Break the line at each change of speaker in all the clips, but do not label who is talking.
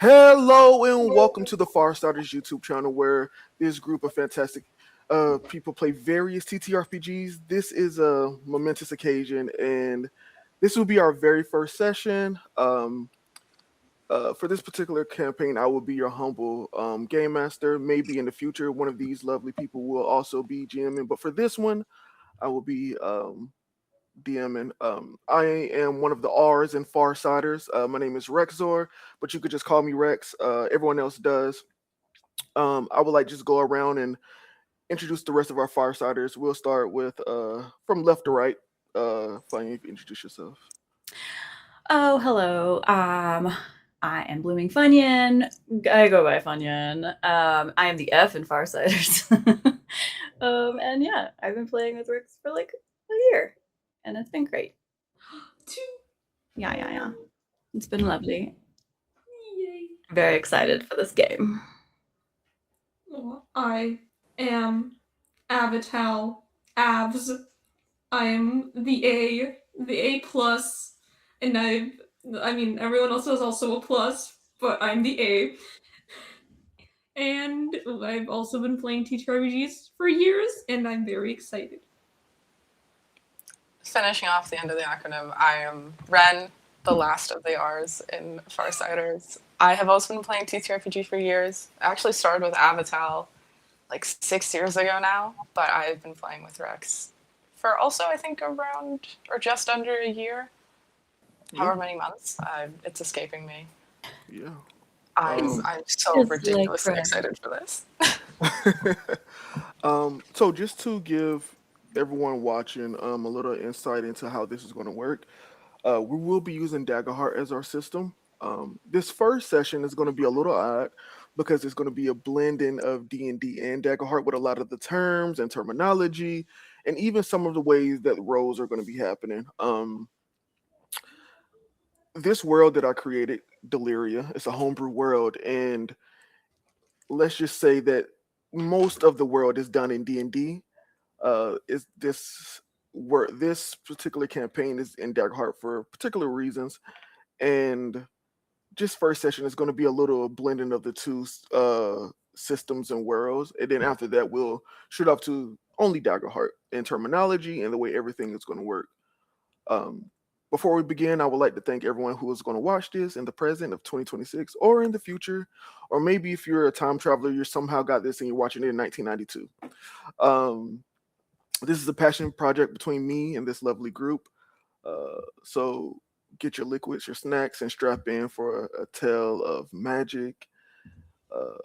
Hello and welcome to the Far Starters YouTube channel where this group of fantastic people play various TTRPGs. This is a momentous occasion and this will be our very first session. For this particular campaign, I will be your humble game master. Maybe in the future, one of these lovely people will also be GMing, but for this one, I will be DMing. I am one of the R's in Farsiders. My name is Rexor, but you could just call me Rex. Everyone else does. I would like just go around and introduce the rest of our Farsiders. We'll start with from left to right. Fine, introduce yourself.
Oh, hello. I am Blooming Funyun. I go by Funyun. I am the F in Farsiders. And yeah, I've been playing with Rix for like a year, and it's been great. Yeah. It's been lovely.
Yay.
Very excited for this game.
I am Avatal Avs. I am the A plus, and I mean everyone else is also a plus, but I'm the A. And I've also been playing TTRPGs for years, and I'm very excited.
Finishing off the end of the acronym, I am Ren, the last of the R's in Farsiders. I have also been playing TTRPG for years. I actually started with Avatal like 6 years ago now, but I've been playing with Rex for also I think around or just under a year, however many months. It's escaping me.
Yeah.
I'm so
It's
ridiculously
like
excited for this.
So just to give everyone watching a little insight into how this is going to work, we will be using Daggerheart as our system. This first session is going to be a little odd because it's going to be a blending of D&D and Daggerheart with a lot of the terms and terminology and even some of the ways that roles are going to be happening. This world that I created, Deliria, it's a homebrew world, and let's just say that most of the world is done in D&D. Is this particular campaign is in Daggerheart for particular reasons, and just first session is going to be a little blending of the two systems and worlds, and then after that we'll shoot off to only Daggerheart and terminology and the way everything is going to work. Um, Before we begin, I would like to thank everyone who is going to watch this in the present of 2026 or in the future, or maybe if you're a time traveler, you somehow got this and you're watching it in 1992. This is a passion project between me and this lovely group. So get your liquids, your snacks, and strap in for a tale of magic, uh,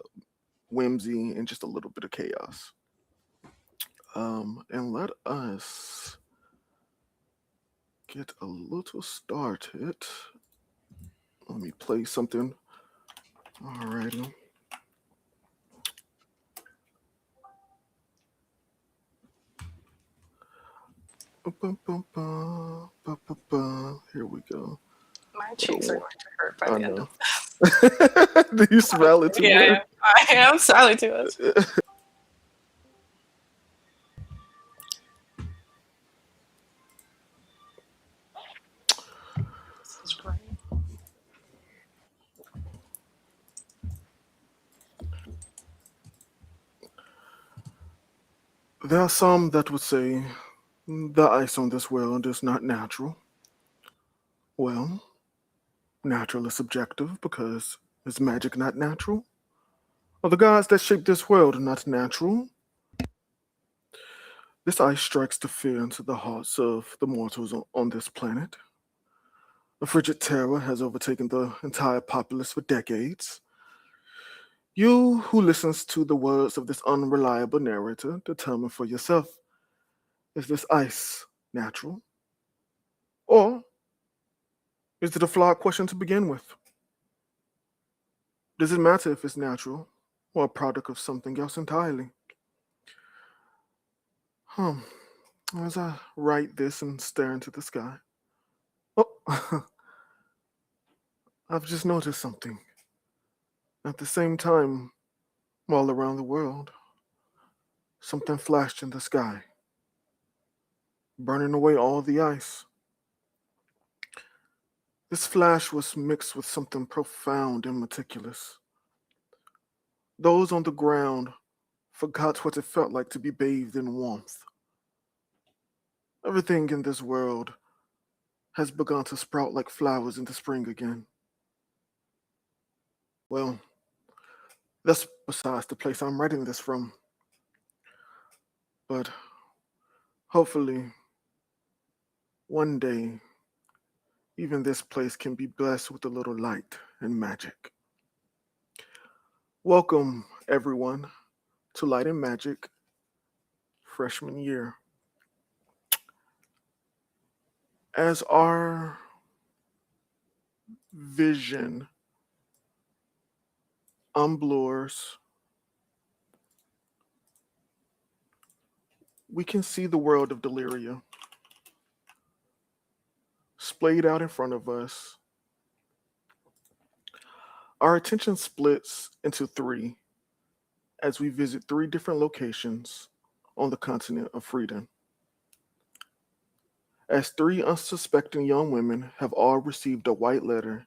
whimsy, and just a little bit of chaos. And let us get a little started. Let me play something. Alrighty. Here we go.
My cheeks are going to hurt by
I
the end
know.
of this.
Do you smell it too
Yeah,
much?
I am slightly too much. This is great.
There are some that would say the ice on this world is not natural. Well, natural is subjective because is magic not natural? Are the gods that shape this world not natural? This ice strikes the fear into the hearts of the mortals on this planet. A frigid terror has overtaken the entire populace for decades. You who listens to the words of this unreliable narrator determine for yourself, is this ice natural? Or is it a flawed question to begin with? Does it matter if it's natural or a product of something else entirely? Hmm. As I write this and stare into the sky. Oh, I've just noticed something. At the same time, all around the world, something flashed in the sky, burning away all the ice. This flash was mixed with something profound and meticulous. Those on the ground forgot what it felt like to be bathed in warmth. Everything in this world has begun to sprout like flowers in the spring again. Well, that's besides the place I'm writing this from. But hopefully, one day, even this place can be blessed with a little light and magic. Welcome, everyone, to Light and Magic freshman year. As our vision unblurs, we can see the world of Deliria splayed out in front of us. Our attention splits into three as we visit three different locations on the continent of Freedom. As three unsuspecting young women have all received a white letter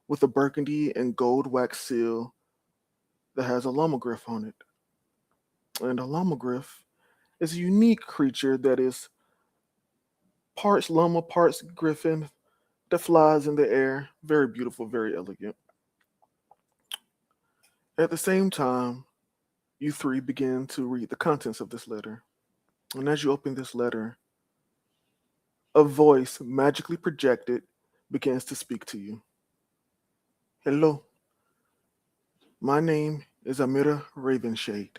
with a burgundy and gold wax seal that has a lomogryph on it. And a lomogryph is a unique creature that is parts llama, parts griffin, that flies in the air. Very beautiful, very elegant. At the same time, you three begin to read the contents of this letter. And as you open this letter, a voice magically projected begins to speak to you. Hello, my name is Amira Ravenshade.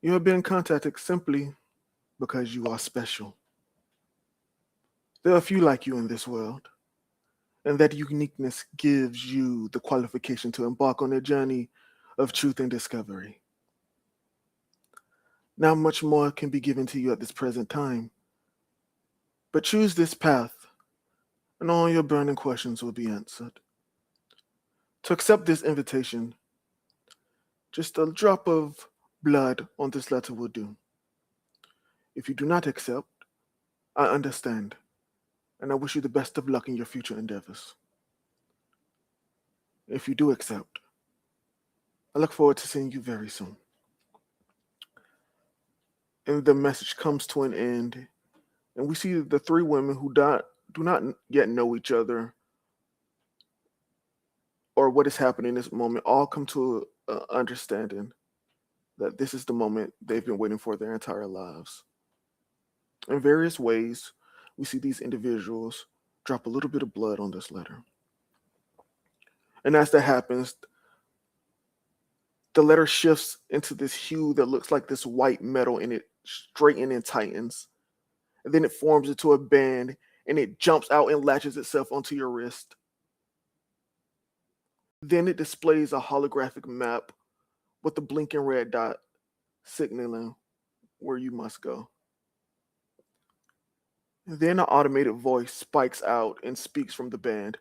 You have been contacted simply because you are special. There are few like you in this world, and that uniqueness gives you the qualification to embark on a journey of truth and discovery. Not much more can be given to you at this present time, but choose this path, and all your burning questions will be answered. To accept this invitation, just a drop of blood on this letter will do. If you do not accept, I understand, and I wish you the best of luck in your future endeavors. If you do accept, I look forward to seeing you very soon. And the message comes to an end, and we see the three women who do not yet know each other or what is happening in this moment all come to an understanding that this is the moment they've been waiting for their entire lives. In various ways, we see these individuals drop a little bit of blood on this letter. And as that happens, the letter shifts into this hue that looks like this white metal, and it straightens and tightens. And then it forms into a band, and it jumps out and latches itself onto your wrist. Then it displays a holographic map with a blinking red dot signaling where you must go. And then an automated voice spikes out and speaks from the band.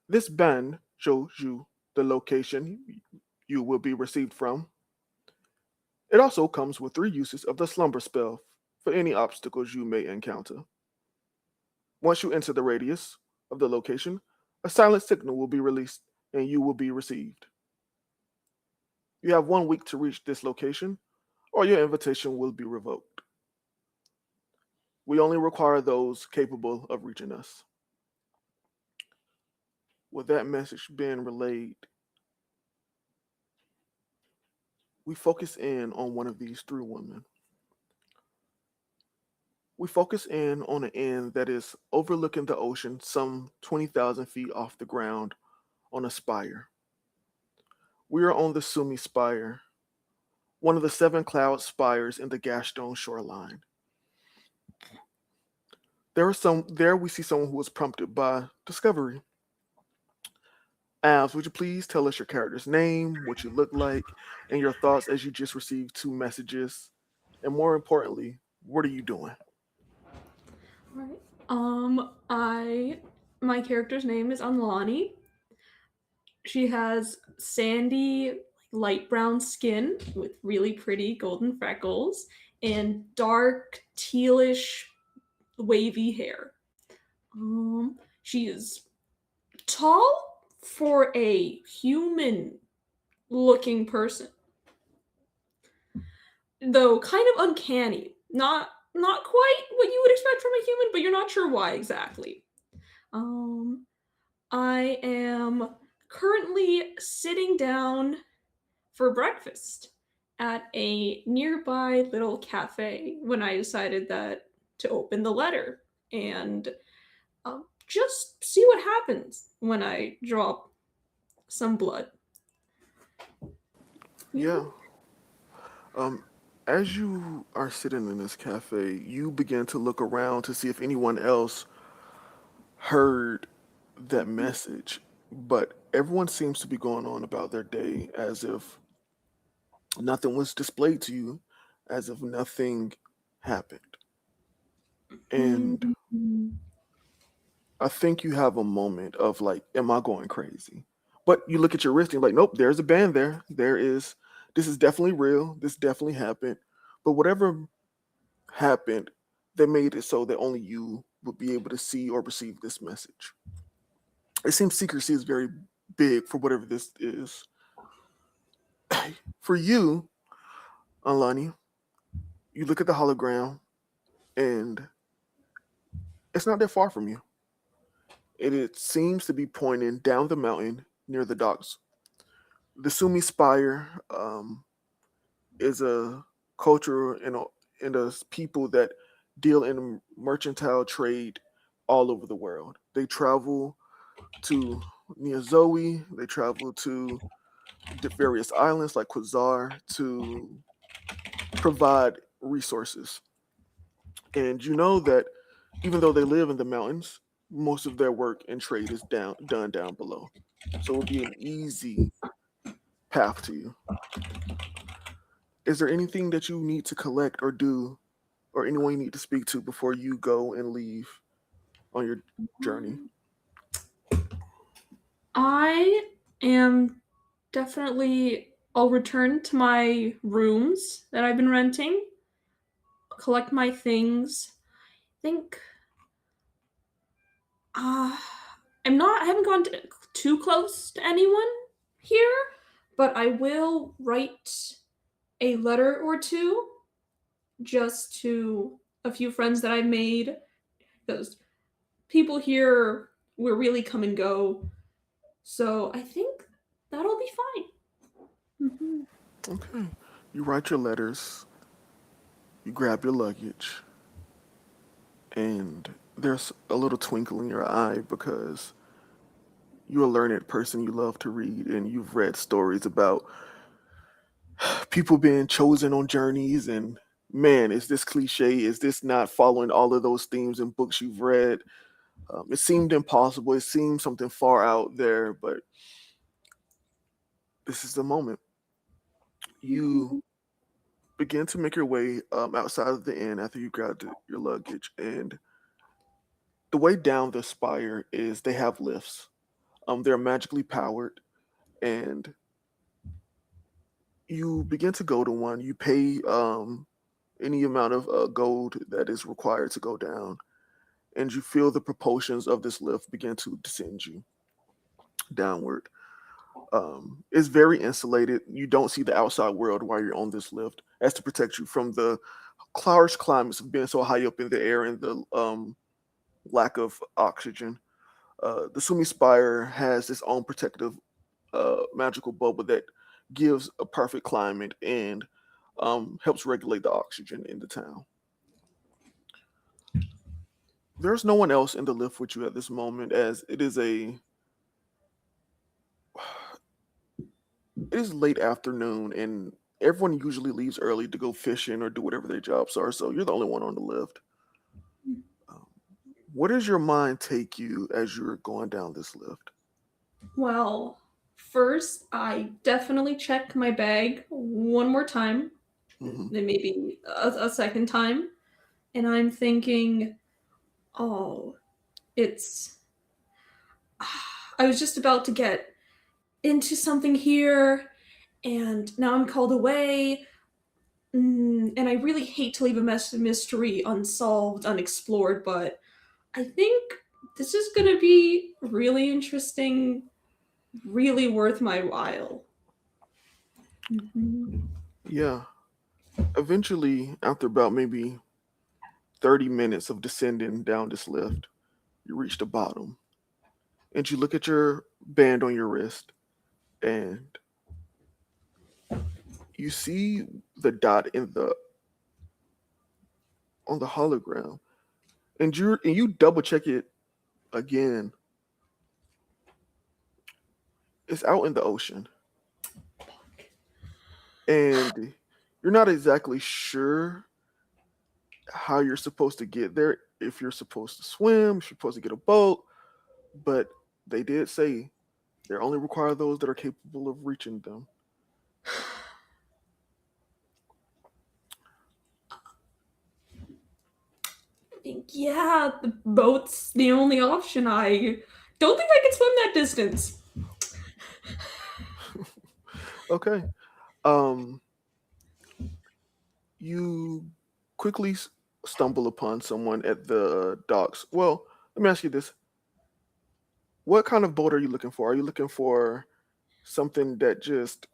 This band shows you the location you will be received from. It also comes with 3 uses of the slumber spell for any obstacles you may encounter. Once you enter the radius of the location, a silent signal will be released and you will be received. You have 1 week to reach this location, or your invitation will be revoked. We only require those capable of reaching us. With that message being relayed, we focus in on one of these 3 women. We focus in on an end that is overlooking the ocean some 20,000 feet off the ground on a spire. We are on the Sumi Spire, one of the 7 cloud spires in the Gaston shoreline. There we see someone who was prompted by discovery. Abs, would you please tell us your character's name, what you look like, and your thoughts as you just received 2 messages? And more importantly, what are you doing?
Alright. My character's name is Anlani. She has sandy, light brown skin with really pretty golden freckles and dark tealish wavy hair. She is tall for a human looking person, though kind of uncanny. Not quite what you would expect from a human, but you're not sure why exactly. Um, I am currently sitting down for breakfast at a nearby little cafe when I decided that to open the letter and just see what happens when I drop some blood.
Yeah. Um, as you are sitting in this cafe, you begin to look around to see if anyone else heard that message. But everyone seems to be going on about their day as if nothing was displayed to you, as if nothing happened. And
Mhm.
I think you have a moment of like, am I going crazy? But you look at your wrist and you're like, nope, there's a band there. This is definitely real. This definitely happened. But whatever happened, they made it so that only you would be able to see or receive this message. It seems secrecy is very big for whatever this is. For you, Alani, you look at the hologram and it's not that far from you. It seems to be pointing down the mountain near the docks. The Sumi Spire is a culture and a people that deal in mercantile trade all over the world. They travel to Niazoe, they travel to the various islands like Quasar to provide resources. And you know that even though they live in the mountains, most of their work and trade is done down below. So it would be an easy path to you. Is there anything that you need to collect or do, or anyone you need to speak to before you go and leave on your journey?
I am definitely. I'll return to my rooms that I've been renting, collect my things. Think uh I haven't gone too close to anyone here, but I will write a letter or two just to a few friends that I made because people here will really come and go. So I think that'll be fine. Mhm.
Okay. You write your letters, you grab your luggage, and there's a little twinkle in your eye because you're a learned person, you love to read, and you've read stories about people being chosen on journeys. And man, is this cliche? Is this not following all of those themes in books you've read? It seemed impossible. It seemed something far out there, but this is the moment. You
Mhm.
begin to make your way outside of the inn after you grabbed your luggage, and the way down the spire is they have lifts. They're magically powered, and you begin to go to one. You pay any amount of gold that is required to go down, and you feel the propulsions of this lift begin to descend you downward. It's very insulated. You don't see the outside world while you're on this lift, as to protect you from the harsh climates of being so high up in the air and the lack of oxygen. The Sumi Spire has its own protective magical bubble that gives a perfect climate and helps regulate the oxygen in the town. There's no one else in the lift with you at this moment, as it is late afternoon and everyone usually leaves early to go fishing or do whatever their jobs are. So you're the only one on the lift. Um, where does your mind take you as you're going down this lift?
Well, first, I definitely check my bag one more time,
Hmm.
then maybe a second time, and I'm thinking, oh, it's. I was just about to get into something here, and now I'm called away. And I really hate to leave a mystery unsolved, unexplored, but I think This is gonna be really interesting, really worth my while. Mhm.
Yeah. Eventually, after about maybe 30 minutes of descending down this lift, you reach the bottom and you look at your band on your wrist and you see the dot in the on the hologram and you double check it again. It's out in the ocean and you're not exactly sure how you're supposed to get there, if you're supposed to swim, if you're supposed to get a boat, but they did say they only require those that are capable of reaching them.
Yeah, the boat's the only option. I don't think I can swim that distance.
Okay. Um, you quickly stumble upon someone at the docks. Well, let me ask you this: what kind of boat are you looking for? Are you looking for something that just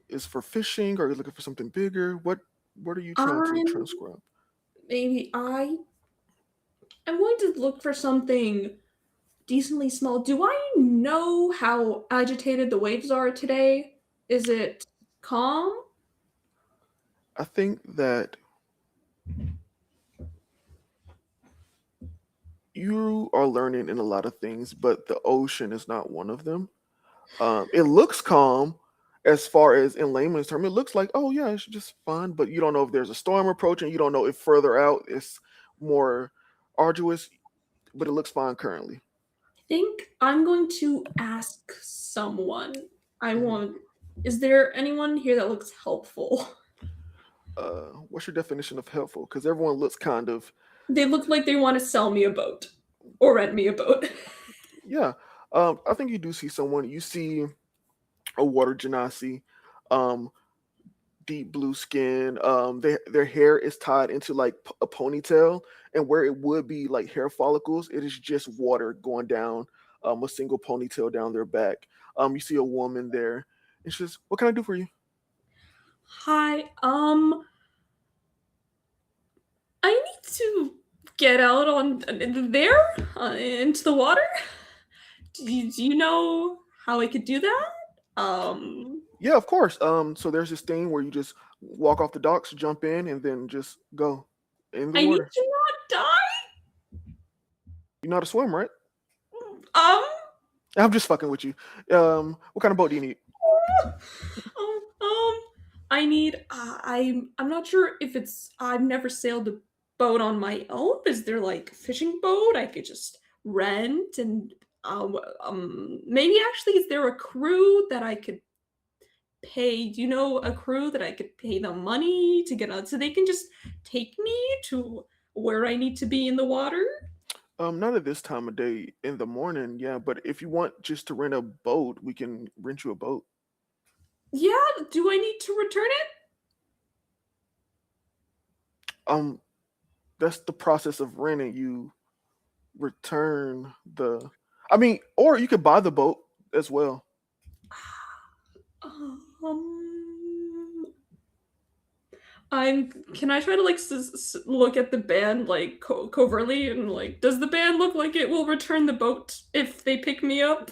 is for fishing? Or are you looking for something bigger? What are you trying to
I'm
transcribe?
maybe I'm going to look for something decently small. Do I know how agitated the waves are today? Is it calm?
I think that you are learning in a lot of things, but the ocean is not one of them. It looks calm as far as in layman's term. It looks like, oh yeah, it's just fine, but you don't know if there's a storm approaching. You don't know if further out it's more arduous, but it looks fine currently.
I think I'm going to ask someone. I
Mhm.
want. Is there anyone here that looks helpful?
What's your definition of helpful? Because everyone looks kind of,
They look like they want to sell me a boat or rent me a boat.
yeah. I think you do see someone. You see a water genasi. Um, Deep blue skin. Their hair is tied into like a ponytail, and where it would be like hair follicles, it is just water going down a single ponytail down their back. You see a woman there, and she says, "What can I do for you?"
Hi, I need to get out on there into the water. Do you know how I could do that?
Yeah, of course. So there's this thing where you just walk off the docks, jump in, and then just go in the
I need
water.
to not die.
You know how to swim, right?
Um,
I'm just fucking with you. What kind of boat do you need?
um, um, I need. I'm not sure if it's. I've never sailed a boat on my own. Is there like a fishing boat I could just rent and maybe actually is there a crew that I could pay? Do you know a crew that I could pay them money to get on so they can just take me to where I need to be in the water?
Not at this time of day in the morning, yeah. But if you want just to rent a boat, we can rent you a boat.
Yeah. Do I need to return it?
Um, that's the process of renting. You return the. I mean, or you could buy the boat as well.
Um, I'm. Can I try to like look at the band like covertly and like, does the band look like it will return the boat if they pick me up?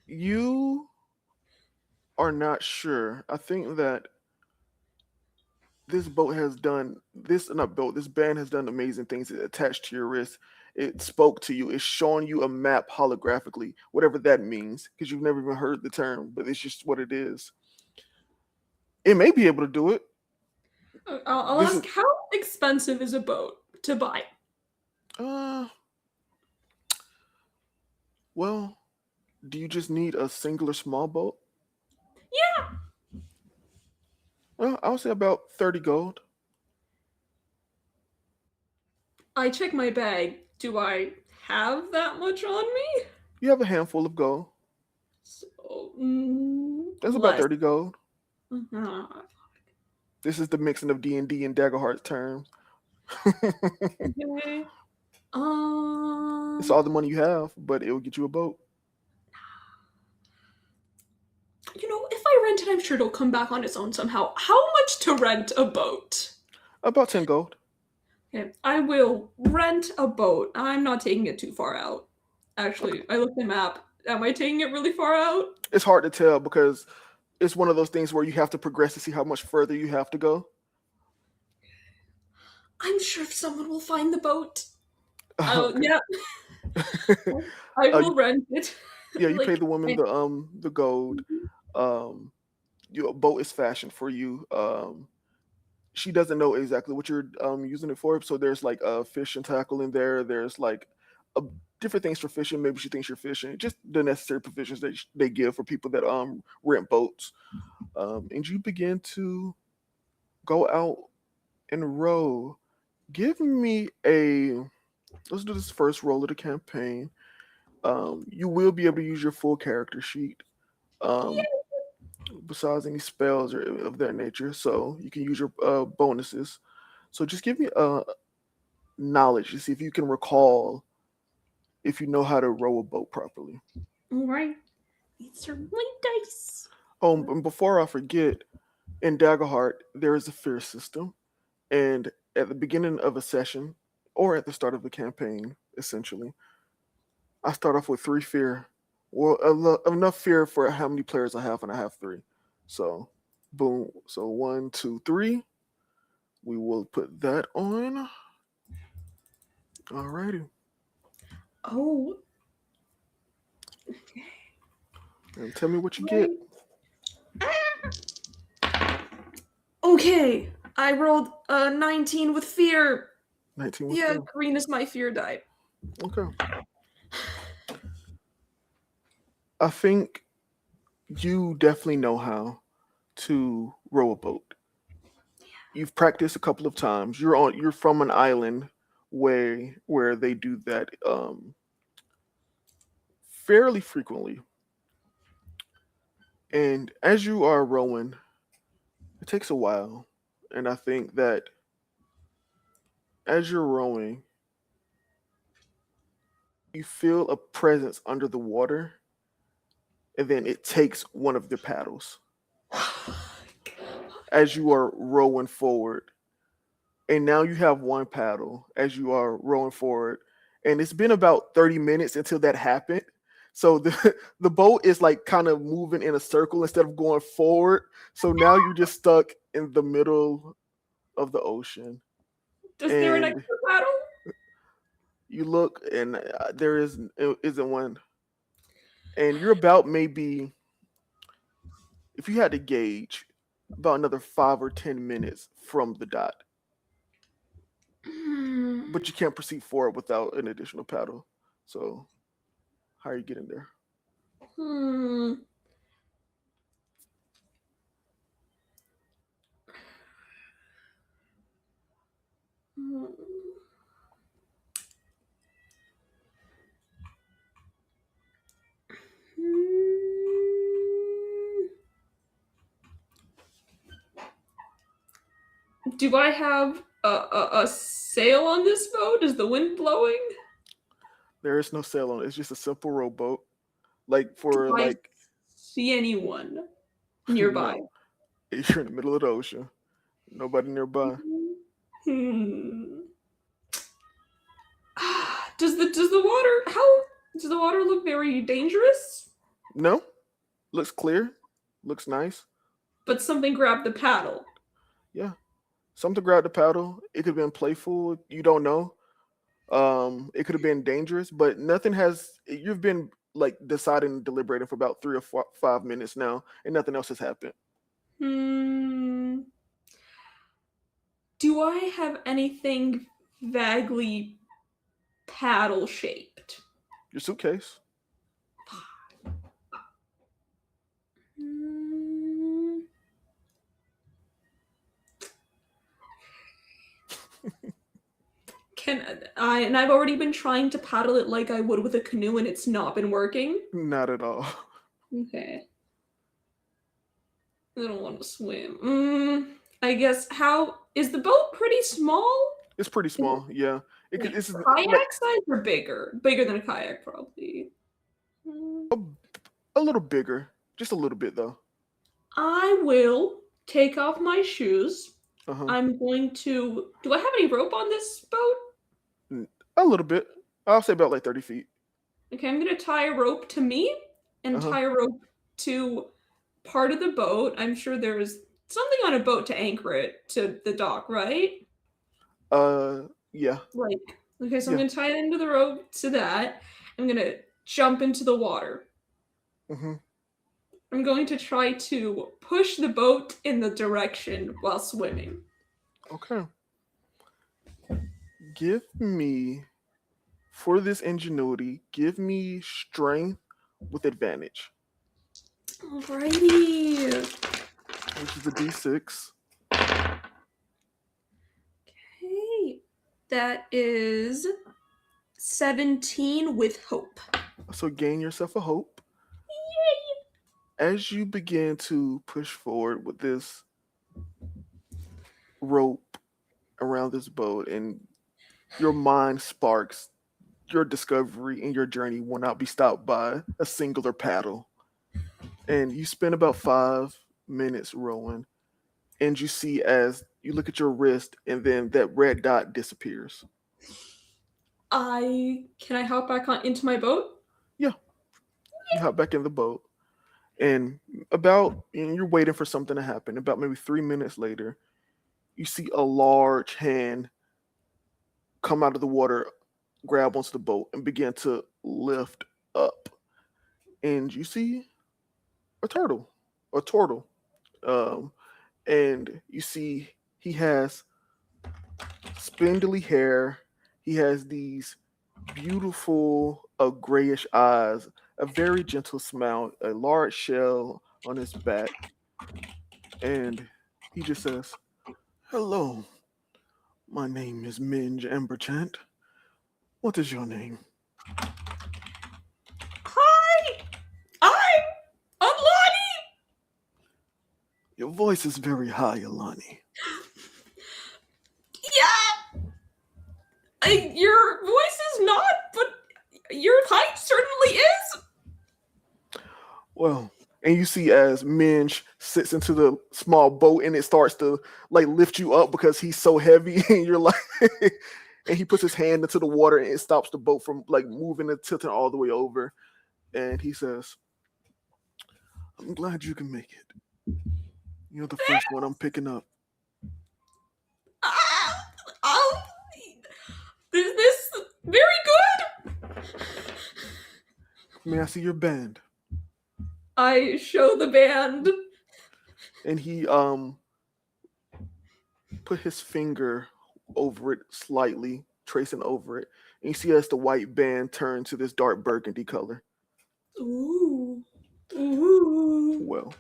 You are not sure. I think that this boat has done this not boat. This band has done amazing things. It attached to your wrist. It spoke to you. It's showing you a map holographically, whatever that means, because you've never even heard the term, but it's just what it is. It may be able to do it.
I'll
This is
ask how expensive is a boat to buy?
uh well, do you just need a singular small boat?
Yeah.
Well, I'll say about 30 gold.
I check my bag. Do I have that much on me?
You have a handful of gold.
So,
That's about
less.
30 gold.
Uh-huh.
This is the mixing of D&D and Daggerheart terms.
Okay.
It's all the money you have, but it will get you a boat.
If I rent it, I'm sure it'll come back on its own somehow. How much to rent a boat?
About 10 gold.
Okay, I will rent a boat. I'm not taking it too far out. Actually, I looked at the map. Am I taking it really far out?
It's hard to tell because it's one of those things where you have to progress to see how much further you have to go.
I'm sure someone will find the boat.
Okay.
Yeah. I will
You,
rent it.
yeah, you
Like,
pay the woman the gold. Your boat is fashioned for you. She doesn't know exactly what you're using it for. So there's like a fishing tackle in there. There's like a, different things for fishing. Maybe she thinks you're fishing. Just the necessary provisions that they give for people that rent boats. And you begin to go out and row. Give me a. Let's do this first roll of the campaign. You will be able to use your full character sheet. Um, besides any spells or of that nature, so you can use your bonuses. So just give me knowledge to see if you can recall if you know how to row a boat properly.
all right. These are my dice.
Oh, and before I forget, in Daggerheart there is a fear system, and at the beginning of a session or at the start of a campaign, essentially, I start off with 3 fear. Well, enough fear for how many players I have, and I have 3. So, boom. So 1, 2, 3. We will put that on. Alrighty.
Oh.
And tell me what you get.
Okay. I rolled a 19 with fear.
19 with
Yeah,
fear.
green is my fear die.
Okay. I think you definitely know how to row a boat. You've practiced a couple of times. You're from an island where they do that fairly frequently. And as you are rowing, it takes a while. And I think that as you're rowing, you feel a presence under the water, and then it takes one of the paddles as you are rowing forward. And now you have one paddle as you are rowing forward. And it's been about 30 minutes until that happened. So the boat is like kind of moving in a circle instead of going forward. So now you're just stuck in the middle of the ocean.
Is there an
And
extra paddle?
you look, and there isn't one. And you're about, maybe, if you had to gauge, about another 5 or 10 minutes from the dot. But you can't proceed forward without an additional paddle. So how are you getting there?
Hmm. Do I have a sail on this boat? Is the wind blowing?
There is no sail on it. It's just a simple rowboat. Like for
Do I
like
see anyone nearby?
no, you're in the middle of the ocean. Nobody nearby.
Hmm. Does the water look very dangerous?
No, looks clear, looks nice.
But something grabbed the paddle.
Yeah, something grabbed the paddle. It could have been playful. You don't know. It could have been dangerous, but nothing has. You've been like deciding and deliberating for about 3 or 5 minutes now, and nothing else has happened.
Hmm. Do I have anything vaguely paddle shaped?
Your suitcase.
Hmm. And I've already been trying to paddle it like I would with a canoe, and it's not been working.
Not at all.
Okay. I don't want to swim. I guess how is the boat pretty small?
It's pretty small, yeah.
Like
This is like
kayak size or bigger? Bigger than a kayak, probably.
a, a little bigger, just a little bit though.
I will take off my shoes.
Uh huh.
I'm going to. Do I have any rope on this boat?
A little bit. I'll say about like 30 feet.
Okay, I'm gonna tie a rope to me
Uh
and
huh.
tie a rope to part of the boat. I'm sure there's something on a boat to anchor it to the dock, right?
Yeah.
Like, okay, so I'm
Yeah.
gonna tie it into the rope to that. I'm gonna jump into the water.
Mm-hmm.
I'm going to try to push the boat in the direction while swimming.
Okay. Give me for this ingenuity. Give me strength with advantage,
Alrighty.
which is a D6.
Okay. That is 17 with hope.
So gain yourself a hope as you begin to push forward with this rope around this boat, and your mind sparks. Your discovery and your journey will not be stopped by a singular paddle. And you spend about 5 minutes rowing, and you see as you look at your wrist, and then that red dot disappears.
Can I hop back on into my boat?
Yeah, you hop back in the boat, and and you're waiting for something to happen. About maybe 3 minutes later, you see a large hand come out of the water, grab onto the boat, and begin to lift up. And you see a turtle, um, and you see he has spindly hair. He has these beautiful, grayish eyes, a very gentle smile, a large shell on his back, and he just says, "Hello, my name is Minge Amberchant. What is your name?"
Hi! I'm Alani!
"Your voice is very high, Alani."
Yeah! Your voice is not, but your height certainly is.
Well, and you see as Minge sits into the small boat, and it starts to like lift you up because he's so heavy, and you're like, and he puts his hand into the water, and it stops the boat from like moving and tilting all the way over. And he says, "I'm glad you can make it. You're the first one I'm picking up.
Ah, oh, is this very good?
May I see your band?"
I show the band.
And he put his finger over it slightly, tracing over it. And you see as the white band turned to this dark burgundy color.
Ooh. Ooh.
"Well,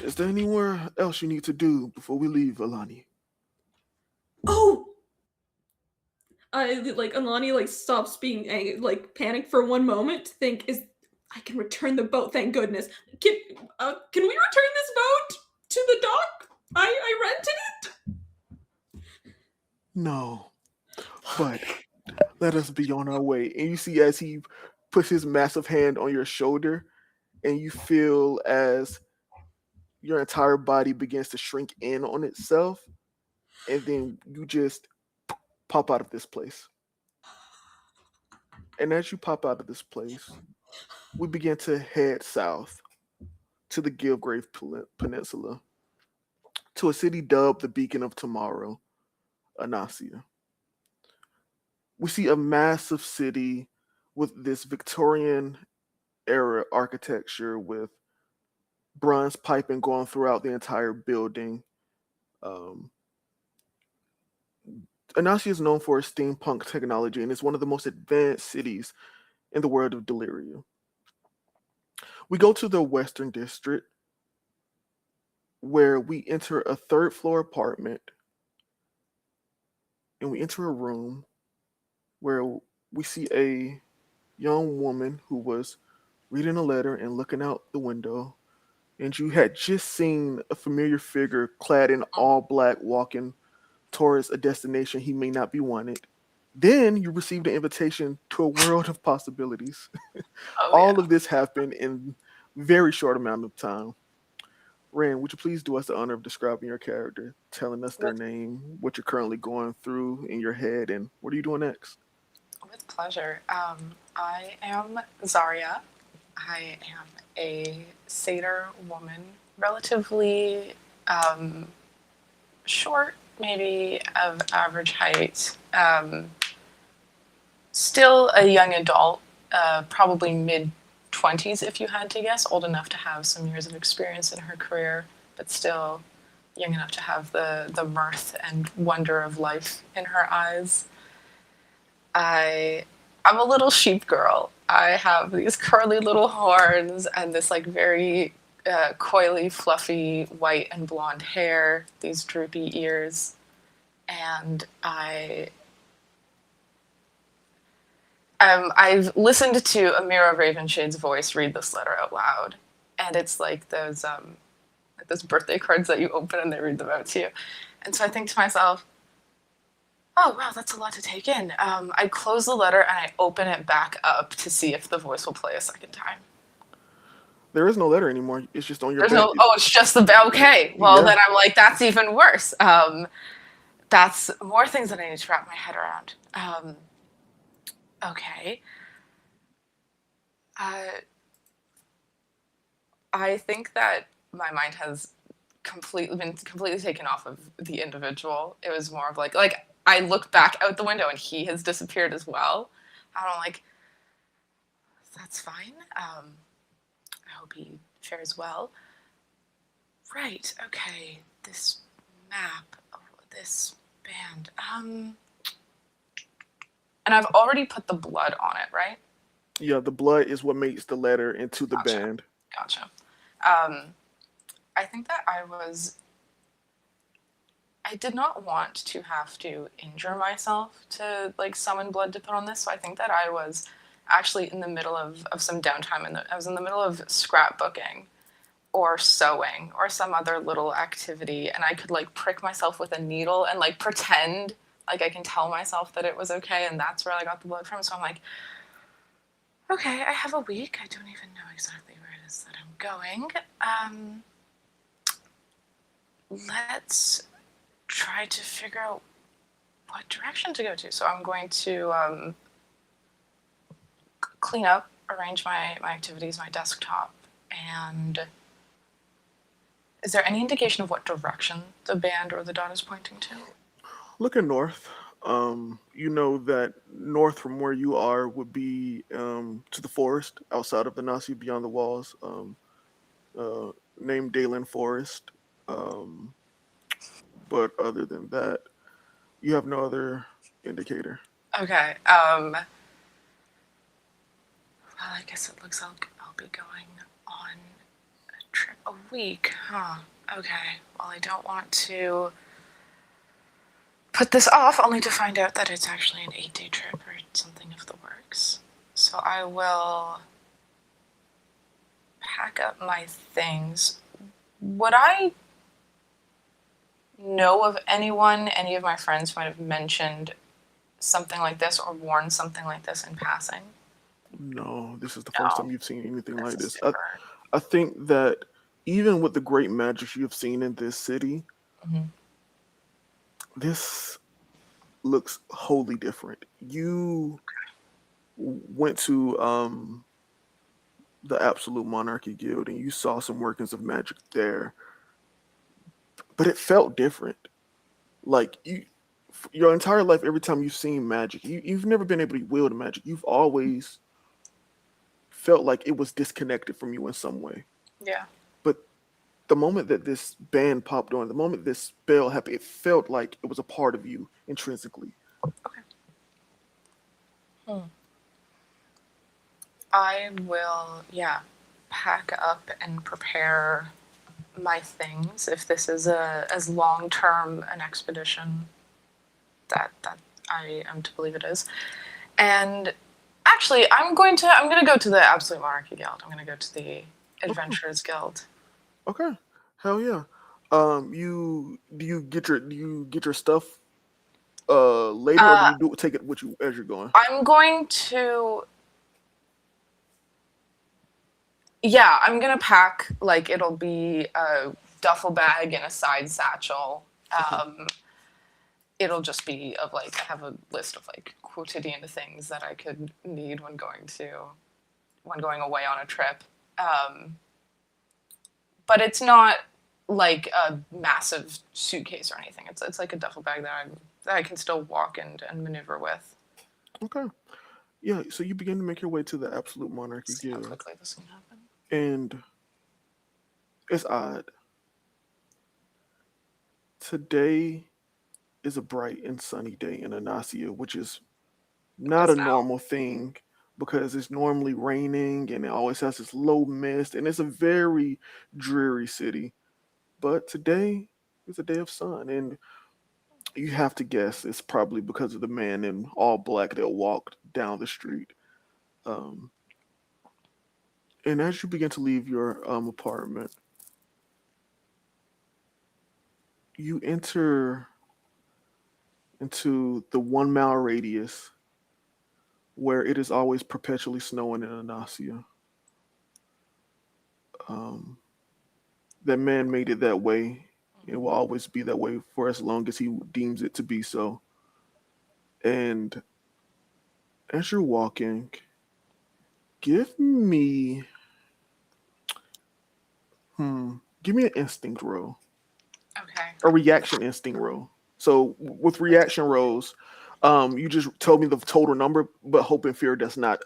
is there anywhere else you need to do before we leave, Alani?"
Oh! Alani stops being panicked for one moment to think is I can return the boat, thank goodness. Can we return this boat to the dock? I rented it?
"No, but let us be on our way." And you see as he puts his massive hand on your shoulder, and you feel as your entire body begins to shrink in on itself, and then you just pop out of this place. And as you pop out of this place, we begin to head south to the Gilgrave Peninsula, to a city dubbed the Beacon of Tomorrow, Anasia. We see a massive city with this Victorian era architecture with bronze piping going throughout the entire building. Um, Anasia is known for its steampunk technology and is one of the most advanced cities in the world of Deliria. We go to the Western District where we enter a third floor apartment, and we enter a room where we see a young woman who was reading a letter and looking out the window. And you had just seen a familiar figure clad in all black walking towards a destination he may not be wanted. Then you received an invitation to a world of possibilities.
Oh yeah.
All of this happened in very short amount of time. Rand, would you please do us the honor of describing your character, telling us their
With
name, what you're currently going through in your head, and what are you doing next?
with pleasure. I am Zarya. I am a satyr woman, relatively um, short, maybe of average height. Still a young adult, probably mid 20s if you had to guess, old enough to have some years of experience in her career, but still young enough to have the mirth and wonder of life in her eyes. I I'm a little sheep girl. I have these curly little horns and this like very coily, fluffy white and blonde hair, these droopy ears, and I've listened to Amira Ravenshade's voice read this letter out loud, and it's like those birthday cards that you open and they read them out to you. And so I think to myself, oh wow, that's a lot to take in. I close the letter and I open it back up to see if the voice will play a second time.
There is no letter anymore. It's just on your
There's
bed.
no. Oh, it's just the okay. Well,
Yeah.
then I'm like, that's even worse. That's more things that I need to wrap my head around. Okay. Uh, I think that my mind has completely taken off of the individual. It was more of like I look back out the window and he has disappeared as well. I'm like, that's fine. I hope he fares well. Right. Okay. This map. Oh, this band. And I've already put the blood on it, right?
Yeah, the blood is what makes the letter into the
Gotcha.
band.
Gotcha. Um, I think that I did not want to have to injure myself to like summon blood to put on this, so I think that I was actually in the middle of some downtime. I was in the middle of scrapbooking or sewing or some other little activity, and I could like prick myself with a needle and like pretend like I can tell myself that it was okay, and that's where I got the blood from. So I'm like, okay, I have a week. I don't even know exactly where it is that I'm going. Let's try to figure out what direction to go to. So I'm going to clean up, arrange my activities, my desktop, and is there any indication of what direction the band or the dot is pointing to?
Looking north, you know that north from where you are would be to the forest outside of the Nasi beyond the walls, named Dalen Forest. Um, but other than that, you have no other indicator.
Okay. Well, I guess it looks like I'll be going on a trip a week, huh? Okay. Well, I don't want to put this off only to find out that it's actually an 8-day trip or something of the works. So I will pack up my things. Would I know of anyone, any of my friends who might have mentioned something like this or worn something like this in passing?
No, this is the first
No,
time you've seen anything
this
like
is
this.
super.
I think that even with the great magic you have seen in this city,
Mhm.
this looks wholly different. You went to the Absolute Monarchy Guild and you saw some workings of magic there, but it felt different. Like your entire life, every time you've seen magic, you've never been able to wield magic. You've always felt like it was disconnected from you in some way.
Yeah.
But the moment that this band popped on, the moment this spell happened, it felt like it was a part of you intrinsically.
Okay. I will, yeah, pack up and prepare my things if this is as long term an expedition that I am to believe it is. And actually, I'm going to go to the Absolute Monarchy Guild. I'm going to go to the
Okay,
Adventurers Guild.
okay, hell yeah. You do you get your stuff later, or do you take it with you as you're going?
I'm going to. Yeah, I'm gonna pack, like, it'll be a duffel bag and a side satchel. It'll just be of, like, I have a list of, like, quotidian things that I could need when going away on a trip. But it's not like a massive suitcase or anything. It's like a duffel bag that I can still walk and maneuver with.
Okay. Yeah. So you begin to make your way to the Absolute Monarchy
See how
Guild,
quickly this can happen.
and it's odd. Today is a bright and sunny day in Anasia, which is
It
not
is
a
now.
normal thing because it's normally raining and it always has this low mist, and it's a very dreary city. But today is a day of sun, and you have to guess it's probably because of the man in all black that walked down the street. Um, and as you begin to leave your apartment, you enter into the 1 mile radius where it is always perpetually snowing in Anasia. Um, that man made it that way. It will always be that way for as long as he deems it to be so. And as you're walking, give me give me an instinct roll,
Okay.
a reaction instinct roll. So with reaction rolls, you just told me the total number, but hope and fear does not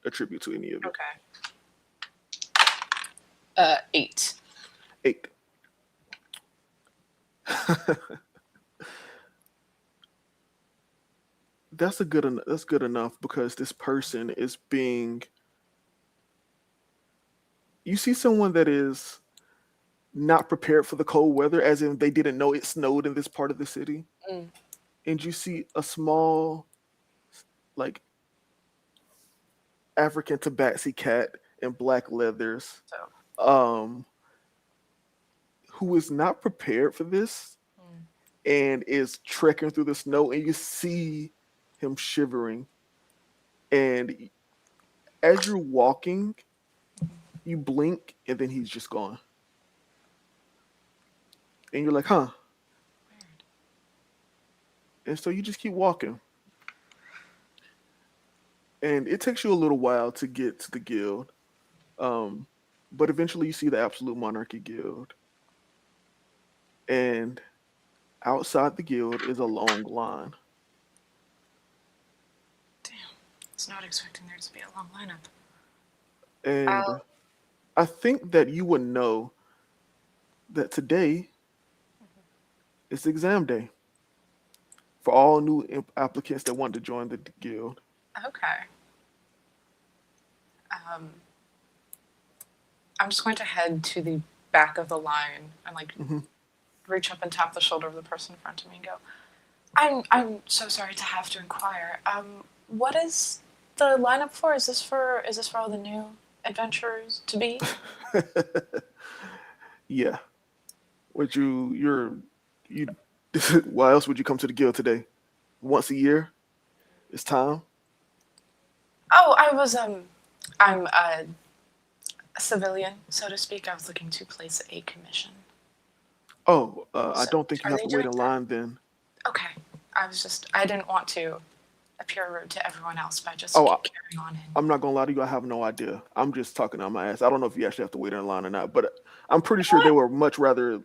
attribute to any of it.
Okay. 8.
8. That's good enough because this person is being. You see someone that is not prepared for the cold weather, as in they didn't know it snowed in this part of the city,
Mm.
and you see a small, like, African tabaxi cat in black leathers,
So.
um, who is not prepared for this and is trekking through the snow, and you see him shivering. And as you're walking, you blink, and then he's just gone. And you're like, huh?
Weird.
And so you just keep walking. And it takes you a little while to get to the guild. Um, but eventually you see the Absolute Monarchy Guild. And outside the guild is a long line.
Damn. I was not expecting there to be a long lineup.
And I think that you would know that today is exam day for all new applicants that want to join the guild.
Okay. I'm just going to head to the back of the line and, like, reach up and tap the shoulder of the person in front of me and go, I'm so sorry to have to inquire. What is the lineup for? Is this for all the new adventurers to be?
Yeah. You why else would you come to the guild today? Once a year? It's time?
Oh, I'm a civilian, so to speak. I was looking to place a commission.
Oh, I
So,
don't think you
are
have
they
to wait
doing
in
that?
line then.
Okay. I didn't want to appear rude to everyone else by just
Oh,
carrying on in.
I'm not gonna lie to you. I have no idea. I'm just talking on my ass. I don't know if you actually have to wait in line or not, but I'm pretty sure they were much rather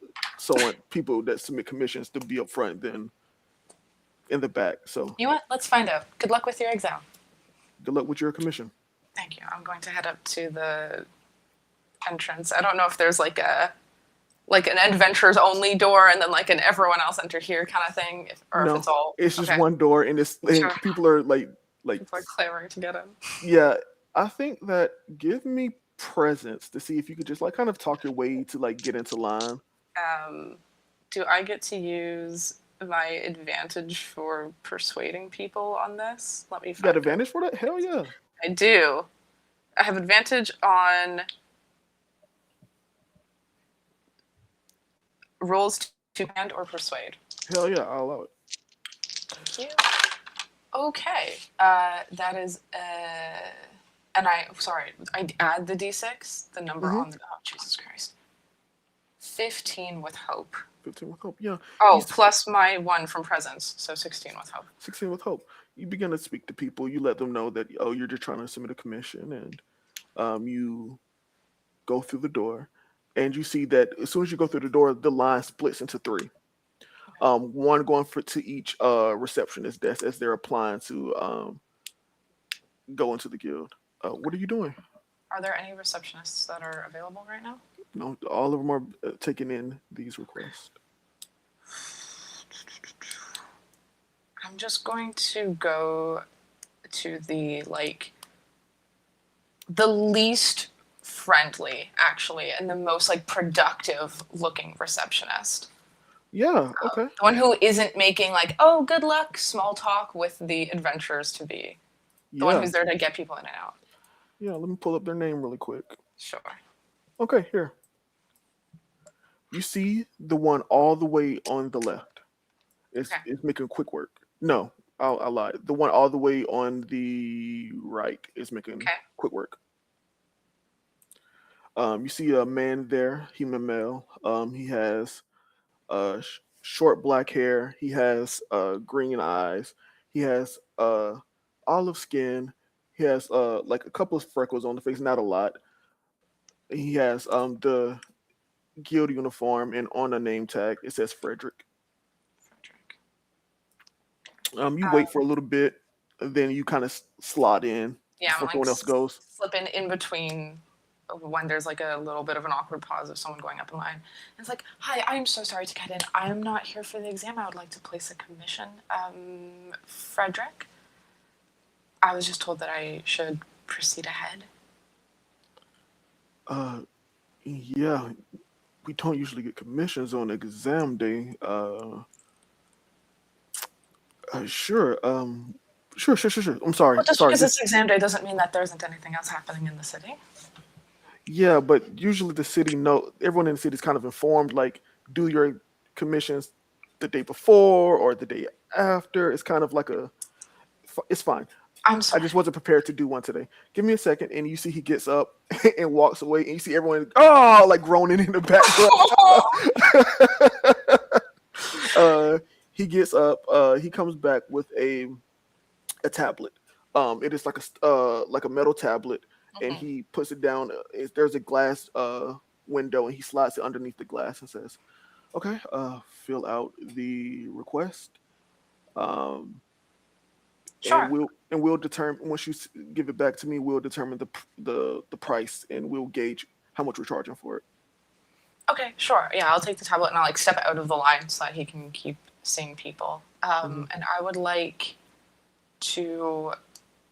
people that submit commissions to be up front than in the back. So
You know what? Let's find out. Good luck with your exam.
good luck with your commission.
Thank you. I'm going to head up to the entrance. I don't know if there's like an adventurers only door and then like an everyone else enter here kind of thing, or if
No,
it's all
it's just
okay.
one door, and
Sure.
people are like
People are clamoring to get in.
yeah. I think that give me presence to see if you could just like kind of talk your way to like get into line.
Do I get to use my advantage for persuading people on this? Let me
You
find
got
out.
advantage for that? Hell yeah.
I do. I have advantage on rolls to command or persuade.
Hell yeah, I'll allow it.
Thank you. Okay. That is. And I add the d6, the number
Mm-hmm.
on the. Oh, Jesus Christ. 15 with hope.
15 with hope. Yeah.
Oh, plus my 1 from presence, so 16 with hope.
16 with hope. You begin to speak to people. You let them know that you're just trying to submit a commission, and you go through the door, and you see that as soon as you go through the door, the line splits into 3. One going to each receptionist desk as they're applying to go into the guild. What are you doing?
Are there any receptionists that are available right now?
No, all of them are taking in these requests.
I'm just going to go to the least friendly, actually, and the most productive looking receptionist.
Yeah. Okay.
The one who isn't making oh, good luck small talk with the adventurers to be. The one who's there to get people in and out.
Yeah. Let me pull up their name really quick.
Sure.
Okay. Here. You see the one all the way on the left. It's making quick work. No, I lied. The one all the way on the right is making quick work. You see a man there, human male. He has short black hair. He has green eyes. He has olive skin. He has a couple of freckles on the face, not a lot. He has the guild uniform, and on a name tag it says Frederick. You wait for a little bit, and then you kind of slot in before someone else goes.
Slipping in between when there's a little bit of an awkward pause of someone going up in line. And it's hi, I'm so sorry to get in. I am not here for the exam. I would like to place a commission. Frederick, I was just told that I should proceed ahead.
Yeah, we don't usually get commissions on exam day. Sure. Sure. I'm sorry.
Well, just because it's exam day doesn't mean that there isn't anything else happening in the city.
Yeah, but usually everyone in the city is kind of informed, do your commissions the day before or the day after. It's kind of it's fine.
I'm sorry.
I just wasn't prepared to do one today. Give me a second, and you see he gets up and walks away, and you see everyone, groaning in the background. He gets up. He comes back with a tablet. It is like a metal tablet, and he puts it down. There's a glass window, and he slides it underneath the glass and says, "Okay, fill out the request.
Sure.
And we'll determine, once you give it back to me, we'll determine the price, and we'll gauge how much we're charging for it."
Okay, sure. Yeah, I'll take the tablet and I'll step out of the line so that he can keep seeing people. And I would like to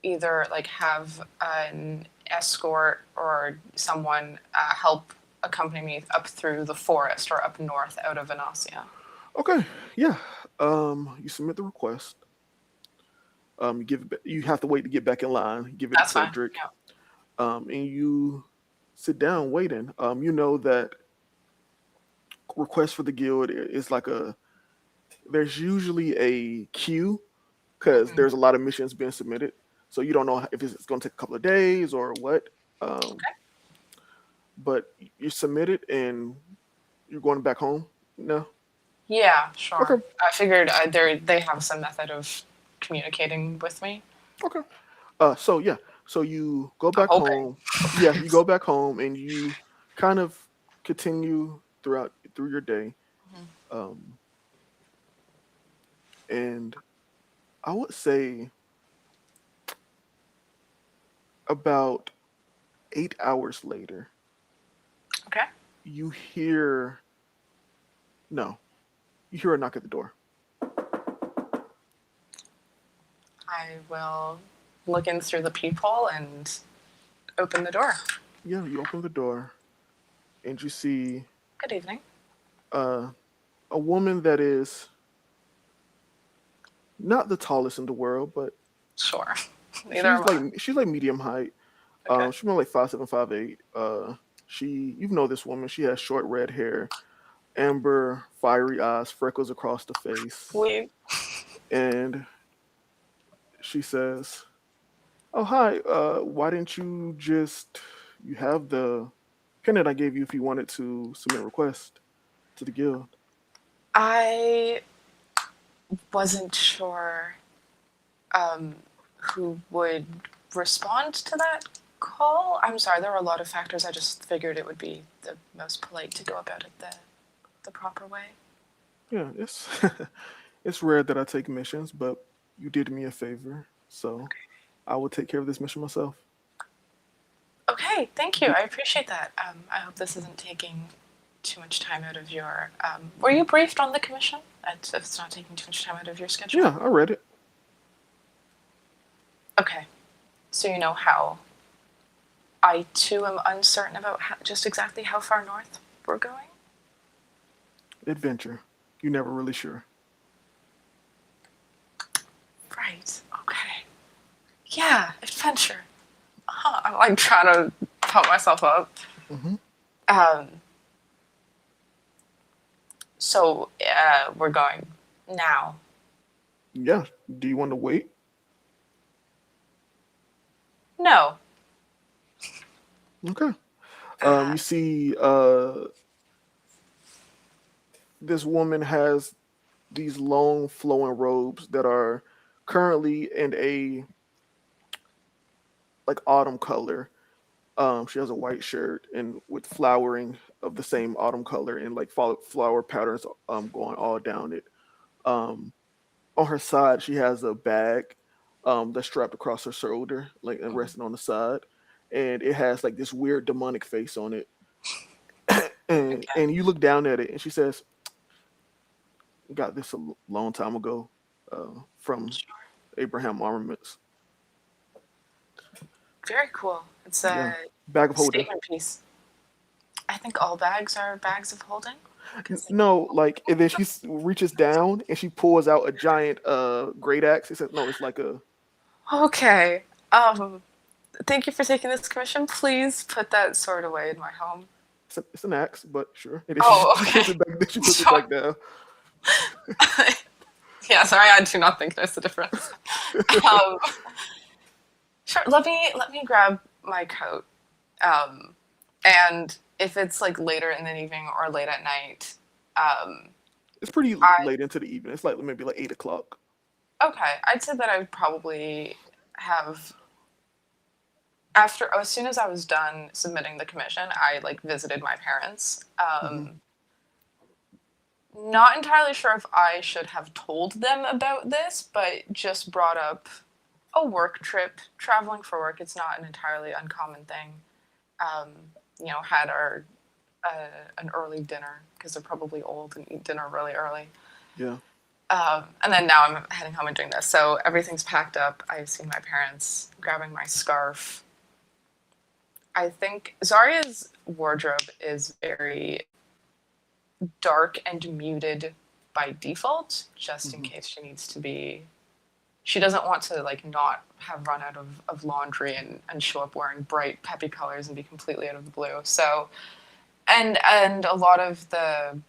either have an escort or someone help accompany me up through the forest or up north out of Venacia.
Okay, yeah. You submit the request. You have to wait to get back in line. Give it to Frederick.
Fine. Yeah.
And you sit down waiting. You know that request for the guild is there's usually a queue because there's a lot of missions being submitted. So you don't know if it's going to take a couple of days or what. But you submit it and you're going back home now?
Yeah, sure.
Okay.
I figured they have some method of communicating with me.
Okay. So you go back home. Yeah, you go back home and you kind of continue through your day. And I would say about 8 hours later.
Okay.
You hear a knock at the door.
I will look in through the peephole and open the door.
Yeah, you open the door and you see
Good evening.
A woman that is not the tallest in the world, but
Sure.
she's medium height.
Okay.
She's more like 5'7", 5'8". You know this woman. She has short red hair, amber, fiery eyes, freckles across the face.
Sweet.
and she says, "Oh hi, why didn't you just you have the pendant I gave you if you wanted to submit a request to the guild?"
I wasn't sure um, who would respond to that call. I'm sorry, there were a lot of factors. I just figured it would be the most polite to go about it the proper way.
Yeah, it's it's rare that I take missions, but you did me a favor, so I will take care of this mission myself.
Okay, thank you.
D-
I appreciate that. I hope this isn't taking too much time out of your. Were you briefed on the commission? If it's not taking too much time out of your schedule?
Yeah, I read it.
Okay, so you know how I too am uncertain about just exactly how far north we're going?
Adventure. You're never really sure.
Right, okay. Yeah, adventure. I'm like trying to pump myself up.
Hmm.
Um, so we're going now.
Yeah. Do you want to wait?
No.
Okay.
Uh,
You see, this woman has these long flowing robes that are currently in a like autumn color. She has a white shirt and with flowering of the same autumn color and like flower patterns going all down it. Um, on her side, she has a bag that's strapped across her shoulder, like and resting on the side, and it has like this weird demonic face on it.
okay.
And you look down at it, and she says, "Got this a long time ago from
Sure.
Abraham Armaments."
Very cool. It's
Yeah,
a
bag of holding.
statement piece. I think all bags are bags of holding. Because
No, like, and then she reaches down and she pulls out a giant great axe. It says, "No, it's like a
okay. Thank you for taking this commission. Please put that sword away in my home.
it's an axe, but sure." And then she
Oh,
puts
okay.
it back. Then she puts it
Sorry.
back down.
Yeah, sorry, I do not think there's a difference. Um, sure. Let me grab my coat. Um, and if it's like later in the evening or late at night, um,
It's pretty
I
late into the evening. It's like maybe like 8 o'clock.
okay. I'd say that I would probably have after as soon as I was done submitting the commission, I like visited my parents.
Hmm.
Not entirely sure if I should have told them about this, but just brought up a work trip, traveling for work. It's not an entirely uncommon thing. Um, had our an early dinner because they're probably old and eat dinner really early.
Yeah.
And then now I'm heading home and doing this. So everything's packed up. I've seen my parents grabbing my scarf. I think Zarya's wardrobe is very dark and muted by default, just in
Hmm.
case she needs to be. She doesn't want to like not have run out of laundry and show up wearing bright peppy colors and be completely out of the blue. So and a lot of the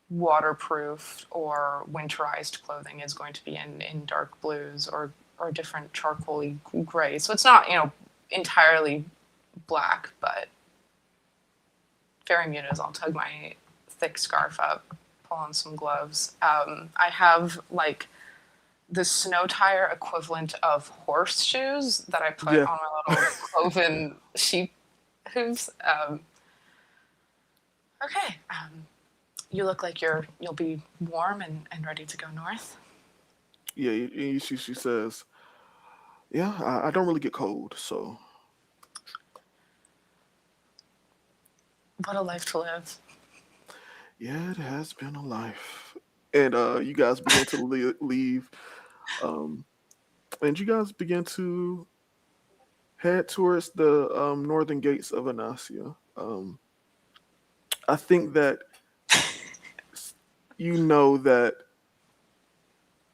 waterproof or winterized clothing is going to be in dark blues or different charcoaly grays. So it's not entirely black, but very muted. As I'll tug my thick scarf up, pull on some gloves. I have like the snow tire equivalent of horseshoes that I put
Yeah.
on my little cloven sheep hooves. Okay. You look like you'll be warm and ready to go north.
Yeah. She says, "Yeah, I don't really get cold, so
What a life to live.
yeah, it has been a life." And you guys begin to leave, um, and you guys begin to head towards the northern gates of Anasia. I think that you know that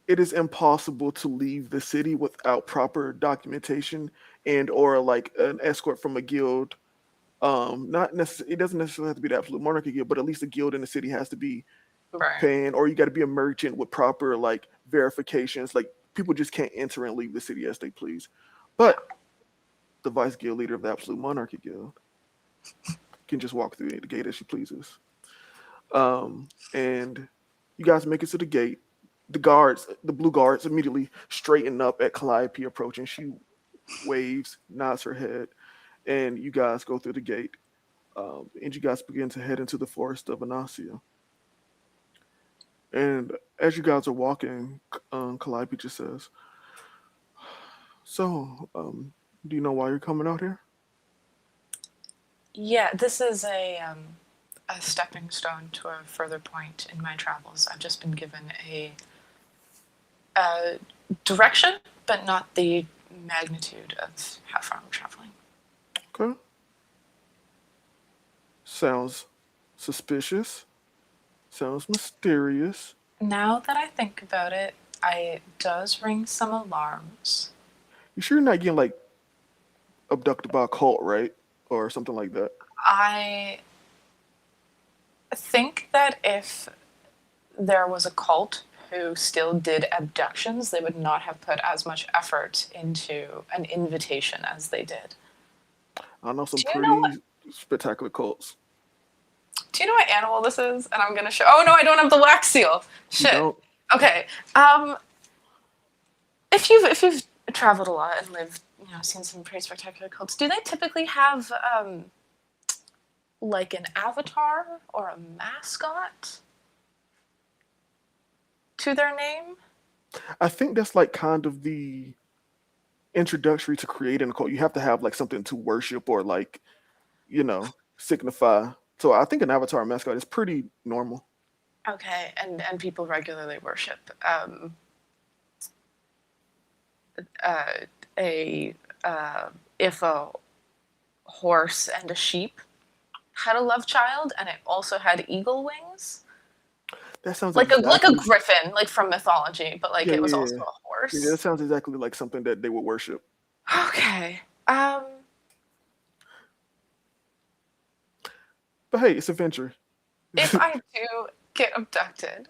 it is impossible to leave the city without proper documentation and or like an escort from a guild. Not necessarily, it doesn't necessarily have to be the absolute monarchy guild, but at least a guild in the city has to be
Right.
paying, or you got to be a merchant with proper like verifications. Like people just can't enter and leave the city as they please. But the vice guild leader of the Absolute Monarchy Guild can just walk through the gate as she pleases. And you guys make it to the gate. The guards, the blue guards, immediately straighten up at Calliope approaching. She waves, nods her head, and you guys go through the gate. And you guys begin to head into the forest of Anasia. And as you guys are walking, Calliope just says, "So, do you know why you're coming out here?"
Yeah, this is a stepping stone to a further point in my travels. I've just been given a direction, but not the magnitude of how far I'm traveling.
Okay. Sounds suspicious. Sounds mysterious.
Now that I think about it, it does ring some alarms.
You sure you're not getting like abducted by a cult, right? Or something like that?
I think that if there was a cult who still did abductions, they would not have put as much effort into an invitation as they did.
I know some
Do you know
pretty spectacular cults.
Do you know what animal this is? And I'm gonna show. Oh no, I don't have the wax seal.
You
Shit.
don't?
Okay. If you've traveled a lot and lived, seen some pretty spectacular cults, do they typically have like an avatar or a mascot to their name?
I think that's like kind of the introductory to creating a cult. You have to have like something to worship or like, signify. So I think an avatar mascot is pretty normal.
Okay, and people regularly worship a if a horse and a sheep had a love child and it also had eagle wings,
That sounds
like a
exactly,
griffin, like from mythology, but like
yeah,
it was
yeah,
also a
yeah. That
horse.
sounds exactly like something that they would worship.
Okay.
But hey, it's adventure.
If I do get abducted,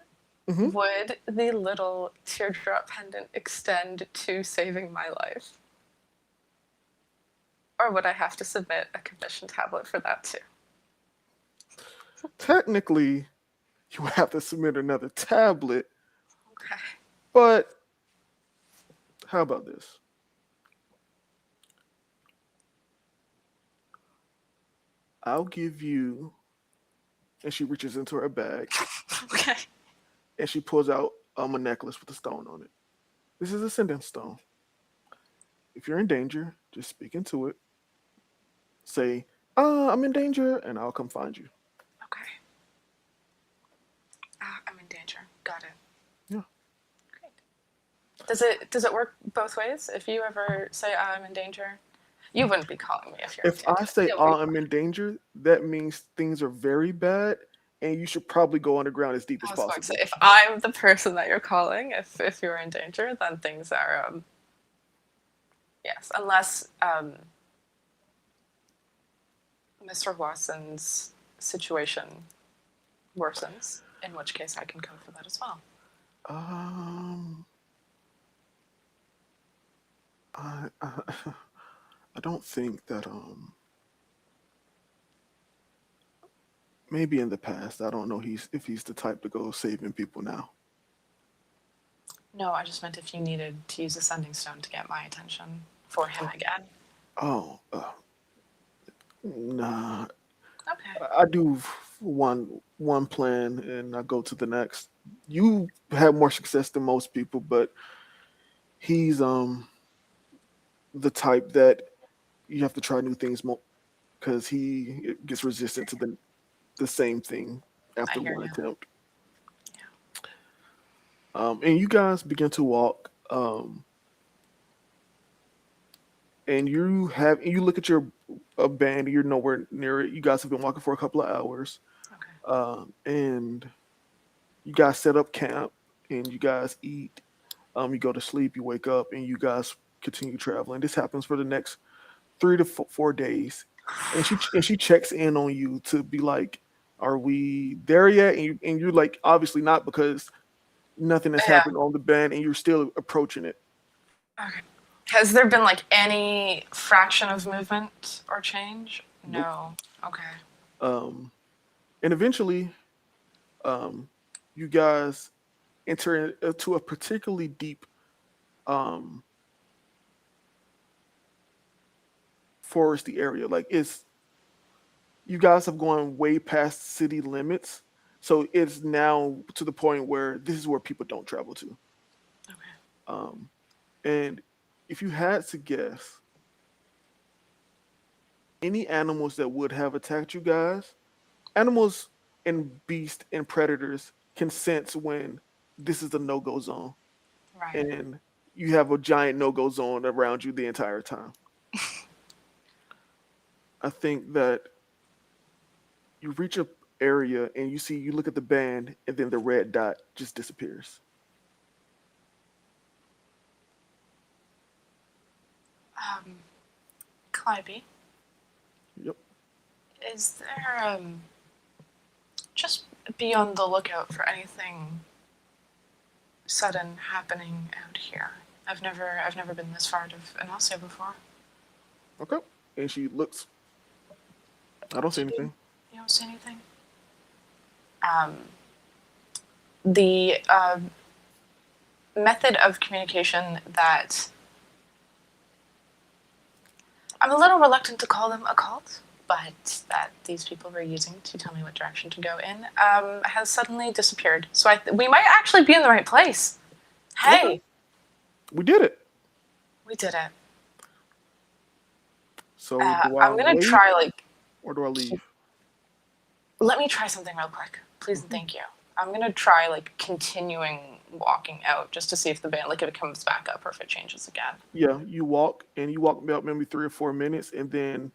Hmm.
would the little teardrop pendant extend to saving my life? Or would I have to submit a commission tablet for that too?
Technically, you would have to submit another tablet,
Okay.
but how about this? I'll give you, and she reaches into her bag
Okay.
and she pulls out a necklace with a stone on it. This is a sending stone. If you're in danger, just speak into it. Say, I'm in danger, and I'll come find you.
Okay. I'm in danger. Got it.
Yeah.
Great. Does it work both ways? If you ever say I'm in danger, you wouldn't be calling me if you're in
If I
danger.
say,
You'll be-
I'm in danger, that means things are very bad, and you should probably go underground as deep as
I was going to
possible.
say, if I'm the person that you're calling, if you're in danger, then things are yes, unless Mr. Watson's situation worsens, in which case I can come for that as well.
I, I, I don't think that maybe in the past. I don't know if he's the type to go saving people now.
No, I just meant if you needed to use a sending stone to get my attention for him again.
Oh, nah.
Okay.
I do one plan and I go to the next. You have more success than most people, but he's the type that you have to try new things because he gets resistant to the same thing
I
after
hear
one
you.
attempt. And you guys begin to walk, and you look at your band, and you're nowhere near it. You guys have been walking for a couple of hours,
Okay.
and you guys set up camp, and you guys eat. You go to sleep, you wake up, and you guys continue traveling. This happens for the next 3 to 4 days, and she checks in on you to be like, "Are we there yet?" And you're like, "Obviously not," because Nothing has
Yeah.
happened on the band, and you're still approaching it.
Okay. Has there been like any fraction of movement or change?
Nope.
No. Okay.
Um, and eventually, um, you guys enter into a particularly deep um, foresty area. Like it's you guys have gone way past city limits, so it's now to the point where this is where people don't travel to.
Okay.
Um, and if you had to guess, any animals that would have attacked you guys, animals and beasts and predators can sense when this is a no-go zone,
Right.
and you have a giant no-go zone around you the entire time. I think that you reach a area and you look at the band and then the red dot just disappears.
Calliope,
Yep.
is there just be on the lookout for anything sudden happening out here? I've never been this far of Anasia before.
Okay. And she looks. I don't see
Do you,
anything.
you don't see anything? Um, the method of communication that I'm a little reluctant to call them a cult, but that these people were using to tell me what direction to go in, has suddenly disappeared. So we might actually be in the right place. Hey,
Okay. We did it.
we did it.
So do I
I'm gonna
wait
try like
or do I leave?
let me try something real quick, please and
Mhm.
thank you. I'm gonna try like continuing walking out just to see if the band like if it comes back up or if it changes again.
Yeah, you walk and you walk about maybe 3 or 4 minutes, and then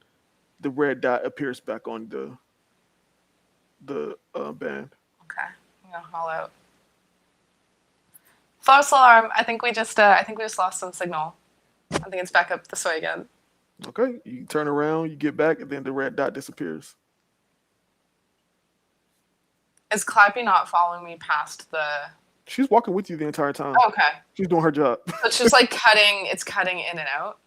the red dot appears back on the band.
Okay, I'm gonna haul out. False alarm. I think we just lost some signal. I think it's back up this way again.
Okay, you turn around, you get back, and then the red dot disappears.
Is Clappy not following me past the?
She's walking with you the entire time.
Oh, okay,
She's doing her job.
so it's just like cutting. It's cutting in and out.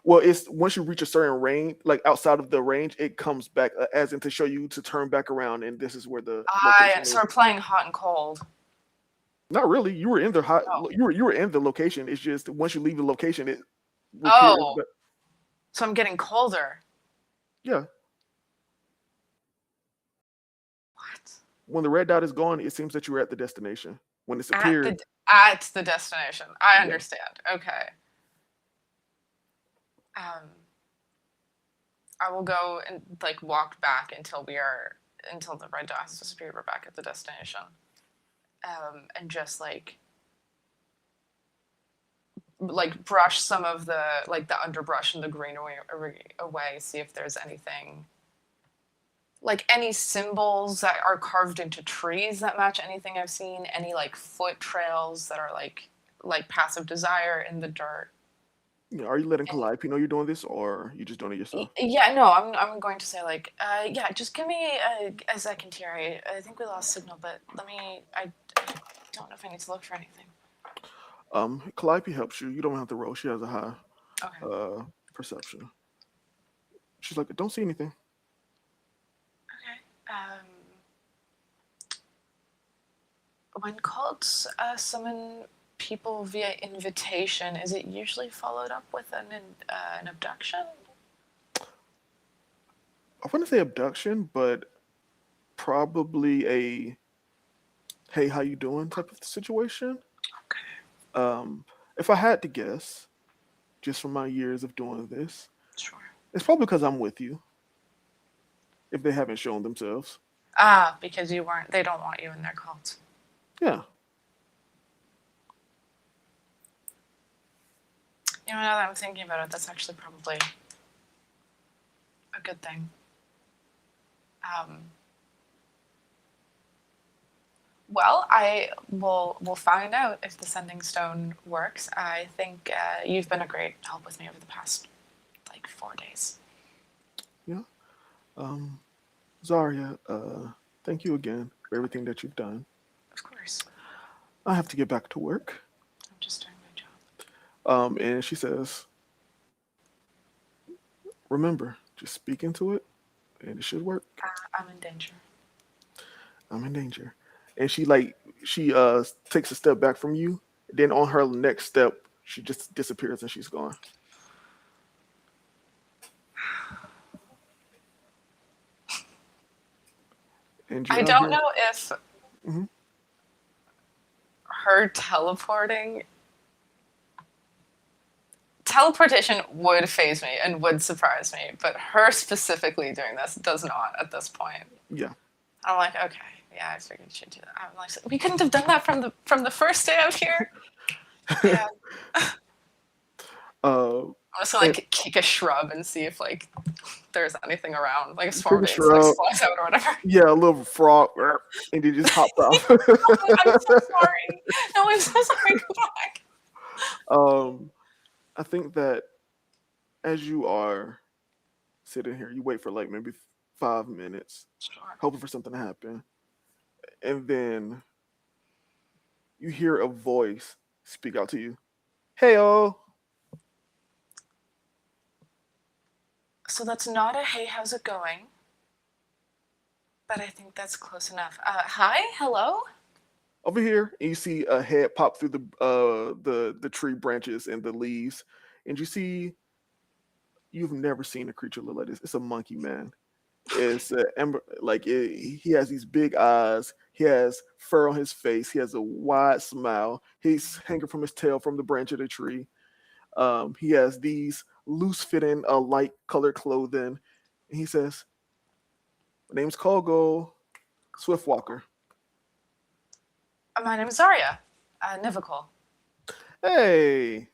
Well, it's once you reach a certain range, like outside of the range, it comes back as in to show you to turn back around, and this is where the location
So
is.
we're playing hot and cold.
Not really. You were in the hot.
Oh.
You were in the location. It's just once you leave the location, it appears.
Oh,
But
so I'm getting colder.
yeah,
What?
when the red dot is gone, it seems that you were at the destination. When it's
At
appeared,
the destination. I
yeah.
understand. Okay. I will go and like walk back until the red dot has disappeared. We're back at the destination. And just like brush some of the like the underbrush and the greenery away, see if there's anything like any symbols that are carved into trees that match anything I've seen, any like foot trails that are like passive desire in the dirt.
Are you letting Calliope know you're doing this, or you just doing it yourself?
Yeah, no, I'm going to say like, yeah, just give me a second here. I think we lost signal, but I don't know if I need to look for anything.
Calliope helps you. You don't have to roll. She has a high
Okay.
perception. She's like, don't see anything.
Okay. When cults summon people via invitation, is it usually followed up with an abduction?
I wouldn't say abduction, but probably a "Hey, how you doing?" type of situation.
Okay.
If I had to guess, just from my years of doing this,
Sure.
it's probably because I'm with you. If they haven't shown themselves,
Because you weren't. They don't want you in their cult.
yeah.
You know, now that I'm thinking about it, that's actually probably a good thing. Well, we'll find out if the sending stone works. I think you've been a great help with me over the past like 4 days.
Yeah. Zarya, thank you again for everything that you've done.
Of course.
I have to get back to work.
I'm just doing my job.
And she says, remember, just speak into it and it should work.
I'm in danger.
I'm in danger. And she takes a step back from you. Then on her next step, she just disappears and she's gone. And
I
you're out
don't
here.
know if
Mhm.
her teleportation would phase me and would surprise me, but her specifically doing this does not at this point.
Yeah.
I'm like, okay, yeah, I figured she'd do that. I'm like, we couldn't have done that from the first day out here. Yeah,
Uh,
I'm just gonna
and
like kick a shrub and see if like there's anything around, like a
take
swarm
a
of insects
shrub.
flies out or whatever.
Yeah, a little frog, and it just hops off.
I'm so sorry. No, I'm so sorry. Go back.
um, I think that as you are sitting here, you wait for like maybe 5 minutes,
Sure.
hoping for something to happen, and then you hear a voice speak out to you. Hey, oh,
So that's not a hey, how's it going? But I think that's close enough. Hi, hello.
over here, and you see a head pop through the tree branches and the leaves, and you see you've never seen a creature look like this. It's a monkey man. It's he has these big eyes. He has fur on his face. He has a wide smile. He's hanging from his tail from the branch of the tree. He has these loose fitting, light colored clothing. And he says, "My name's Kogo Swiftwalker."
My name is Zarya. Nivakol.
Hey,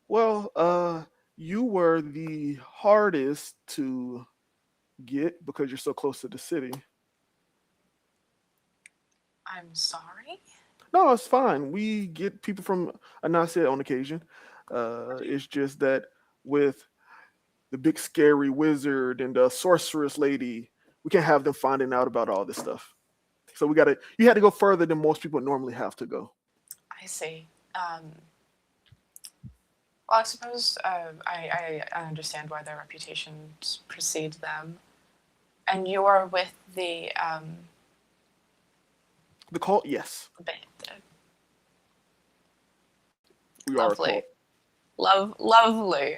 well, you were the hardest to get because you're so close to the city.
I'm sorry.
No, it's fine. We get people from Anasia on occasion. It's just that with the big scary wizard and the sorceress lady, we can't have them finding out about all this stuff. So you had to go further than most people normally have to go.
I see. Well, I suppose I understand why their reputations precede them. And you're with
The cult, yes,
the
we are a
lovely,
cult.
lovely.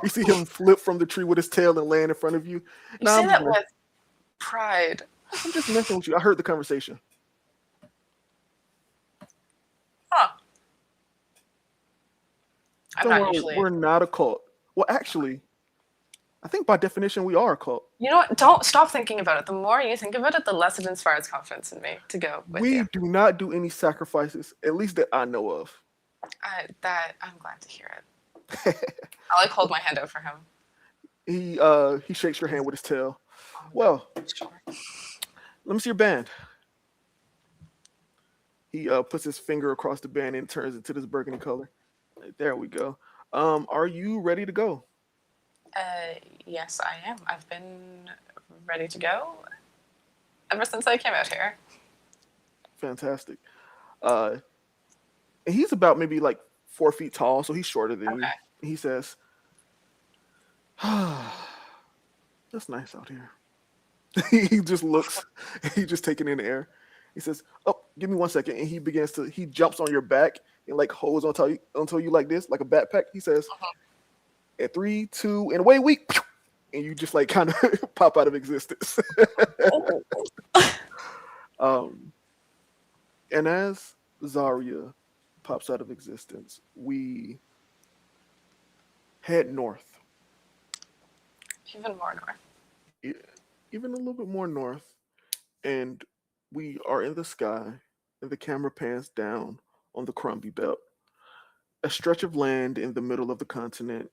You see him flip from the tree with his tail and land in front of you.
You
Nah,
say that with pride.
I'm just messing with you. I heard the conversation.
Huh. I'm
Don't
not
worry,
usually.
we're not a cult. Well, actually, I think by definition we are a cult.
You know what? Don't stop thinking about it. The more you think about it, the less it inspires confidence in me to go with
We
you.
do not do any sacrifices, at least that I know of.
That I'm glad to hear it. I like hold my hand out for him.
He shakes your hand with his tail. Well,
Sure.
let me see your band. He puts his finger across the band and turns it to this burgundy color. There we go. Are you ready to go?
Yes, I am. I've been ready to go ever since I came out here.
Fantastic. And he's about maybe like 4 feet tall, so he's shorter than you.
Okay.
He says, "That's nice out here." He just looks. He just taking in the air. He says, "Oh, give me 1 second," and he jumps on your back and like holds onto you like this, like a backpack. He says, "At 3, 2, and away we," and you just like kind of pop out of existence. um, and as Zarya pops out of existence, we head north,
Even more north.
e- even a little bit more north, and we are in the sky, and the camera pans down on the Crumbie Belt, a stretch of land in the middle of the continent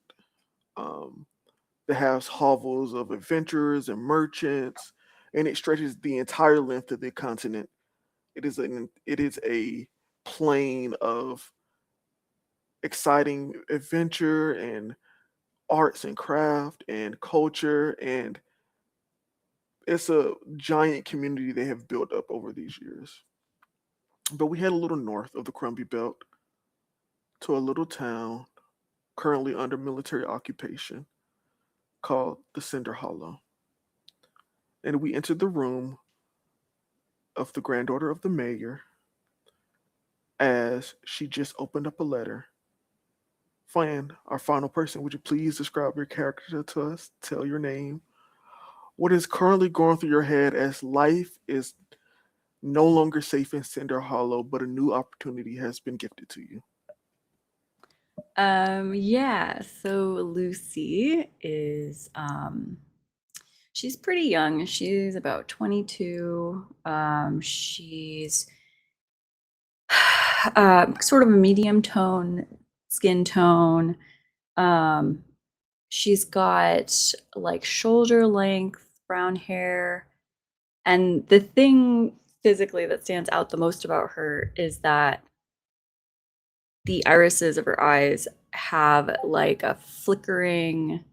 um, that has hovels of adventurers and merchants, and it stretches the entire length of the continent. It is a plain of exciting adventure and arts and craft and culture, and it's a giant community they have built up over these years. But we head a little north of the Crumbie Belt to a little town currently under military occupation called the Cinder Hollow. And we entered the room of the granddaughter of the mayor as she just opened up a letter. Flan, our final person, would you please describe your character to us? Tell your name. What is currently going through your head as life is no longer safe in Cinder Hollow, but a new opportunity has been gifted to you.
Yeah, so Lucy is she's pretty young. She's about 22. She's sort of a medium tone skin tone. Um, she's got like shoulder length brown hair. And the thing physically that stands out the most about her is that the irises of her eyes have like a flickering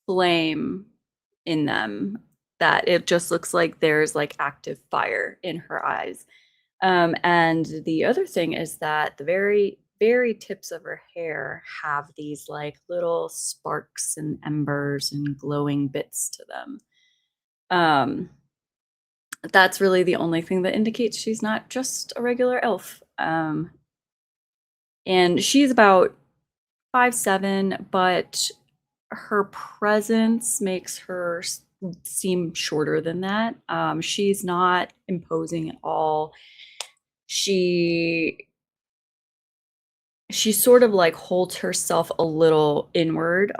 flame in them that it just looks like there's like active fire in her eyes. And the other thing is that the very tips of her hair have these like little sparks and embers and glowing bits to them. That's really the only thing that indicates she's not just a regular elf. And she's about 5'7", but her presence makes her seem shorter than that. She's not imposing at all. She sort of like holds herself a little inward,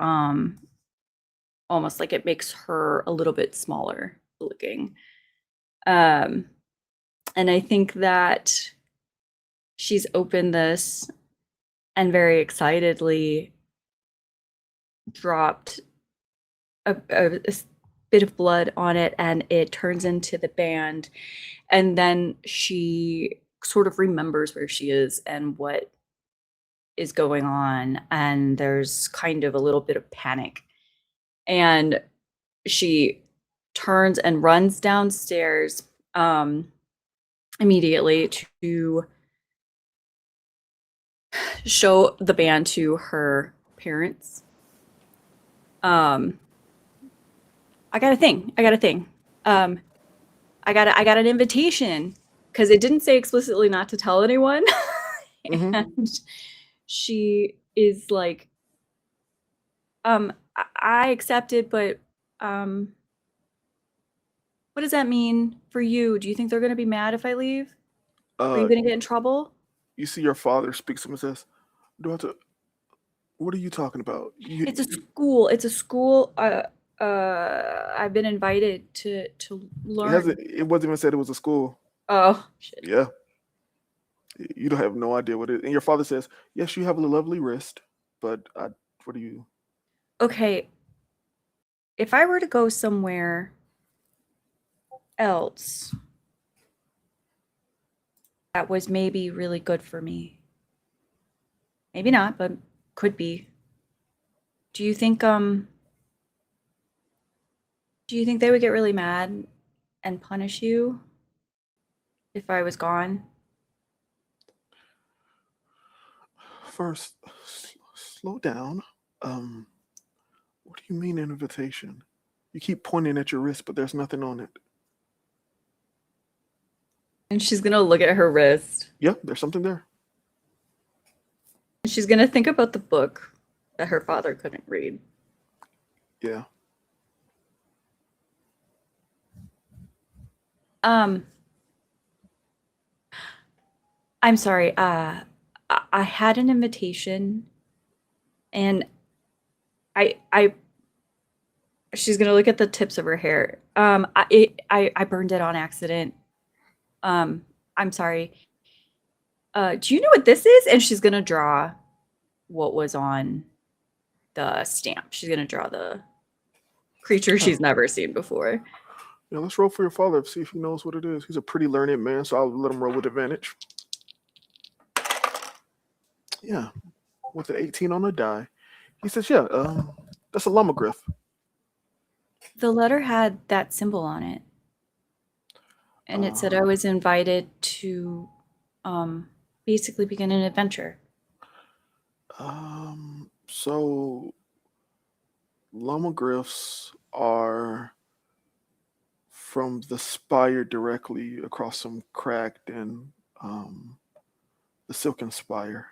almost like it makes her a little bit smaller looking. And I think that she's opened this and very excitedly dropped a bit of blood on it, and it turns into the band. And then she sort of remembers where she is and what is going on, and there's kind of a little bit of panic. And she turns and runs downstairs immediately to show the band to her parents. I got a thing. I got an invitation because it didn't say explicitly not to tell anyone. And she is like, I accepted, but what does that mean for you? Do you think they're going to be mad if I leave? Are you going to get in trouble?
You see your father speaks to him and says, "Daughter, what are you talking about?
It's a school. It's a school. I've been invited to learn.
It wasn't even said it was a school.
Oh, shit.
Yeah. You don't have no idea what it is. And your father says, yes, you have a lovely wrist, but what do you...
Okay. If I were to go somewhere else that was maybe really good for me, maybe not, but could be. Do you think they would get really mad and punish you if I was gone?
First, slow down. What do you mean an invitation? You keep pointing at your wrist, but there's nothing on it.
And she's gonna look at her wrist.
Yep, there's something there.
And she's gonna think about the book that her father couldn't read.
Yeah.
I'm sorry. I had an invitation, and she's gonna look at the tips of her hair. I burned it on accident. I'm sorry. Do you know what this is? And she's gonna draw what was on the stamp. She's gonna draw the creature she's never seen before.
Yeah, let's roll for your father, see if he knows what it is. He's a pretty learned man, so I'll let him roll with advantage. Yeah, with an 18 on the die. He says, yeah, that's a lomograph.
The letter had that symbol on it. And it said I was invited to basically begin an adventure.
So lomogryphs are from the spire directly across some cracked and the silken spire.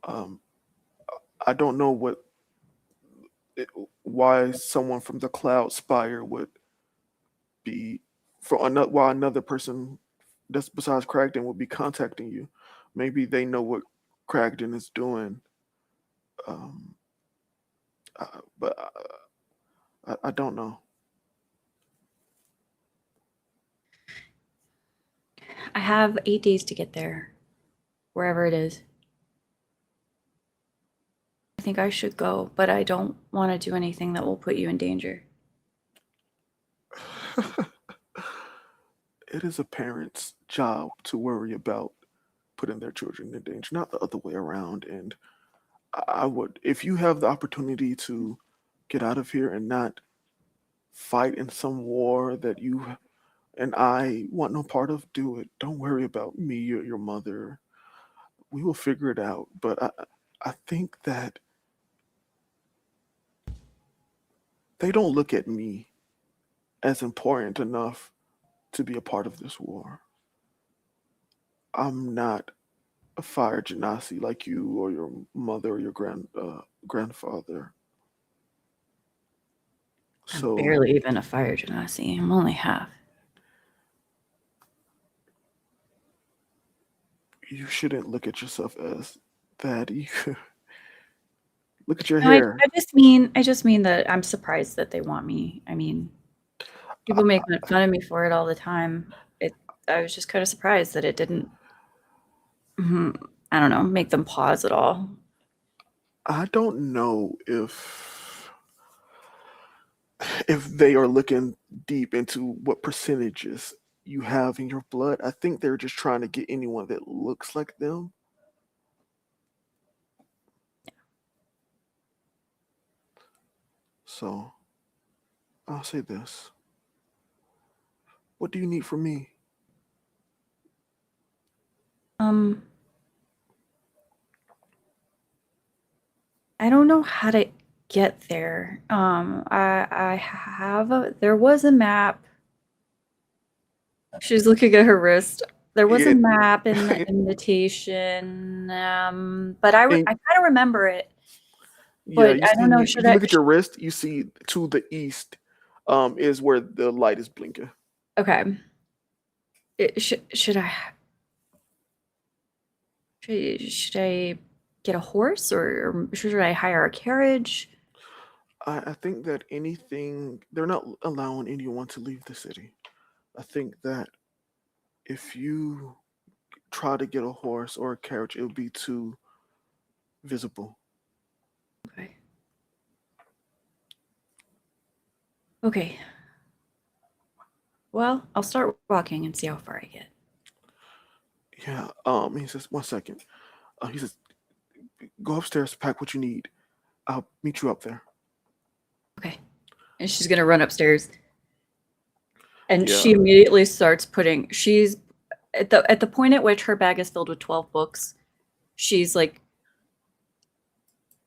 Um, I don't know why someone from the cloud spire would be for another why another person that's besides Cragden would be contacting you. Maybe they know what Cragden is doing, um, but I don't know.
I have 8 days to get there, wherever it is. I think I should go, but I don't want to do anything that will put you in danger.
It is a parent's job to worry about putting their children in danger, not the other way around. And I would, if you have the opportunity to get out of here and not fight in some war that you and I want no part of, do it. Don't worry about me or your mother. We will figure it out. But I think that they don't look at me as important enough to be a part of this war. I'm not a fire genasi like you or your mother or your grandfather.
I'm
So
barely even a fire genasi. I'm only half.
you shouldn't look at yourself as that. You look at your
No, I,
hair.
I just mean that I'm surprised that they want me. I mean, people make fun of me for it all the time. I was just kind of surprised that it didn't, I don't know, make them pause at all.
I don't know if they are looking deep into what percentages you have in your blood. I think they're just trying to get anyone that looks like them. So I'll say this. What do you need from me?
Um, I don't know how to get there. There was a map. She's looking at her wrist. There was a
It,
map in the invitation, but I
and
kind of remember it,
yeah,
but
you
I don't know.
see,
Should
if you
I?
look at your wrist, you see to the east is where the light is blinking.
Okay. Should I? Should I get a horse, or should I hire a carriage?
I think that they're not allowing anyone to leave the city. I think that if you try to get a horse or a carriage, it would be too visible.
Okay. Okay. Well, I'll start walking and see how far I get.
Yeah. He says, 1 second. He says, go upstairs, pack what you need. I'll meet you up there.
Okay. And she's gonna run upstairs. And
Yeah.
she immediately starts putting. She's at the point at which her bag is filled with 12 books. She's like,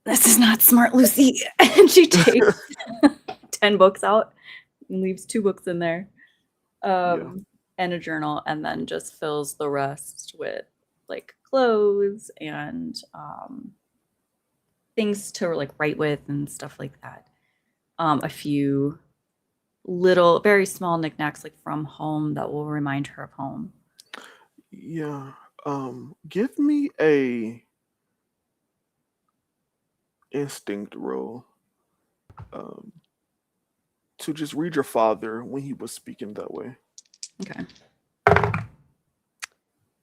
"This is not smart, Lucy." And she takes 10 books out and leaves 2 books in there,
Yeah.
and a journal, and then just fills the rest with like clothes and things to like write with and stuff like that. A few little, very small knickknacks like from home that will remind her of home.
Yeah. Give me a instinct roll. Um, to just read your father when he was speaking that way.
Okay.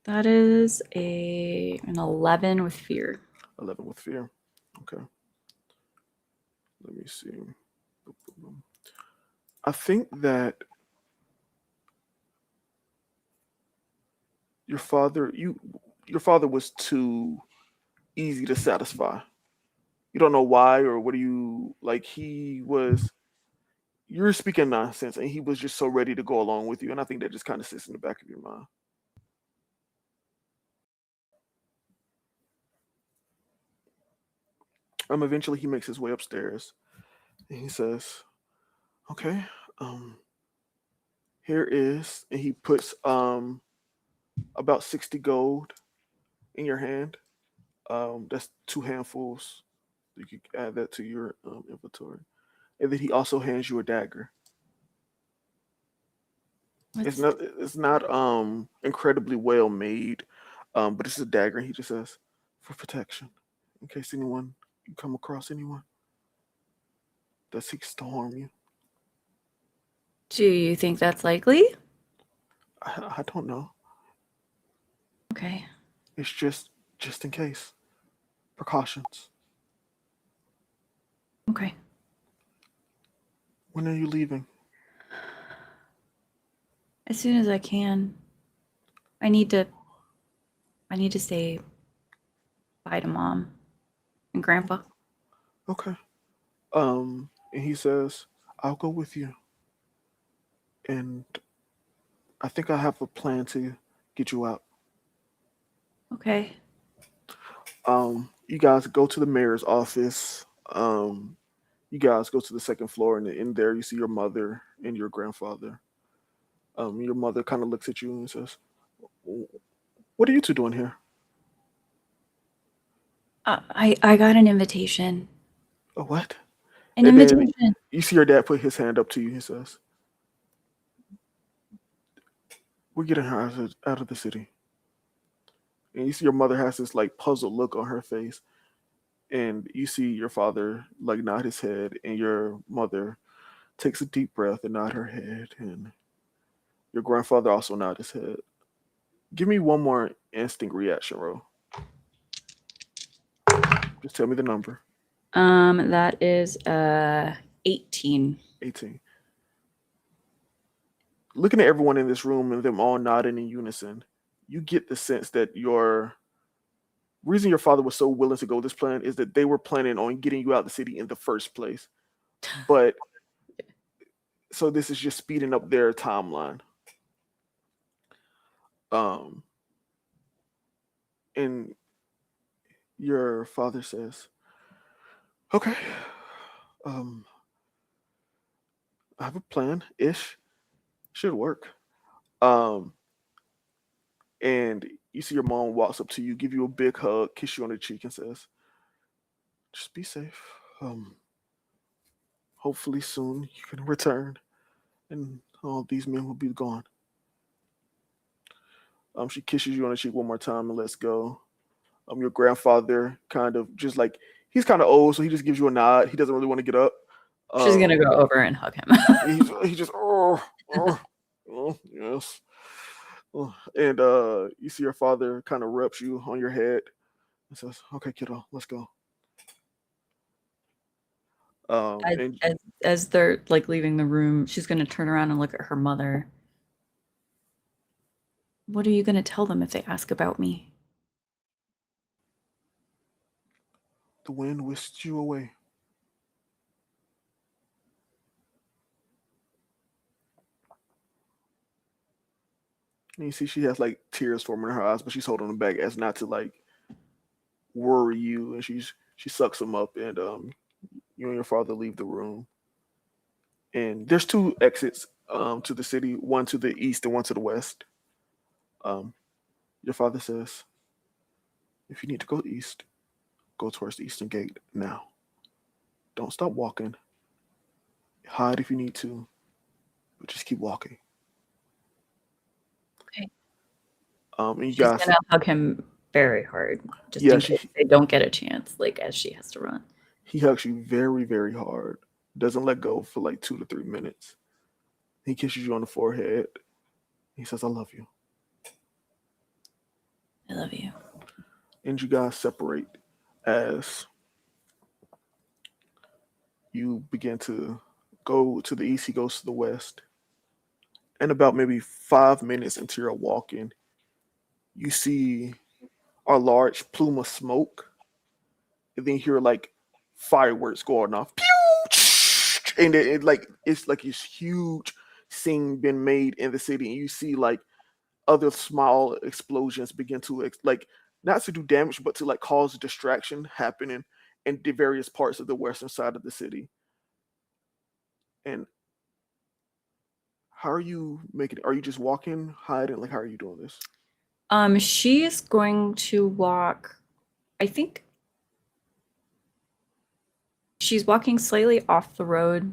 That is an 11 with fear.
11 with fear. Okay. Let me see. I think that your father was too easy to satisfy. You don't know why or what do you like he was you're speaking nonsense, and he was just so ready to go along with you, and I think that just kind of sits in the back of your mind. Eventually he makes his way upstairs, and he says, "Okay, here is," and he puts about 60 gold in your hand. That's two handfuls. You could add that to your inventory, and then he also hands you a dagger.
What's
It's not incredibly well made, but it's a dagger. He just says for protection, in case anyone you come across anyone that seeks to harm you.
Do you think that's likely?
I don't know.
Okay.
It's just in case. Precautions.
Okay.
When are you leaving?
As soon as I can. I need to say bye to Mom and Grandpa.
Okay. And he says, I'll go with you. And I think I have a plan to get you out.
Okay.
You guys go to the mayor's office. You guys go to the second floor, and in there you see your mother and your grandfather. Your mother kind of looks at you and says, "What are you two doing here?"
I got an invitation.
A what?
An
And then
invitation.
you see your dad put his hand up to you. He says, "We're getting her out of the city." And you see your mother has this like puzzled look on her face, and you see your father like nod his head, and your mother takes a deep breath and nod her head, and your grandfather also nod his head. Give me one more instinct reaction roll. Just tell me the number.
That is 18.
18. Looking at everyone in this room and them all nodding in unison, you get the sense that your reason your father was so willing to go this plan is that they were planning on getting you out of the city in the first place. But so this is just speeding up their timeline. Um, and your father says, "Okay, um, I have a plan. Ish should work." Um, and you see your mom walks up to you, give you a big hug, kiss you on the cheek, and says, "Just be safe. Hopefully soon you can return, and all these men will be gone." She kisses you on the cheek one more time and lets go. Your grandfather kind of just like he's kind of old, so he just gives you a nod. He doesn't really want to get up.
She's gonna
Um,
go over and hug him.
he just yes. And you see your father kind of rubs you on your head and says, "Okay, kiddo, let's go."
as,
And
as as they're like leaving the room, she's gonna turn around and look at her mother. What are you gonna tell them if they ask about me?
the wind whisked you away. And you see she has like tears forming in her eyes, but she's holding them back as not to like worry you. And she sucks them up, and you and your father leave the room. And there's two exits to the city, one to the east and one to the west. Um, your father says, "If you need to go east, go towards the eastern gate now. Don't stop walking. Hide if you need to, but just keep walking."
Okay.
And you
She's
guys,
gonna hug him very hard, just
yeah,
in case they don't get a chance, like as she has to run.
he hugs you very, very hard. Doesn't let go for like 2 to 3 minutes. He kisses you on the forehead. He says, "I love you."
I love you.
And you guys separate as you begin to go to the east. He goes to the west. And about maybe 5 minutes into your walking, you see a large plume of smoke, and then you hear like fireworks going off. Pew! And it's like this huge scene been made in the city, and you see like other small explosions begin to like not to do damage, but to like cause distraction happening in the various parts of the western side of the city. And how are you making it? Are you just walking, hiding? Like, how are you doing this?
She's going to walk. I think she's walking slightly off the road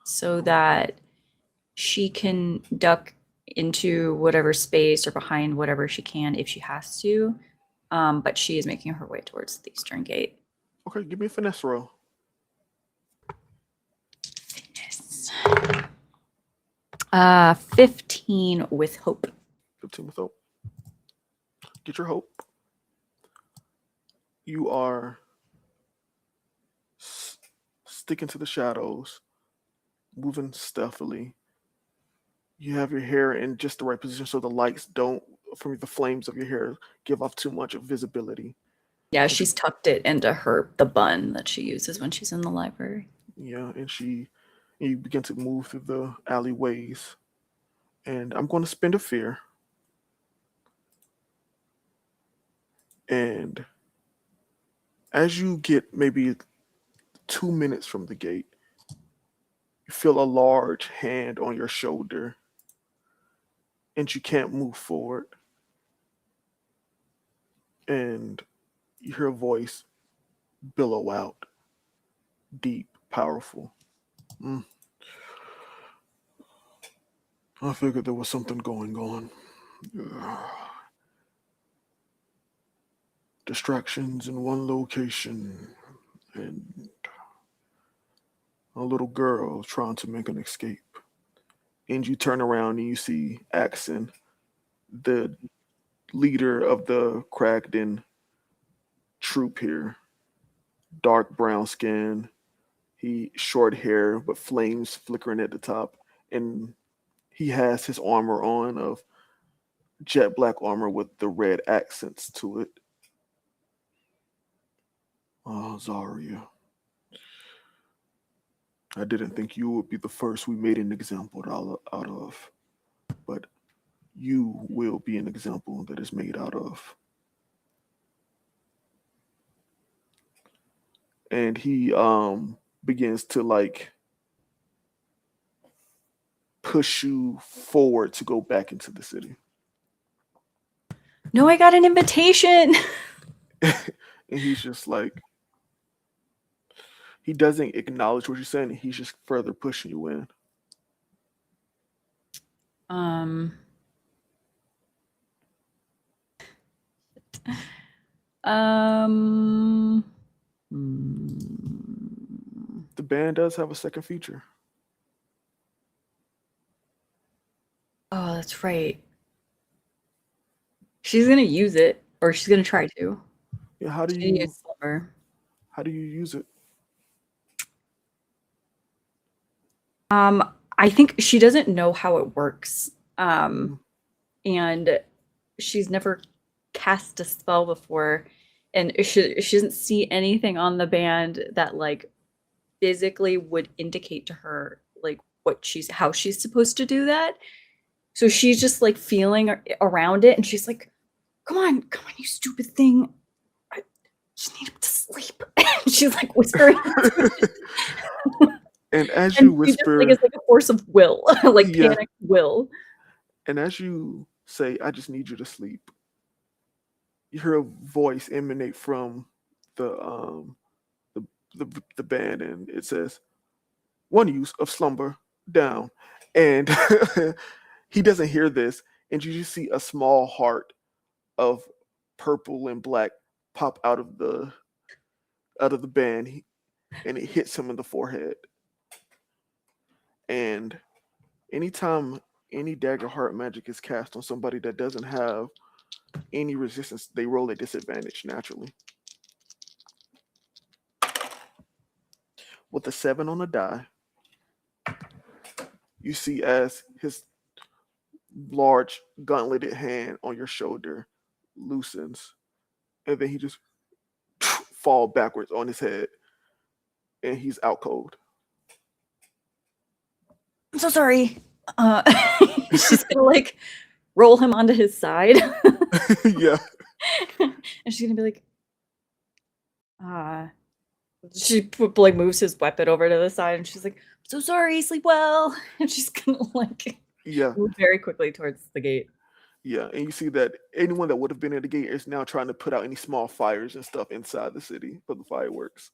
so that she can duck into whatever space or behind whatever she can if she has to. But she is making her way towards the eastern gate.
Okay, give me a finesse roll.
Yes. 15 with hope.
15 with hope. Get your hope. You are sticking to the shadows, moving stealthily. You have your hair in just the right position so the lights don't, from the flames of your hair, give off too much of visibility.
Yeah, she's tucked it into the bun that she uses when she's in the library.
Yeah, and you begin to move through the alleyways. And I'm going to spend a fear. And as you get maybe 2 minutes from the gate, you feel a large hand on your shoulder, and you can't move forward. And you hear a voice billow out, deep, powerful. Mm. I figured there was something going on. Distractions in one location, and a little girl trying to make an escape. And you turn around and you see Axon, the leader of the Cragden troop here. Dark brown skin, he short hair but flames flickering at the top, and he has his armor on of jet black armor with the red accents to it. Oh, Zarya. I didn't think you would be the first we made an example out of, but you will be an example that is made out of. And he begins to like push you forward to go back into the city.
No, I got an invitation.
And he's just like, he doesn't acknowledge what you're saying. He's just further pushing you in.
Um, um,
The band does have a second feature.
oh, that's right. She's gonna use it, or she's gonna try to.
Yeah, how do
She's gonna
you
use Slimmer.
how do you use it?
I think she doesn't know how it works.
Mm,
And she's never cast a spell before, and she doesn't see anything on the band that like physically would indicate to her like how she's supposed to do that. So she's just like feeling around it, and she's like, come on, you stupid thing. I just need him to sleep." And she's like whispering.
And as
And
you
she just like
whisper,
is like a force of will, like
yeah,
panic will.
and as you say, "I just need you to sleep," you hear a voice emanate from the the the band, and it says, "One use of slumber down," and he doesn't hear this, and you just see a small heart of purple and black pop out of the band, and it hits him in the forehead. And anytime any Daggerheart magic is cast on somebody that doesn't have any resistance, they roll a disadvantage naturally. With a 7 on the die, you see as his large gauntleted hand on your shoulder loosens, and then he just fall backwards on his head, and he's out cold.
so sorry. She's gonna like roll him onto his side.
Yeah.
And she's gonna be like, she like moves his weapon over to the side and she's like, so sorry, sleep well. And she's gonna like
Yeah.
move very quickly towards the gate.
Yeah. And you see that anyone that would have been at the gate is now trying to put out any small fires and stuff inside the city for the fireworks.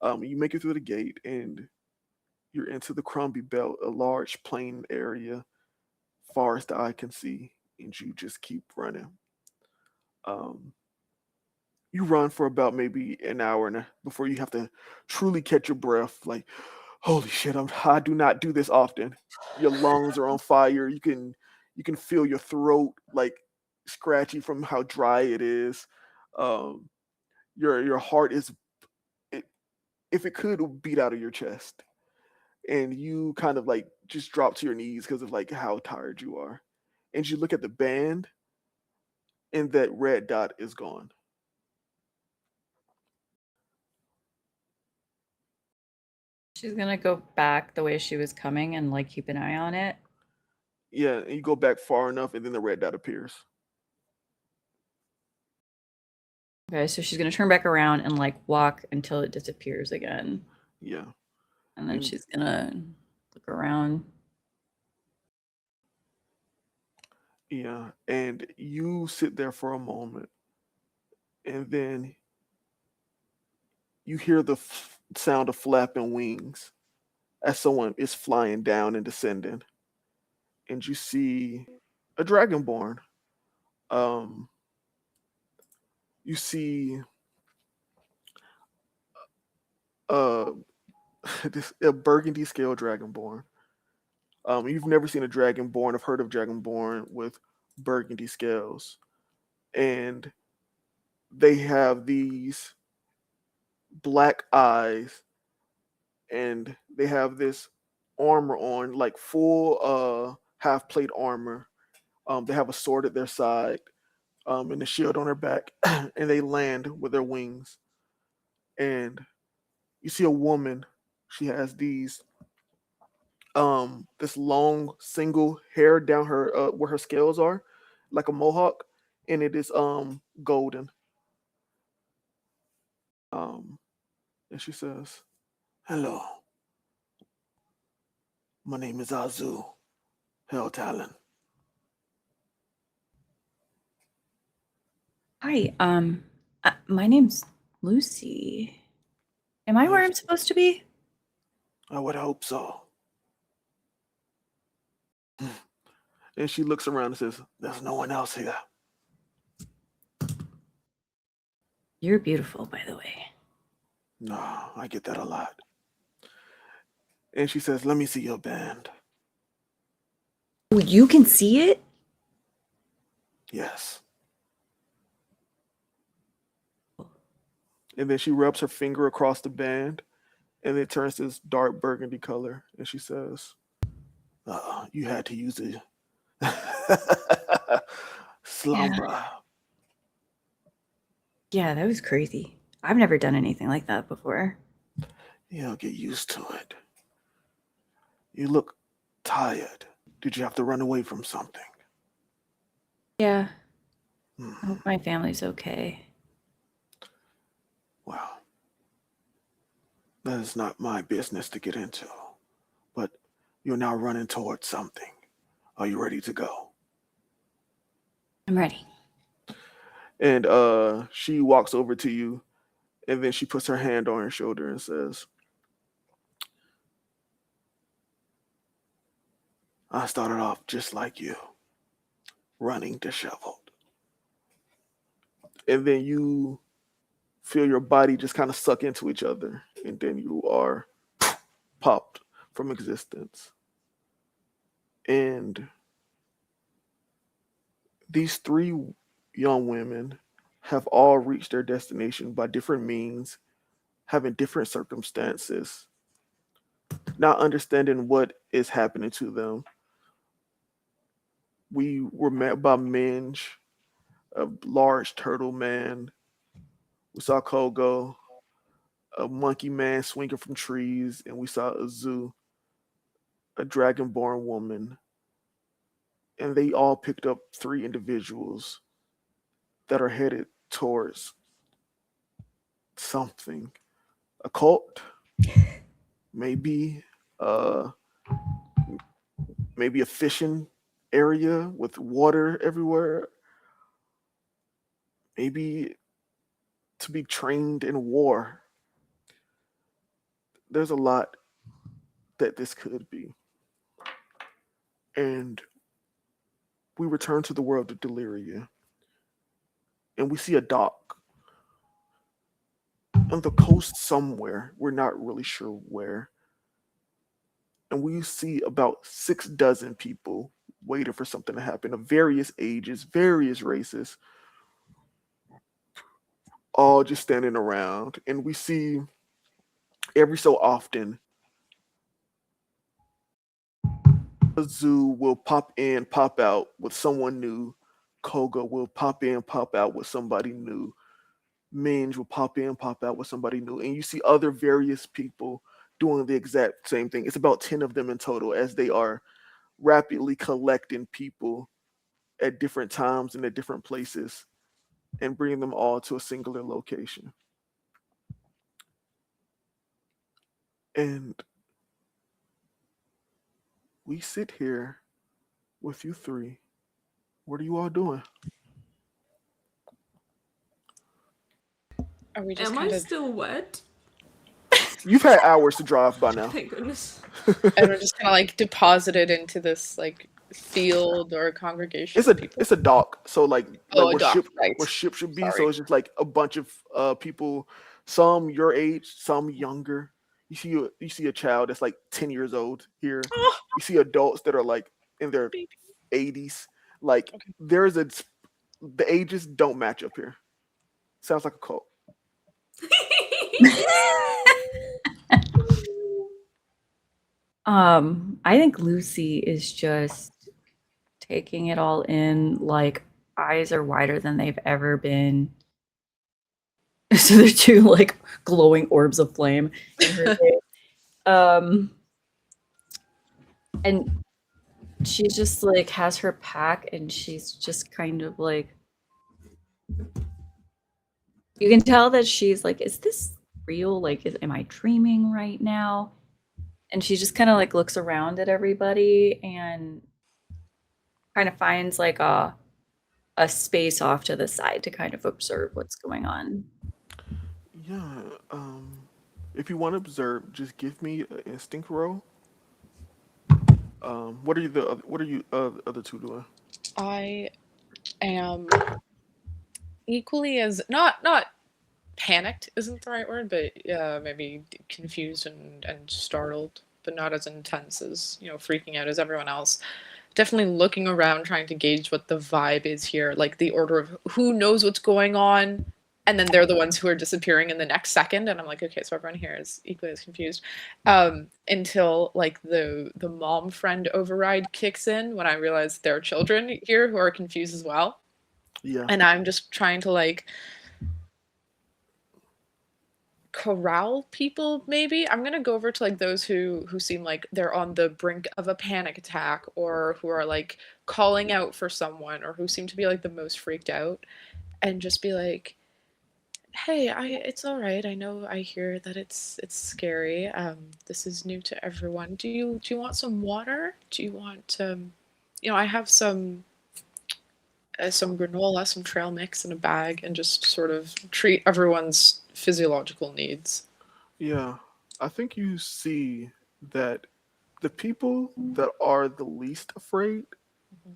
You make it through the gate and you're into the Crumbie Belt, a large plain area, far as the eye can see, and you just keep running. Um, you run for about maybe an hour before you have to truly catch your breath. Like, holy shit, I do not do this often. Your lungs are on fire. You can feel your throat like scratchy from how dry it is. Um, your heart is, it, if it could, it would beat out of your chest, and you kind of like just drop to your knees because of like how tired you are. And you look at the band, and that red dot is gone.
She's gonna go back the way she was coming and like keep an eye on it.
Yeah, and you go back far enough, and then the red dot appears.
Okay, so she's gonna turn back around and like walk until it disappears again.
Yeah.
And then
And-
she's gonna look around.
Yeah, and you sit there for a moment, and then you hear the sound of flapping wings as someone is flying down and descending, and you see a dragonborn. Um, you see uh a burgundy scale dragonborn. You've never seen a dragonborn. I've heard of dragonborn with burgundy scales, and they have these black eyes, and they have this armor on, like full half plate armor. They have a sword at their side, and a shield on their back, and they land with their wings. And you see a woman. She has these this long single hair down her where her scales are, like a mohawk, and it is golden. Um, and she says, "Hello, my name is Azu Hell Talon."
Hi, my name's Lucy. Am I where I'm supposed to be?
I would hope so. And she looks around and says, "There's no one else here."
You're beautiful, by the way.
No, I get that a lot. And she says, "Let me see your band."
Oh, you can see it?
Yes. And then she rubs her finger across the band, and it turns this dark burgundy color. And she says, "You had to use it." Slumber.
Yeah, that was crazy. I've never done anything like that before.
You'll get used to it. You look tired. Did you have to run away from something?
Yeah, I
Hmm.
hope my family's okay.
Well, that is not my business to get into. But you're now running towards something. Are you ready to go?
I'm ready.
And she walks over to you, and then she puts her hand on your shoulder and says, "I started off just like you, running disheveled." And then you feel your body just kind of suck into each other, and then you are popped from existence. And these three young women have all reached their destination by different means, having different circumstances, not understanding what is happening to them. We were met by Minge, a large turtle man. We saw Kogo, a monkey man swinging from trees, and we saw a zoo, a dragonborn woman, and they all picked up three individuals that are headed towards something. A cult, maybe uh maybe a fishing area with water everywhere, maybe to be trained in war. There's a lot that this could be. And we return to the world of Deliria, and we see a dock on the coast somewhere. We're not really sure where. And we see about 6 dozen people waiting for something to happen of various ages, various races, all just standing around. And we see every so often a zoo will pop in, pop out with someone new. Koga will pop in, pop out with somebody new. Minge will pop in, pop out with somebody new. And you see other various people doing the exact same thing. It's about 10 of them in total as they are rapidly collecting people at different times and at different places and bringing them all to a singular location. And we sit here with you three. What are you all doing?
Are we just
Am I
kind of
still wet?
You've had hours to drive by now.
Thank goodness.
and we're just kind of like deposited into this like field or congregation
It's
of
a
people?
it's a dock, so like
Oh, a dock, right?
where ship should be. So
Sorry.
it's just like a bunch of people, some your age, some younger. You see a child that's like 10 years old here.
Oh,
You see adults that are like in their
baby.
80s. Like
Okay.
there's a the ages don't match up here. Sounds like a cult.
I think Lucy is just taking it all in, like eyes are wider than they've ever been. So they're two like glowing orbs of flame in her face. Um, and she just like has her pack and she's just kind of like you can tell that she's like, is this real? Like, am I dreaming right now? And she just kind of like looks around at everybody and kind of finds like a space off to the side to kind of observe what's going on.
Yeah. If you want to observe, just give me an instinct roll. What are you other two doing?
I am equally as not panicked isn't the right word, but maybe confused and startled, but not as intense as freaking out as everyone else. Definitely looking around, trying to gauge what the vibe is here, like the order of who knows what's going on, and then they're the ones who are disappearing in the next second, and I'm like, okay, so everyone here is equally as confused. Until like the mom friend override kicks in when I realize there are children here who are confused as well,
Yeah.
and I'm just trying to like corral people. Maybe I'm gonna go over to like those who seem like they're on the brink of a panic attack, or who are like calling out for someone, or who seem to be like the most freaked out, and just be like, hey, it's all right, I know, I hear that it's scary, this is new to everyone. Do you want some water? Do you want I have some granola, some trail mix in a bag, and just sort of treat everyone's physiological needs.
Yeah. I think you see that the people that are the least afraid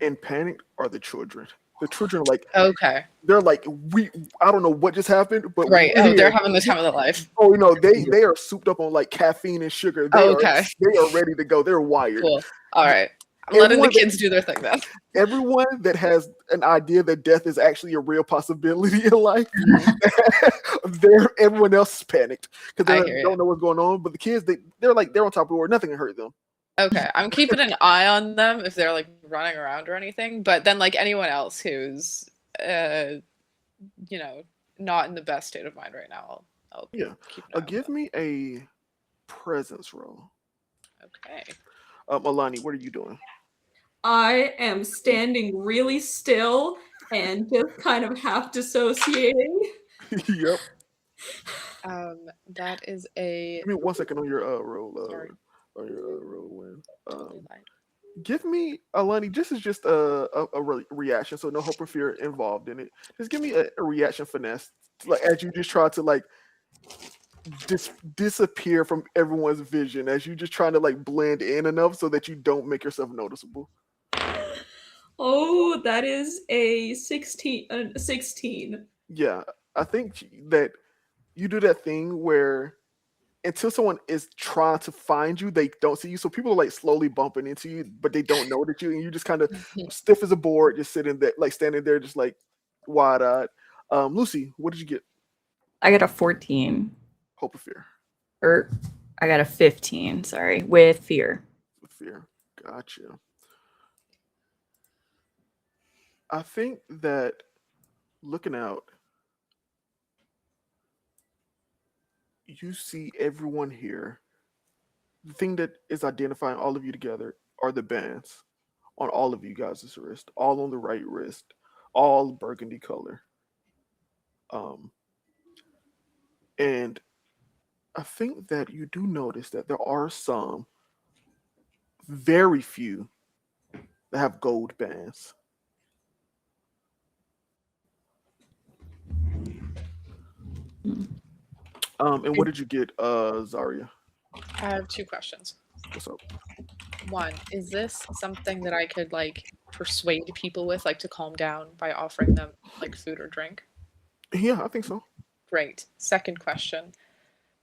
and panicked are the children. The children are like
Okay.
they're like we. I don't know what just happened, but
Right.
we're
Oh, they're
here.
having the time of their life.
Oh, they are souped up on like caffeine and sugar.
Oh, okay.
They are ready to go. They're wired.
Cool. All right. I'm letting the
Everyone that,
kids do their thing then.
everyone that has an idea that death is actually a real possibility in life, everyone else is panicked because
I
they
hear you.
don't know what's going on. But the kids, they're like they're on top of the world. Nothing can hurt them.
Okay. I'm keeping an eye on them if they're like running around or anything. But then like anyone else who's you know, not in the best state of mind right now, I'll
Yeah.
keep an eye on
Give
them.
me a presence roll.
Okay.
Alani, what are you doing?
I am standing really still and just kind of half dissociating.
Yep.
That is a
Give me 1 second on your roll.
sorry.
On your roll win.
Totally fine.
Give me Alani. This is just a reaction, so no hope or fear involved in it. Just give me a reaction finesse, like as you just try to like disappear from everyone's vision, as you just trying to like blend in enough so that you don't make yourself noticeable.
Oh, that is a 16. 16.
Yeah, I think that you do that thing where until someone is trying to find you, they don't see you. So people are like slowly bumping into you, but they don't know that you, and you just kind of stiff as a board, just sitting there, like standing there, just like wide eyed. Lucy, what did you get?
I got a 14.
Hope or fear?
Or I got a 15, sorry, with fear.
Fear. Gotcha. I think that looking out, you see everyone here. The thing that is identifying all of you together are the bands on all of you guys' wrist, all on the right wrist, all burgundy color. Um, and I think that you do notice that there are some, very few, that have gold bands. And what did you get, Zaria?
I have two questions.
What's up?
One, is this something that I could like persuade people with, like to calm down by offering them like food or drink?
Yeah, I think so.
Great. Second question.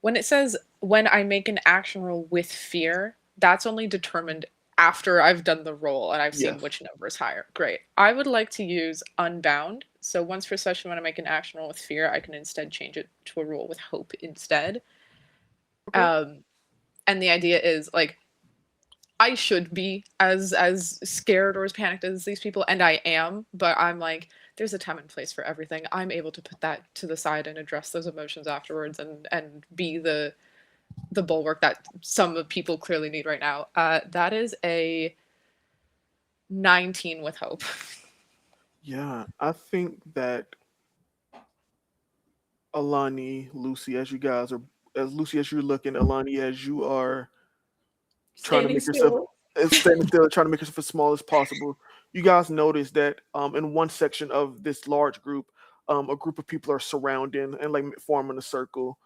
When it says when I make an action roll with fear, that's only determined after I've done the roll and I've seen
Yes.
which number is higher. Great. I would like to use Unbound. So once per session, when I make an action roll with fear, I can instead change it to a roll with hope instead.
Okay.
And the idea is like I should be as scared or as panicked as these people, and I am, but I'm like, there's a time and place for everything. I'm able to put that to the side and address those emotions afterwards and be the bulwark that some people clearly need right now. That is a 19 with hope.
Yeah, I think that Alani, Lucy, as you guys are, as Lucy as you're looking, Alani as you are trying to
Standing
make yourself
still.
standing still, trying to make yourself as small as possible. You guys notice that in one section of this large group, a group of people are surrounding and like forming a circle.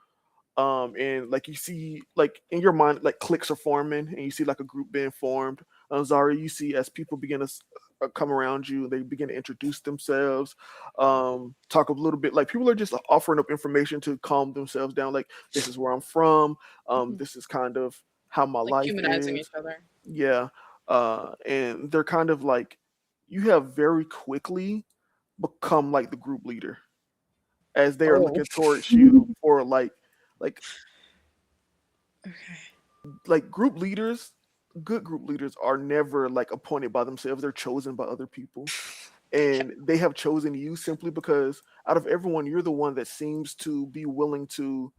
And like you see like in your mind like cliques are forming and you see like a group being formed. Zari, you see as people begin to come around you, they begin to introduce themselves, talk a little bit, like people are just offering up information to calm themselves down, like this is where I'm from, this is kind of how my
Like
life
humanizing each
is.
other.
Yeah. And they're kind of like, you have very quickly become like the group leader as they are
Oh.
looking towards you for like
Okay.
like group leaders, good group leaders are never like appointed by themselves, they're chosen by other people, and they have chosen you simply because out of everyone you're the one that seems to be willing to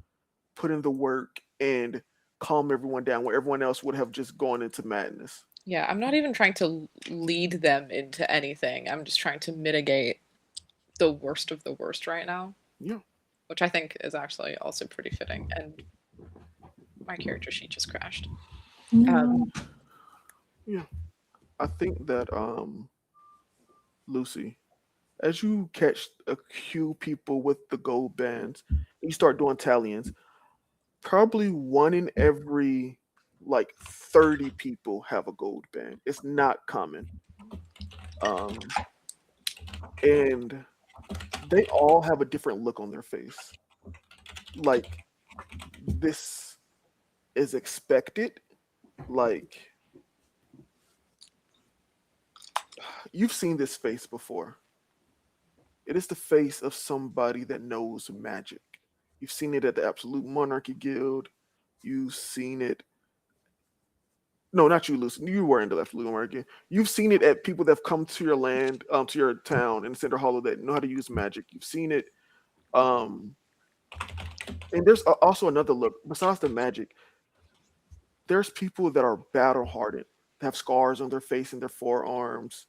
put in the work and calm everyone down where everyone else would have just gone into madness.
Yeah, I'm not even trying to lead them into anything. I'm just trying to mitigate the worst of the worst right now,
Yeah.
which I think is actually also pretty fitting. And my character sheet just crashed. Um,
Yeah, I think that Lucy, as you catch a few people with the gold bands, you start doing tallions. Probably one in every like 30 people have a gold band. It's not common. Um, and they all have a different look on their face. Like this is expected. Like you've seen this face before. It is the face of somebody that knows magic. You've seen it at the Absolute Monarchy Guild. You've seen it. No, not you, Lucy. You were in the Absolute Monarchy. You've seen it at people that have come to your land, to your town in Cinder Hollow that know how to use magic. You've seen it. Um, and there's also another look besides the magic. There's people that are battle hardened. have scars on their face and their forearms.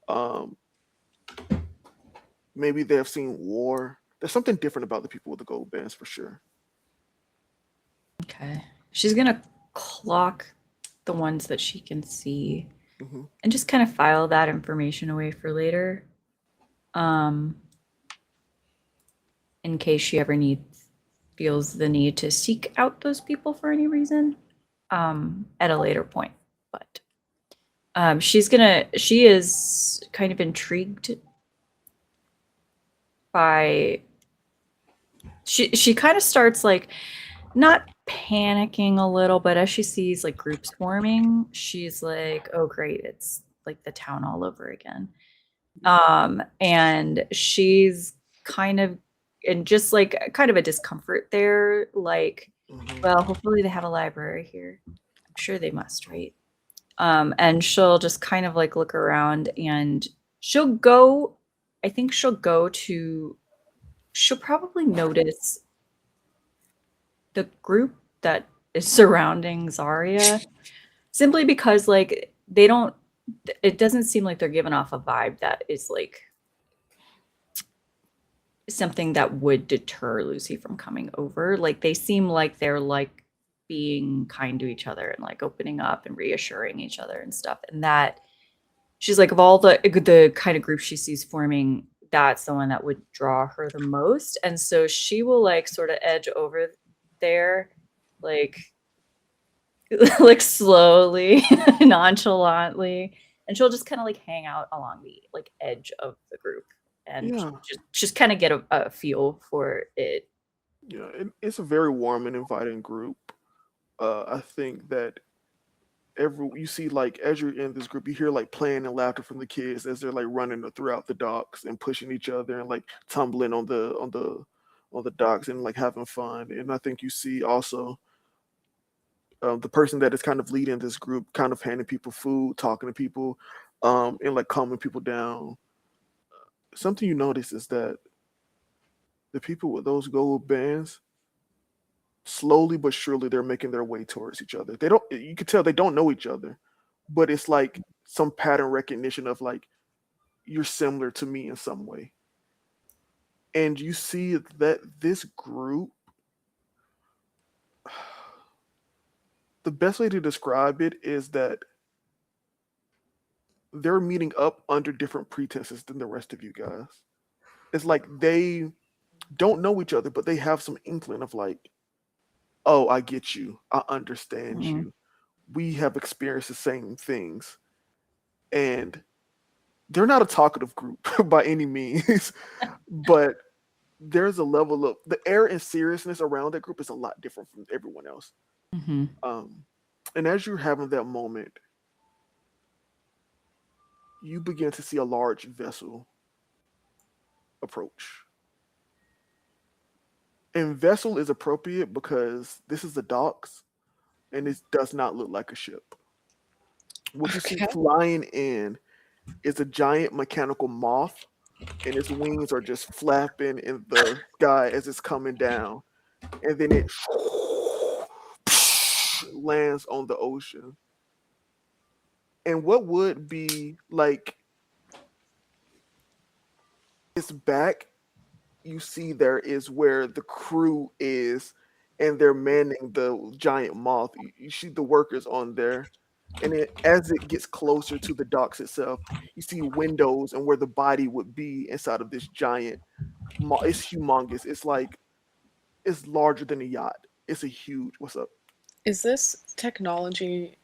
Um, maybe they have seen war. There's something different about the people with the gold bands for sure.
Okay. She's gonna clock the ones that she can see
Hmm.
and just kind of file that information away for later. Um, in case she ever feels the need to seek out those people for any reason at a later point. But she is kind of intrigued by she kind of starts like not panicking a little, but as she sees like groups forming, she's like, oh great, it's like the town all over again. And she's kind of and just like kind of a discomfort there, like,
Hmm.
well, hopefully they have a library here. I'm sure they must, right? And she'll just kind of like look around and she'll go, I think she'll probably notice the group that is surrounding Zarya simply because like they don't it doesn't seem like they're giving off a vibe that is like something that would deter Lucy from coming over. Like they seem like they're like being kind to each other and like opening up and reassuring each other and stuff. And that she's like of all the kind of groups she sees forming, that's the one that would draw her the most. And so she will like sort of edge over there, like like slowly, nonchalantly, and she'll just kind of like hang out along the like edge of the group and
Yeah,
just kind of get a feel for it.
yeah, it's a very warm and inviting group. I think that every you see like as you're in this group, you hear like playing and laughter from the kids as they're like running throughout the docks and pushing each other and like tumbling on the docks and like having fun. And I think you see also the person that is kind of leading this group, kind of handing people food, talking to people, and like calming people down. Something you notice is that the people with those gold bands, slowly but surely, they're making their way towards each other. They don't. You can tell they don't know each other, but it's like some pattern recognition of like you're similar to me in some way. And you see that this group, the best way to describe it is that they're meeting up under different pretenses than the rest of you guys. It's like they don't know each other, but they have some inkling of like, oh, I get you. I understand
Mhm.
you. We have experienced the same things. And they're not a talkative group by any means, but there's a level of the air and seriousness around that group is a lot different from everyone else.
Mhm.
Um, and as you're having that moment, you begin to see a large vessel approach. And vessel is appropriate because this is the docks and it does not look like a ship. What you see
Okay.
flying in is a giant mechanical moth, and its wings are just flapping in the sky as it's coming down. And then it lands on the ocean. And what would be like its back, you see there is where the crew is, and they're manning the giant moth. You see the workers on there. And as it gets closer to the docks itself, you see windows and where the body would be inside of this giant. It's humongous. It's like it's larger than a yacht. It's a huge. What's up?
Is this technology?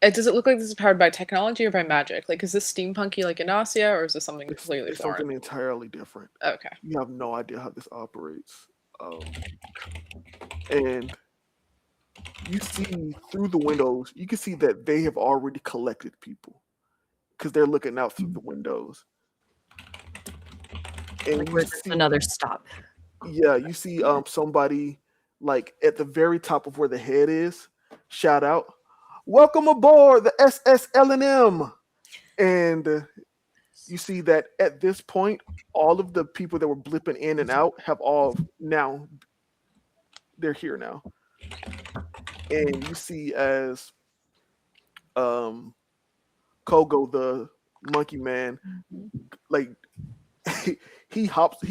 Does it look like this is powered by technology or by magic? Like, is this steampunky like Inacia, or is this something completely
It's
foreign?
something entirely different.
Okay.
You have no idea how this operates, and you see through the windows. You can see that they have already collected people because they're looking out through the windows, and
Like
you
we're just
see,
another stop.
yeah, you see somebody like at the very top of where the head is shout out, "Welcome aboard the SSL&M," and you see that at this point, all of the people that were blipping in and out have all now they're here now, and you see as um Kogo, the monkey man, like he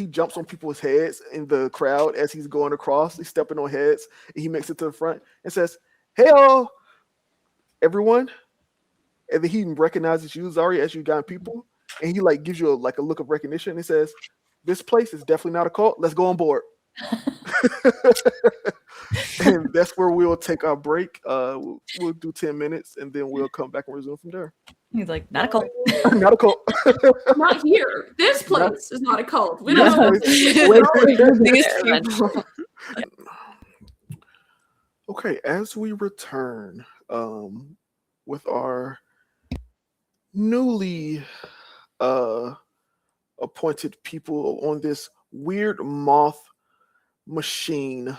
jumps on people's heads in the crowd as he's going across. He's stepping on heads, and he makes it to the front and says, "Hey, all, everyone!" And then he recognizes you, Zari, as you got people, and he like gives you a look of recognition. And says, "This place is definitely not a cult. Let's go on board." And that's where we'll take our break. We'll do 10 minutes, and then we'll come back and resume from there.
He's like, not a cult.
Not a cult.
Not here. This place is not a cult. We
This
don't know.
place-
These
There,
people.
Okay, as we return with our newly appointed people on this weird moth machine,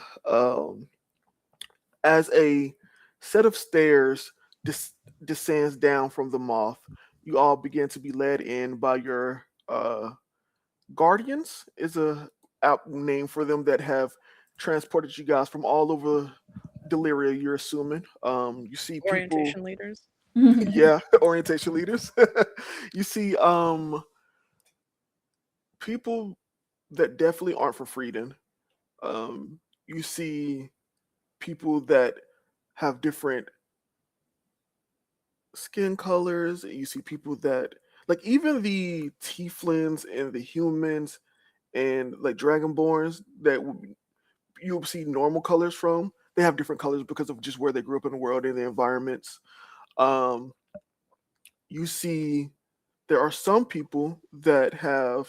as a set of stairs descends down from the moth, you all begin to be led in by your guardians, is a app name for them, that have transported you guys from all over Deliria, you're assuming. You see people,
Orientation leaders.
yeah, orientation leaders. You see people that definitely aren't for freedom. You see people that have different skin colors. You see people that, like, even the tieflings and the humans and like dragonborns that you'll see normal colors from, they have different colors because of just where they grew up in the world and the environments. Um, you see there are some people that have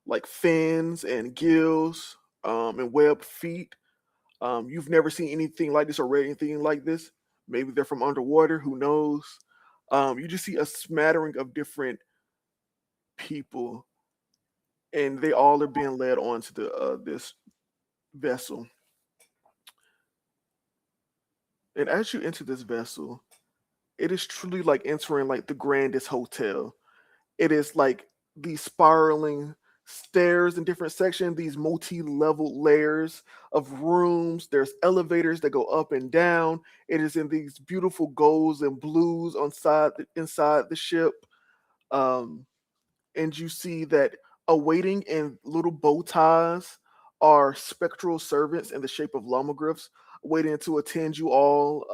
like fins and gills, and webbed feet. You've never seen anything like this or read anything like this. Maybe they're from underwater, who knows? You just see a smattering of different people, and they all are being led onto this vessel. And as you enter this vessel, it is truly like entering like the grandest hotel. It is like these spiraling stairs in different sections, these multi-level layers of rooms. There's elevators that go up and down. It is in these beautiful golds and blues inside the ship. Um, and you see that awaiting in little bow ties are spectral servants in the shape of lomogryphs, waiting to attend you all.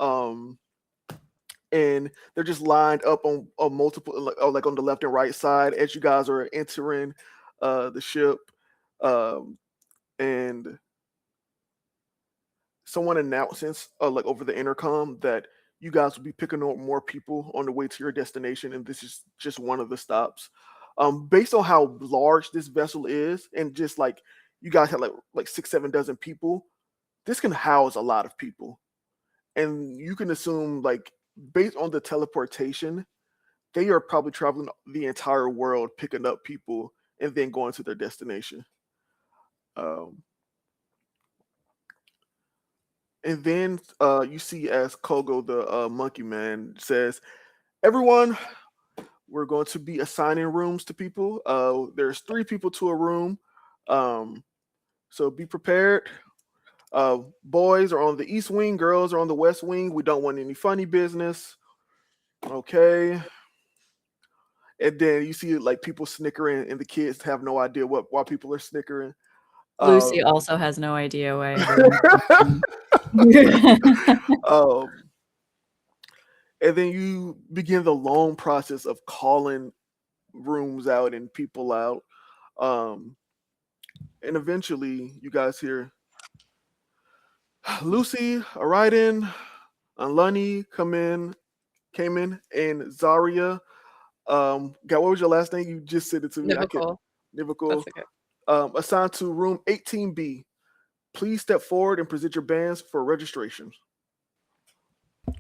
And they're just lined up on multiple, like on the left and right side as you guys are entering the ship. And someone announces, like over the intercom, that you guys will be picking up more people on the way to your destination, and this is just one of the stops. Based on how large this vessel is, and just like you guys have like 6-7 dozen people, this can house a lot of people, and you can assume, like, based on the teleportation, they are probably traveling the entire world, picking up people and then going to their destination. Um, and then you see as Kogo, the monkey man, says, "Everyone, we're going to be assigning rooms to people. There's 3 people to a room, so be prepared. Boys are on the east wing, girls are on the west wing. We don't want any funny business. Okay." And then you see like people snickering, and the kids have no idea why people are snickering.
Lucy also has no idea why.
Um, and then you begin the long process of calling rooms out and people out. And eventually you guys hear Lucy, Aridin, Unlunny came in, and Zaria. God, what was your last name? You just said it to me.
Nivical.
Nivical.
That's okay.
Assigned to room 18B. Please step forward and present your bands for registration.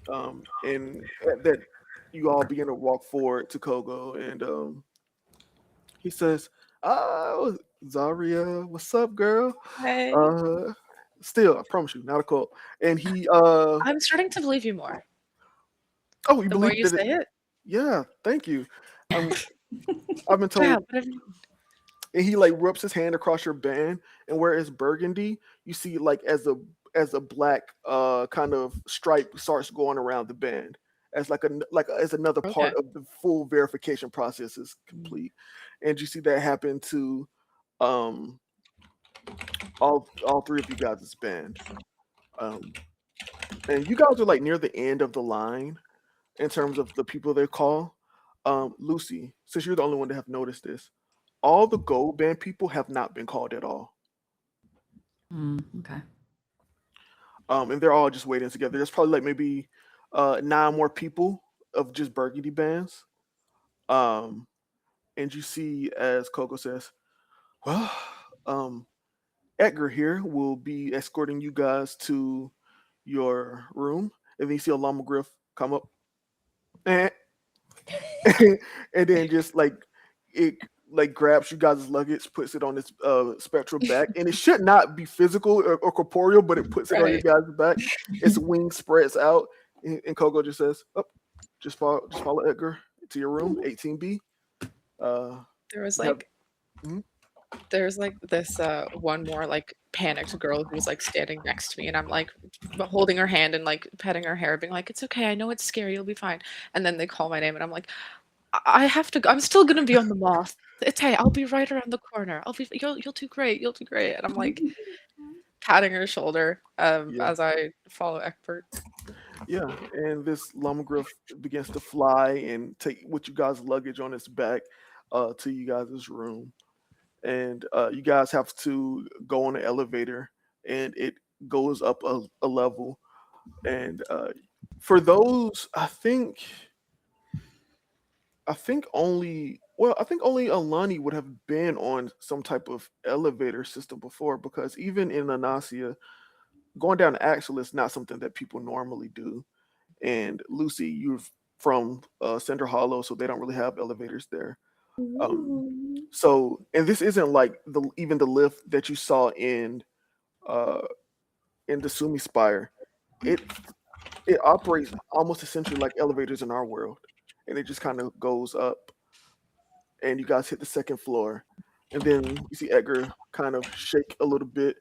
And that you all begin to walk forward to Kogo, and he says, "Oh, Zaria, what's up, girl?
Hey.
Still, I promise you, not a cult." And he,
I'm starting to believe you more.
oh, you
The more
believe
you
that?
say it.
Yeah, thank you. I've been told.
Yeah, whatever.
And he like rubs his hand across your band, and where it's burgundy, you see like as a black kind of stripe starts going around the band, as as another part
Okay.
of the full verification process is complete. And you see that happen to um all three of you guys' band. Um, and you guys are like near the end of the line in terms of the people they call. Lucy, since you're the only one to have noticed this, all the gold band people have not been called at all.
Okay.
And they're all just waiting together. There's probably like maybe 9 more people of just burgundy bands. Um, and you see as Coco says, well, um, Edgar here will be escorting you guys to your room. And then you see a llama griff come up. Eh, and then just like it like grabs you guys' luggage, puts it on its spectral back, and it should not be physical or corporeal, but it puts it on your
Right.
guys' back. Its wings spreads out, and Kogo just says, "Oh, just follow Edgar to your room, 18B."
There was
You have
like
mhm.
there's like this one more like panicked girl who was like standing next to me, and I'm like holding her hand and like petting her hair, being like, "It's okay, I know it's scary, you'll be fine." And then they call my name, and I'm like, I have to go. I'm still gonna be on the moth. It's hey, I'll be right around the corner. You'll do great. You'll do great." And I'm like patting her shoulder
Yeah,
as I follow Egbert.
yeah, and this llama griff begins to fly and take with you guys' luggage on its back to you guys' room. And you guys have to go on the elevator, and it goes up a level. And for those, I think only Alani would have been on some type of elevator system before, because even in Anasia, going down the axle is not something that people normally do. And Lucy, you're from Cinder Hollow, so they don't really have elevators there. Um,
Ooh.
so, and this isn't like even the lift that you saw uh, in the Sumi Spire. It it operates almost essentially like elevators in our world, and it just kind of goes up, and you guys hit the second floor, and then you see Edgar kind of shake a little bit.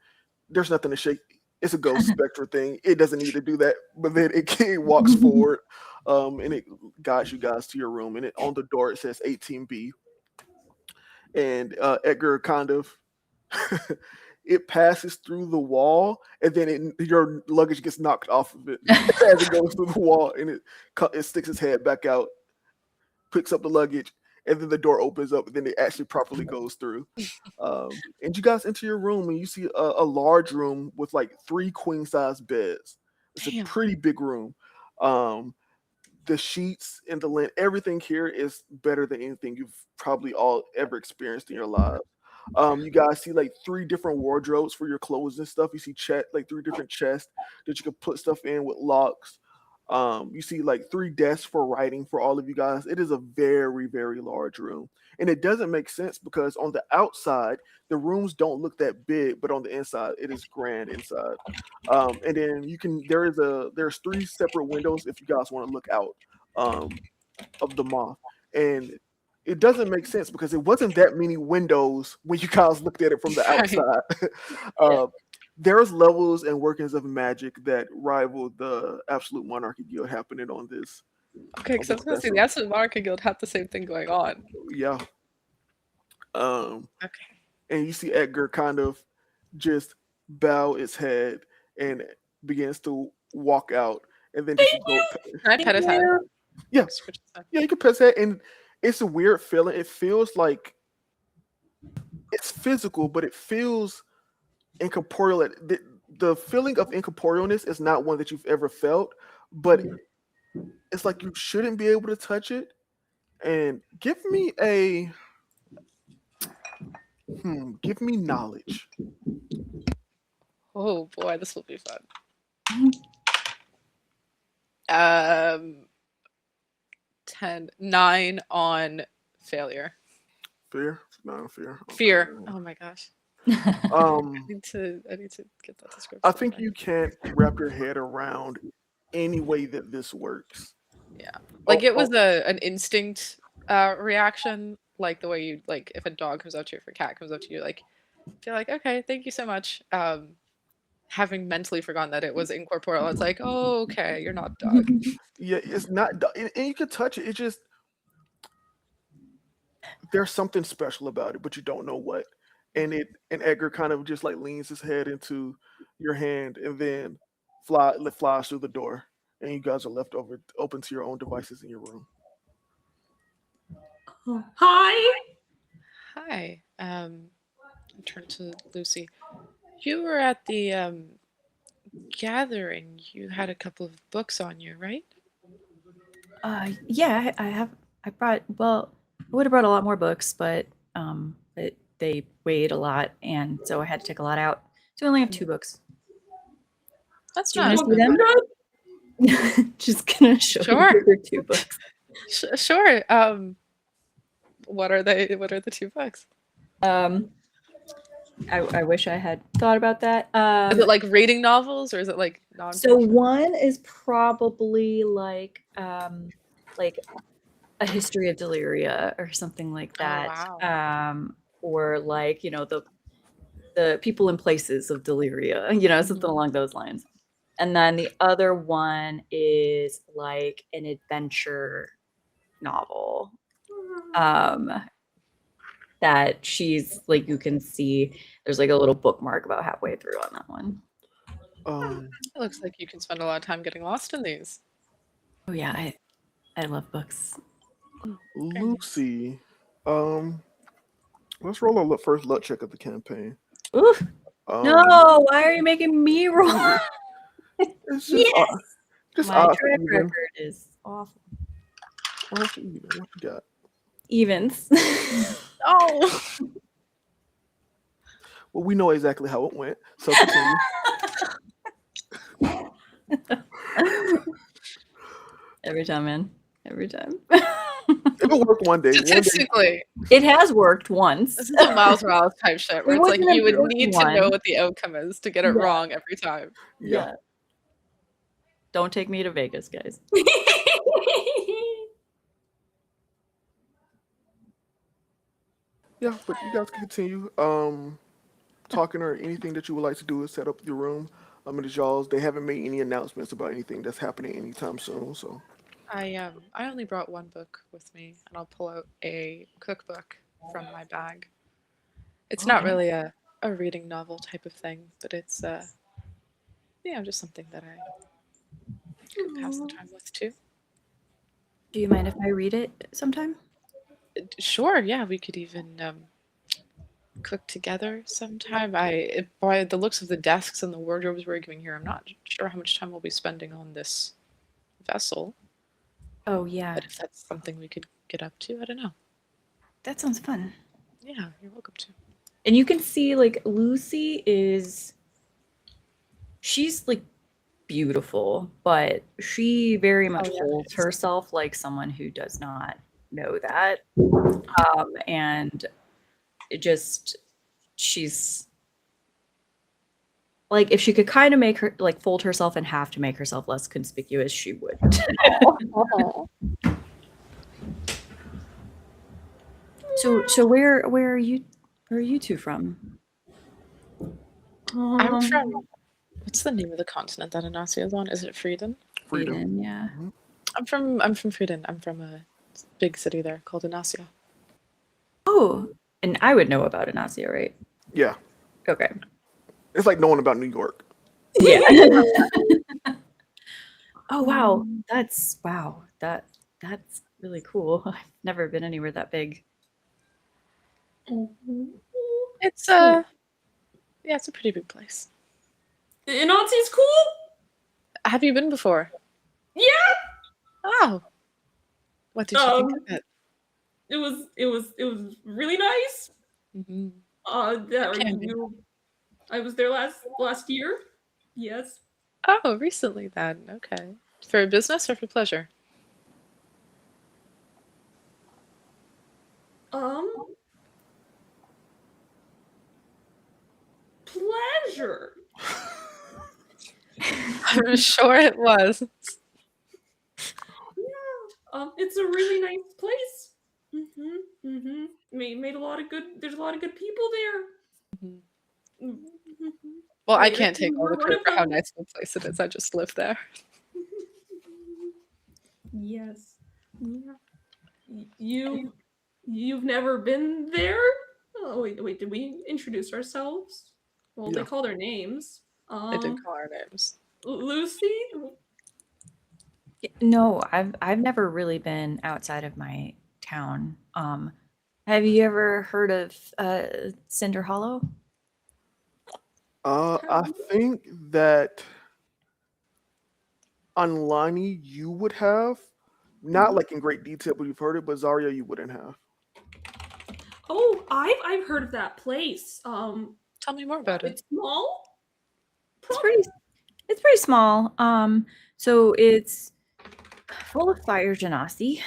There's nothing to shake. It's a ghost spectre thing. It doesn't need to do that, but then it walks forward, and it guides you guys to your room. And on the door it says 18B, and Edgar kind of it passes through the wall, and then your luggage gets knocked off of it as it goes through the wall, and it sticks its head back out, picks up the luggage, and then the door opens up, and then it actually properly goes through. And you guys enter your room, and you see a large room with like 3 queen-size beds. It's a
Damn.
pretty big room. Um, the sheets and the lint, everything here is better than anything you've probably all ever experienced in your lives. You guys see like 3 different wardrobes for your clothes and stuff. You see like 3 different chests that you can put stuff in with locks. You see like 3 desks for writing for all of you guys. It is a very, very large room. And it doesn't make sense because on the outside, the rooms don't look that big, but on the inside, it is grand inside. And then there's 3 separate windows if you guys want to look out of the moth. And it doesn't make sense because it wasn't that many windows when you guys looked at it from the
Right.
outside. uh, there's levels and workings of magic that rival the Absolute Monarchy Guild happening
Okay,
on
because I
this
was gonna say
vessel.
the Absolute Monarchy Guild had the same thing going on.
Yeah. Um,
Okay.
and you see Edgar kind of just bow its head and begins to walk out, and then just go.
Can I pet his head?
Yeah,
Scratch his head.
yeah, you can press that, and it's a weird feeling. It feels like it's physical, but it feels incorporeal. The feeling of incorporealness is not one that you've ever felt, but it's like you shouldn't be able to touch it. And give me knowledge.
Oh boy, this will be fun. 9 on failure.
Fear? No, fear.
Fear.
Okay.
Oh my gosh.
Um,
I need to get that description.
I think you can't wrap your head around any way that this works.
Yeah.
Oh,
Like it was
oh,
an instinct reaction, like the way you like if a dog comes up to you, if a cat comes up to you, like feel like, okay, thank you so much. having mentally forgotten that it was incorporeal. It's like, oh, okay, you're not dog.
Yeah, it's not, and you can touch it. It just there's something special about it, but you don't know what. And Edgar kind of just like leans his head into your hand and then flies through the door, and you guys are left over open to your own devices in your room.
Hi.
Hi. I turn to Lucy. You were at the gathering. You had a couple of books on you, right?
Yeah, I have. I brought. Well, I would have brought a lot more books, but they weighed a lot, and so I had to take a lot out. So I only have 2 books.
That's
Do you
not.
want to see them? Just gonna show
Sure.
you the 2 books.
Sure. What are they? What are the 2 books?
I wish I had thought about that.
Is it like reading novels or is it like non?
So one is probably like a history of Deliria or something like
Oh,
that.
wow.
Or like, the people and places of Deliria, something along those lines. And then the other one is like an adventure novel. That she's like, you can see there's like a little bookmark about halfway through on that one.
It looks like you can spend a lot of time getting lost in these.
Oh yeah, I love books.
Lucy, let's roll a first luck check of the campaign.
Ooh,
Um,
no, why are you making me roll?
It's just just
My
odd for
track
even.
record is awful.
Odd for even. What you got?
Evens.
Oh.
Well, we know exactly how it went, so continue.
Every time, man. Every time.
It'll work one day.
Statistically,
It has worked once.
this is a Miles Morales type shit where
It
it's like
wasn't a
you would
good
need to know
one.
what the outcome is to get it
Yeah.
wrong every time.
Yeah.
Don't take me to Vegas, guys.
Yeah, but you guys can continue talking or anything that you would like to do is set up your room. And it's y'all's. They haven't made any announcements about anything that's happening anytime soon. So
I only brought 1 book with me, and I'll pull out a cookbook from my bag. It's not really a reading novel type of thing, but it's just something that I could pass the time with too.
Do you mind if I read it sometime?
Sure, yeah, we could even cook together sometime. By the looks of the desks and the wardrobes we're giving here, I'm not sure how much time we'll be spending on this vessel.
Oh yeah.
But if that's something we could get up to, I don't know.
That sounds fun.
Yeah, you're welcome to.
And you can see like Lucy she's like beautiful, but she very much holds herself like someone who does not know that. And she's like, if she could kind of make her like fold herself in half to make herself less conspicuous, she would. So where are you 2 from?
I'm from. What's the name of the continent that Inacia is on? Is it Frieden?
Frieden, yeah.
Mm-hmm.
I'm from Frieden. I'm from a big city there called Inacia.
Oh, and I would know about Inacia, right?
Yeah.
Okay.
It's like knowing about New York.
Yeah. Oh wow. That's really cool. I've never been anywhere that big.
It's it's a pretty big place.
Nazi's cool?
Have you been before?
Yeah.
Oh. What did you think of it?
It was really nice.
Mm-hmm.
I was there last year. Yes.
Oh, recently then. Okay. For business or for pleasure?
Pleasure.
I'm sure it was.
Yeah. It's a really nice place. Made a lot of good. There's a lot of good people there.
Mm-hmm.
Mm-hmm.
Well, I
Wait,
can't take all the
one
credit
of
for how
them-
nice of a place it is. I just live there.
Yes. Yeah. You've never been there? Oh wait, did we introduce ourselves? Well, they
Yeah.
called our names.
They did call our names.
Lucy?
No, I've never really been outside of my town. Have you ever heard of Cinder Hollow?
I think that Unlani you would have, not like in great detail, but you've heard it. But Zarya you wouldn't have.
Oh, I've heard of that place.
Tell me more about it.
It's small?
It's pretty small. So it's full of fire genasi.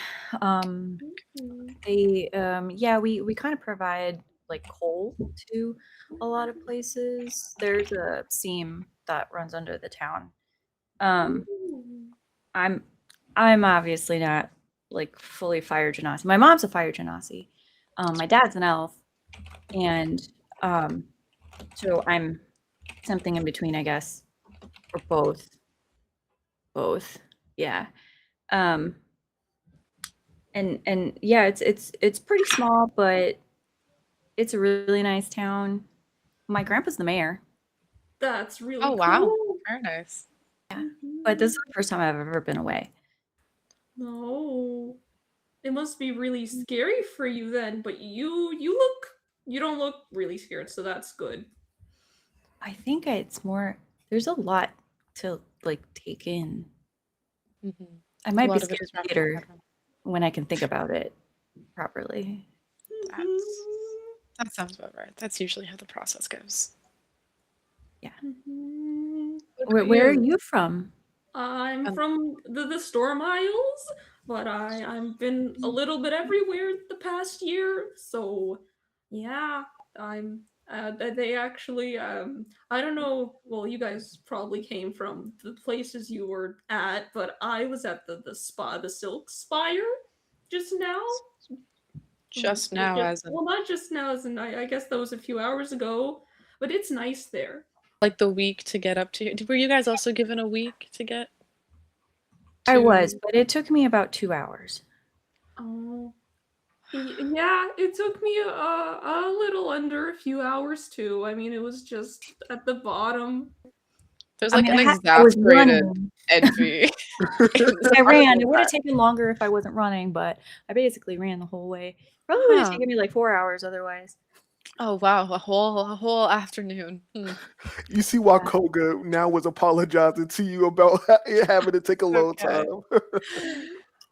We kind of provide like coal to a lot of places. There's a seam that runs under the town. I'm I'm obviously not like fully fire genasi. My mom's a fire genasi. My dad's an elf, and um, so I'm something in between, I guess, or both. Both, yeah. Um, and yeah, it's pretty small, but it's a really nice town. My grandpa's the mayor.
That's really
Oh wow,
cool.
very nice.
Yeah, but this is the first time I've ever been away.
No. It must be really scary for you then, but you don't look really scared, so that's good.
I think it's more. There's a lot to like take in.
Mm-hmm.
I
A
might be
lot of it
scared
is
of
wrapped
theater
around.
when I can think about it properly.
That sounds about right. That's usually how the process goes.
Mhm.
Where are you from?
I'm
Um,
from the Storm Isles, but I've been a little bit everywhere the past year, so yeah, I'm they actually I don't know, well you guys probably came from the places you were at, but I was at the Silk Spire just now.
just now, as in
Well, not just now, as in I guess that was a few hours ago, but it's nice there.
like the week to get up to. Were you guys also given a week to get
I
to?
was, but it took me about 2 hours.
Oh. Yeah, it took me a little under a few hours too. I mean, it was just at the bottom.
There's
I
like
mean,
an
I was
exasperated
running.
envy. in this
I
part of
ran.
the
It would have
chat.
taken longer if I wasn't running, but I basically ran the whole way. Probably would have
Huh.
taken me like 4 hours otherwise.
Oh wow, a whole afternoon.
You see why
Yeah.
Koga now was apologizing to you about it having to take a long
Okay.
time.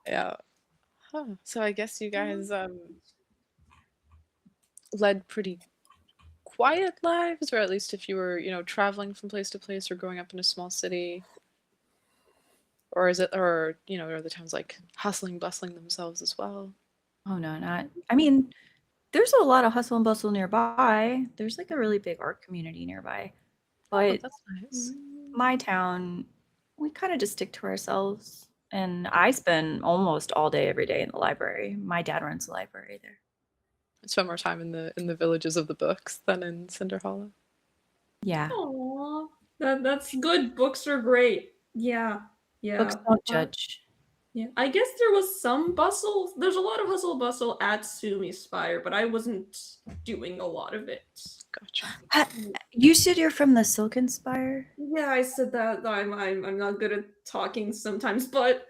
Yeah. Huh. So I guess you guys led pretty quiet lives, or at least if you were, traveling from place to place or growing up in a small city, or is it, or are the towns like hustling, bustling themselves as well?
Oh no, not. I mean, there's a lot of hustle and bustle nearby. There's like a really big art community nearby.
Oh,
But
that's nice.
my town, we kind of just stick to ourselves. And I spend almost all day, every day in the library. My dad runs the library there.
I spend more time in the villages of the books than in Cinder Hollow.
Yeah.
Aw, that's good. Books are great. Yeah,
Books
yeah.
don't judge.
Yeah, I guess there was some bustle. There's a lot of hustle bustle at Sumi Spire, but I wasn't doing a lot of it.
Gotcha.
You said you're from the Silken Spire?
Yeah, I said that. I'm not good at talking sometimes, but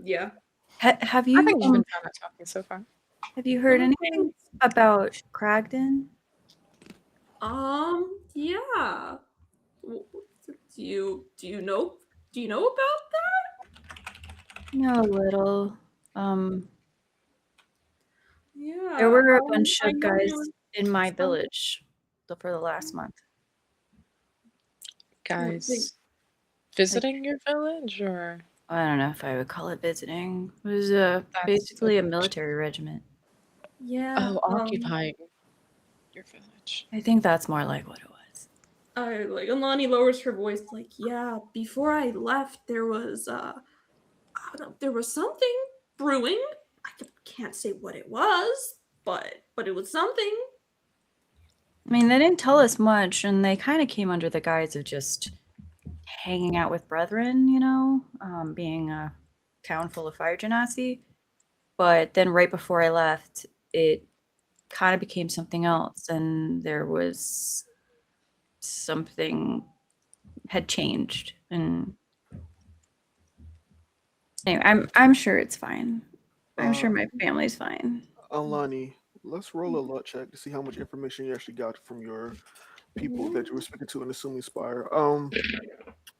yeah.
Have
I
you
think you've been fine at talking so far.
have you heard anything about Cragden?
Yeah. W- do you know about that?
No, a little.
Yeah.
There were a bunch
I
of
know
guys
there was
in my
some-
village for the last month.
Guys visiting your village, or
I don't know if I would call it visiting. It was
That's
basically a
okay.
military regiment.
Yeah.
occupying your village?
I think that's more like what it was.
Alani lowers her voice like, yeah, before I left there was something brewing. I can't say what it was, but it was something.
I mean, they didn't tell us much, and they kind of came under the guise of just hanging out with brethren, being a town full of fire genasi. But then right before I left, it kind of became something else, and there was something had changed. And anyway, I'm sure it's fine. I'm sure my family's fine.
Alani, let's roll a luck check to see how much information you actually got from your people that you were speaking to in Assuming Spire.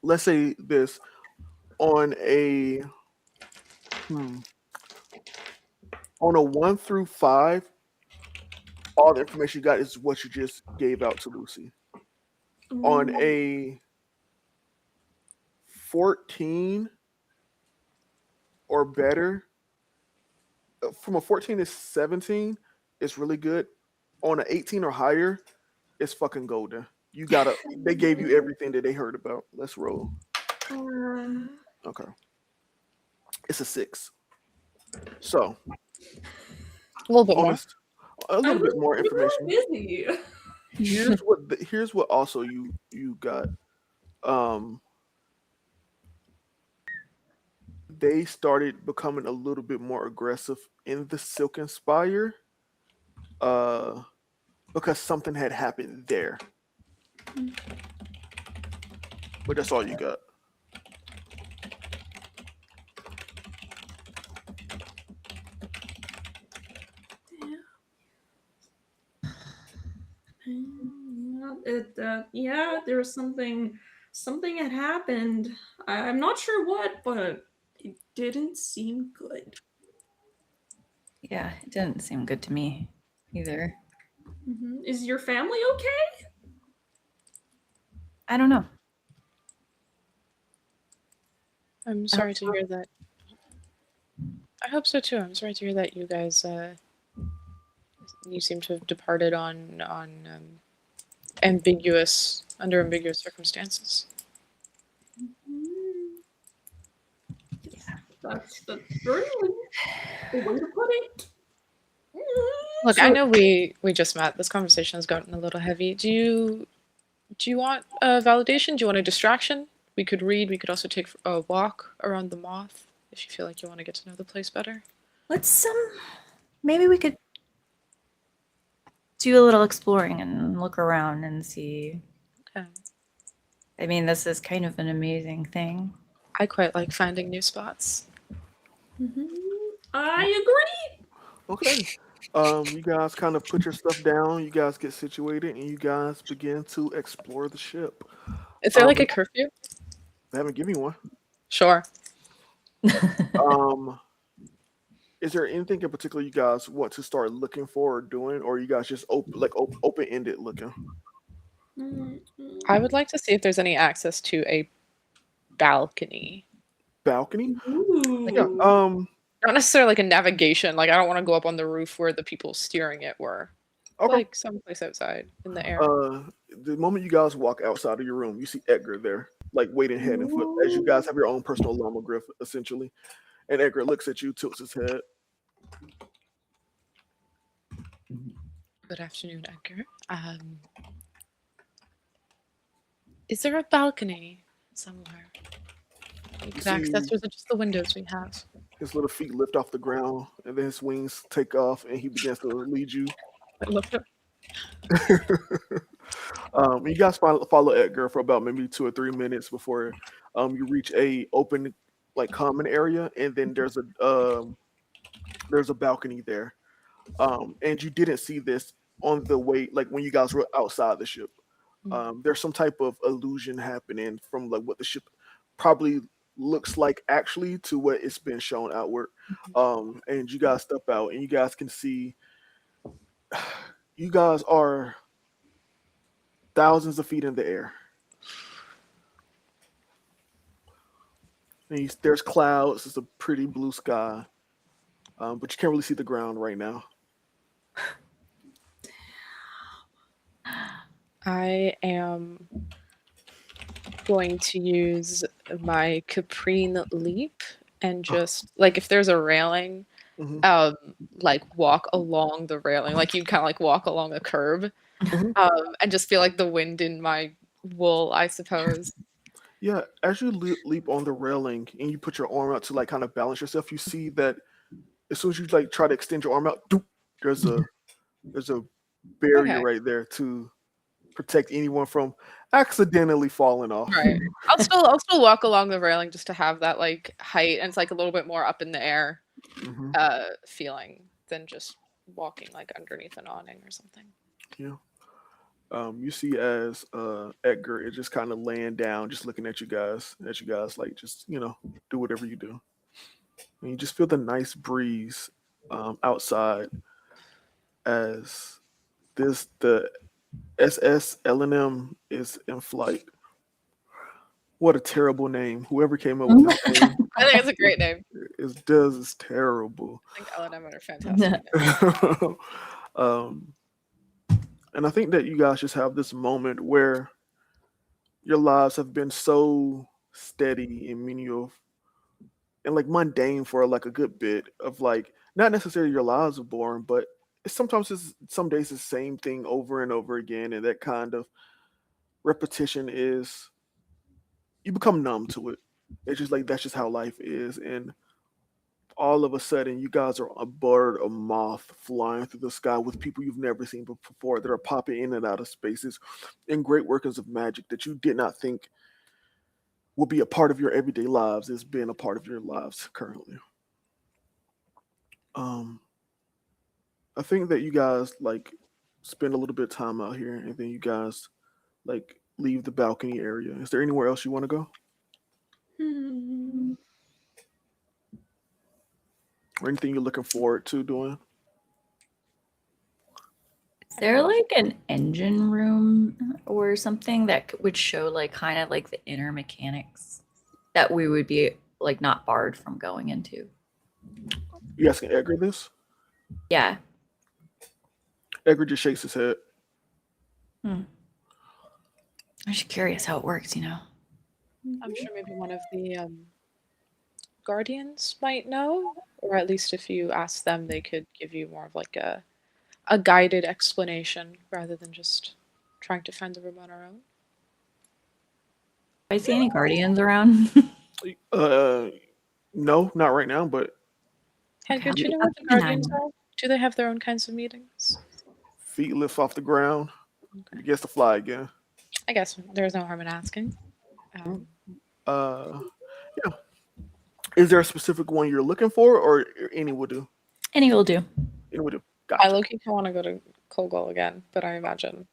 Let's say this on a hmm, on a 1 through 5, all the information you got is what you just gave out to Lucy. On a 14 or better, from a 14 to 17, it's really good. On an 18 or higher, it's fucking golden. You gotta. They gave you everything that they heard about. Let's roll. Okay, it's a 6. So
A little bit more.
honest, a little bit more information.
Busy.
Here's what also you got. Um, they started becoming a little bit more aggressive in the Silken Spire, because something had happened there. But that's all you got.
Yeah, there was something had happened. I'm not sure what, but it didn't seem good.
Yeah, it didn't seem good to me either.
Is your family okay?
I don't know.
I'm sorry to hear that. I hope so too. I'm sorry to hear that you guys, you seem to have departed on under ambiguous circumstances.
That's certainly the way to put it.
Look, I know we just met. This conversation has gotten a little heavy. Do you want a validation? Do you want a distraction? We could read. We could also take a walk around the moth if you feel like you want to get to know the place better.
Let's maybe we could do a little exploring and look around and see.
Okay.
I mean, this is kind of an amazing thing.
I quite like finding new spots.
I agree.
Okay. You guys kind of put your stuff down. You guys get situated, and you guys begin to explore the ship.
Is there like a curfew?
They haven't given you one.
Sure.
Is there anything in particular you guys want to start looking for or doing, or you guys just open ended looking?
I would like to see if there's any access to a balcony.
Balcony?
Ooh.
Yeah.
Not necessarily like a navigation. Like I don't want to go up on the roof where the people steering it were.
Okay.
Like someplace outside in the air.
The moment you guys walk outside of your room, you see Edgar there, like waiting hand and foot, as you guys have your own personal lomograph, essentially. And Edgar looks at you, tilts his head.
Good afternoon, Edgar. Is there a balcony somewhere? You could access, or is it just the windows we have?
His little feet lift off the ground, and then his wings take off, and he begins to lead you.
I love it.
You guys follow Edgar for about maybe 2 or 3 minutes before you reach a open, like, common area, and then there's a balcony there. And you didn't see this on the way, like when you guys were outside the ship. There's some type of illusion happening from like what the ship probably looks like actually to what it's been shown outward. And you guys step out and you guys can see you guys are thousands of feet in the air. And there's clouds, it's a pretty blue sky. But you can't really see the ground right now.
I am going to use my Caprine leap and just like if there's a railing, like walk along the railing, like you kind of like walk along a curb and just feel like the wind in my wool, I suppose.
Yeah, as you leap on the railing and you put your arm out to like kind of balance yourself, you see that as soon as you like try to extend your arm out, doop, there's a there's a barrier
Okay,
right there to protect anyone from accidentally falling off.
right. I'll still walk along the railing just to have that like height, and it's like a little bit more up in the air
Hmm.
feeling than just walking like underneath an awning or something.
Yeah. You see as Edgar is just kind of laying down, just looking at you guys, like just do whatever you do, and you just feel the nice breeze outside as the SS L&M is in flight. What a terrible name! Whoever came up with this name
I think it's a great name.
is terrible.
I think L&M are fantastic name.
um, and I think that you guys just have this moment where your lives have been so steady and menial and like mundane for like a good bit of like not necessarily your lives are boring, but sometimes it's some days the same thing over and over again, and that kind of repetition is you become numb to it. It's just like that's just how life is, and all of a sudden you guys are a bird, a moth flying through the sky with people you've never seen before that are popping in and out of spaces and great workings of magic that you did not think will be a part of your everyday lives is being a part of your lives currently. Um, I think that you guys like spend a little bit of time out here and then you guys like leave the balcony area. Is there anywhere else you want to go or anything you're looking forward to doing?
Is there like an engine room or something that would show like kind of like the inner mechanics that we would be like not barred from going into?
You asking Edgar this?
Yeah.
Edgar just shakes his head.
I'm just curious how it works,
I'm sure maybe one of the guardians might know, or at least if you ask them, they could give you more of like a guided explanation rather than just trying to find the room on our own.
Do I see any guardians around?
Uh, no, not right now, but
Edgar, do you know
I'll
what the
keep an eye
guardians
on
are? Do they have their own kinds of meetings?
feet lift off the ground.
Okay.
He gets to fly again.
I guess there's no harm in asking.
Uh, yeah. Is there a specific one you're looking for, or any will do?
Any will do.
Any will do.
I
Gotcha.
low-key want to go to Kogol again, but I imagine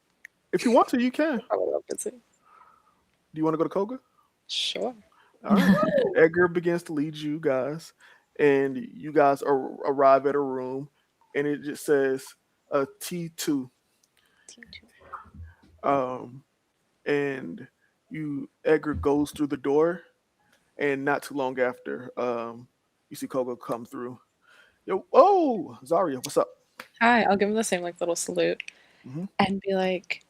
If you want to, you can.
probably a little busy.
Do you want to go to Koga?
Sure.
All right. Edgar begins to lead you guys, and you guys arrive at a room, and it just says T2. And Edgar goes through the door, and not too long after, you see Koga come through. Yo, oh, Zarya, what's up?
Hi, I'll give him the same like little salute
Mhm.
and be like,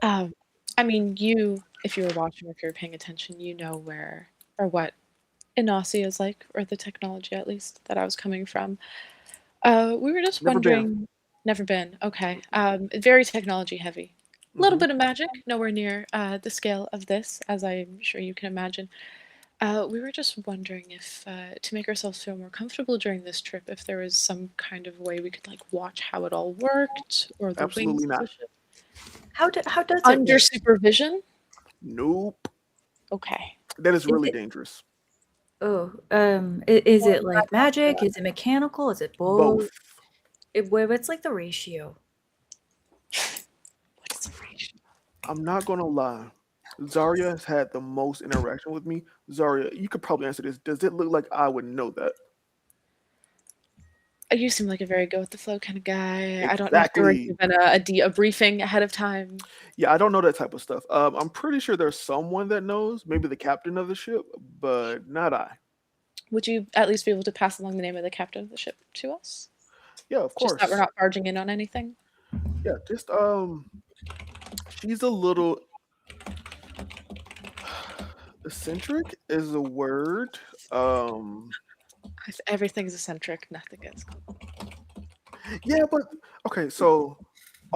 I mean, if you were watching, if you were paying attention, you know where or what Inasi is like, or the technology at least that I was coming from. We were just
Never been.
wondering. Never been. Okay. Very technology heavy. A little
Mhm.
bit of magic, nowhere near the scale of this, as I'm sure you can imagine. We were just wondering if, to make ourselves feel more comfortable during this trip, if there was some kind of way we could like watch how it all worked, or the wings
Absolutely
of
not.
the ship
How does it
under
work?
supervision.
Nope.
Okay.
That is
Is
really
it-
dangerous.
Oh, is it like magic? Is it mechanical? Is it both?
Both.
What's like the ratio?
What is the ratio?
I'm not gonna lie. Zarya has had the most interaction with me. Zarya, you could probably answer this. Does it look like I would know that?
You seem like a very go with the flow kind of guy. I don't know if you were
Exactly.
given a briefing ahead of time.
Yeah, I don't know that type of stuff. I'm pretty sure there's someone that knows, maybe the captain of the ship, but not I.
Would you at least be able to pass along the name of the captain of the ship to us?
Yeah, of
Just that we're
course.
not barging in on anything?
Yeah, just she's a little eccentric is a word.
If everything's eccentric, nothing is.
Yeah, but okay, so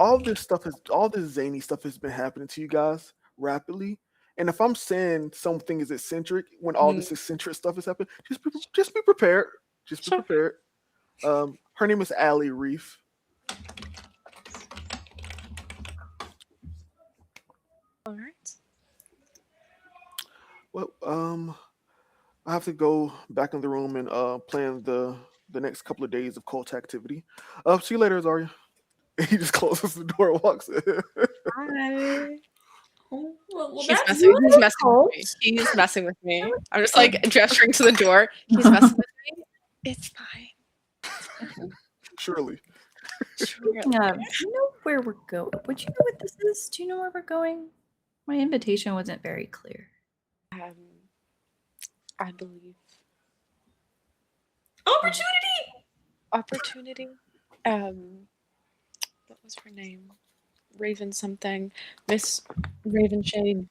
all this zany stuff has been happening to you guys rapidly. And if I'm saying something is eccentric when all
Mhm.
this eccentric stuff is happening, just be prepared. Just be
Sure.
prepared. Her name is Allie Reef.
All right.
Well, I have to go back in the room and plan the next couple of days of cult activity. See you later, Zarya. He just closes the door and walks in.
Hi.
Oh, well,
He's
that's
messing. He's messing with
cult?
me. He's messing with me. I'm just like gesturing to the door. He's messing with me. It's fine.
Surely.
Sure.
Do you know where we're going? Would you know what this is? Do you know where we're going? My invitation wasn't very clear.
Um, I believe
opportunity.
opportunity. What was her name? Raven something. Miss Ravenshade.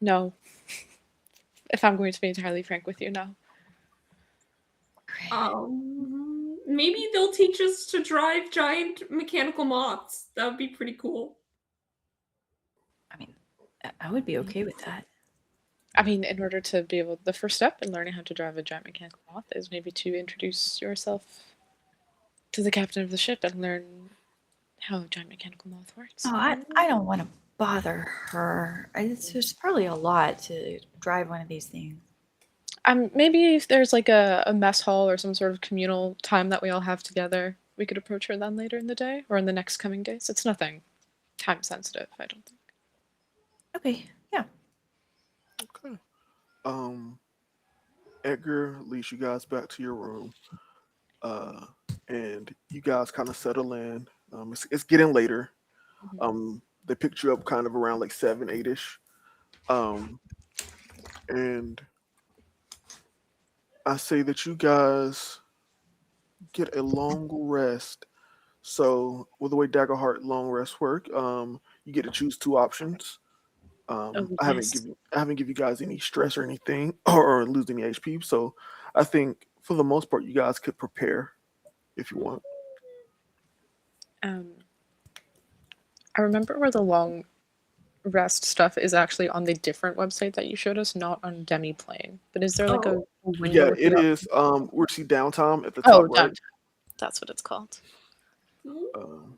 No. If I'm going to be entirely frank with you, no.
Maybe they'll teach us to drive giant mechanical moths. That would be pretty cool.
I mean, I would be okay with that.
I mean, in order to be able, the first step in learning how to drive a giant mechanical moth is maybe to introduce yourself to the captain of the ship and learn how a giant mechanical moth works.
Oh, I don't want to bother her. It's just probably a lot to drive one of these things.
Maybe if there's like a mess hall or some sort of communal time that we all have together, we could approach her then later in the day or in the next coming days. It's nothing time sensitive, I don't think.
Okay, yeah.
Okay. Edgar leads you guys back to your room. And you guys kind of settle in. It's getting later. They picked you up kind of around like 7, 8ish. And I say that you guys get a long rest. So with the way Daggerheart long rest work, you get to choose two options.
Oh,
I haven't
nice.
give you guys any stress or anything or lose any HP. So I think for the most part, you guys could prepare if you want.
Um, I remember where the long rest stuff is actually on the different website that you showed us, not on Demiplane. But is there like a window
Yeah,
with
it
the
is. We see downtime at the
Oh,
top right.
downtown. That's what it's called.
Um,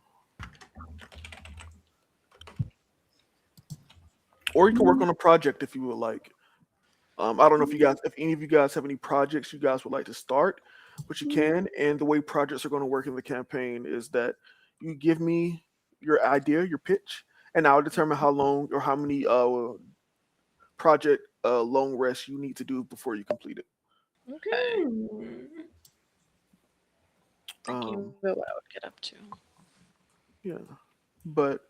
or you can work on a project if you would like. I don't know if any of you guys have any projects you guys would like to start, but you can. And the way projects are going to work in the campaign is that you give me your idea, your pitch, and I'll determine how long or how many project long rests you need to do before you complete it.
Okay. Thinking
Um,
about what I would get up to.
yeah, but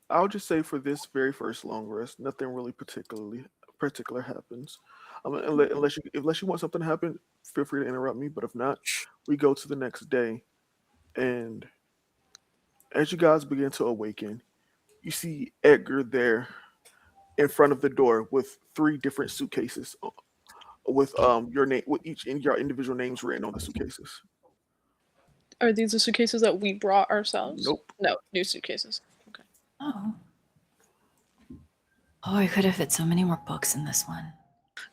I'll just say for this very first long rest, nothing really particular happens. Unless you want something to happen, feel free to interrupt me. But if not, we go to the next day, and as you guys begin to awaken, you see Edgar there in front of the door with 3 different suitcases with your name with each in your individual names written on the suitcases.
Are these the suitcases that we brought ourselves?
Nope.
No, new suitcases. Okay.
Oh. Oh, I could have fit so many more books in this one.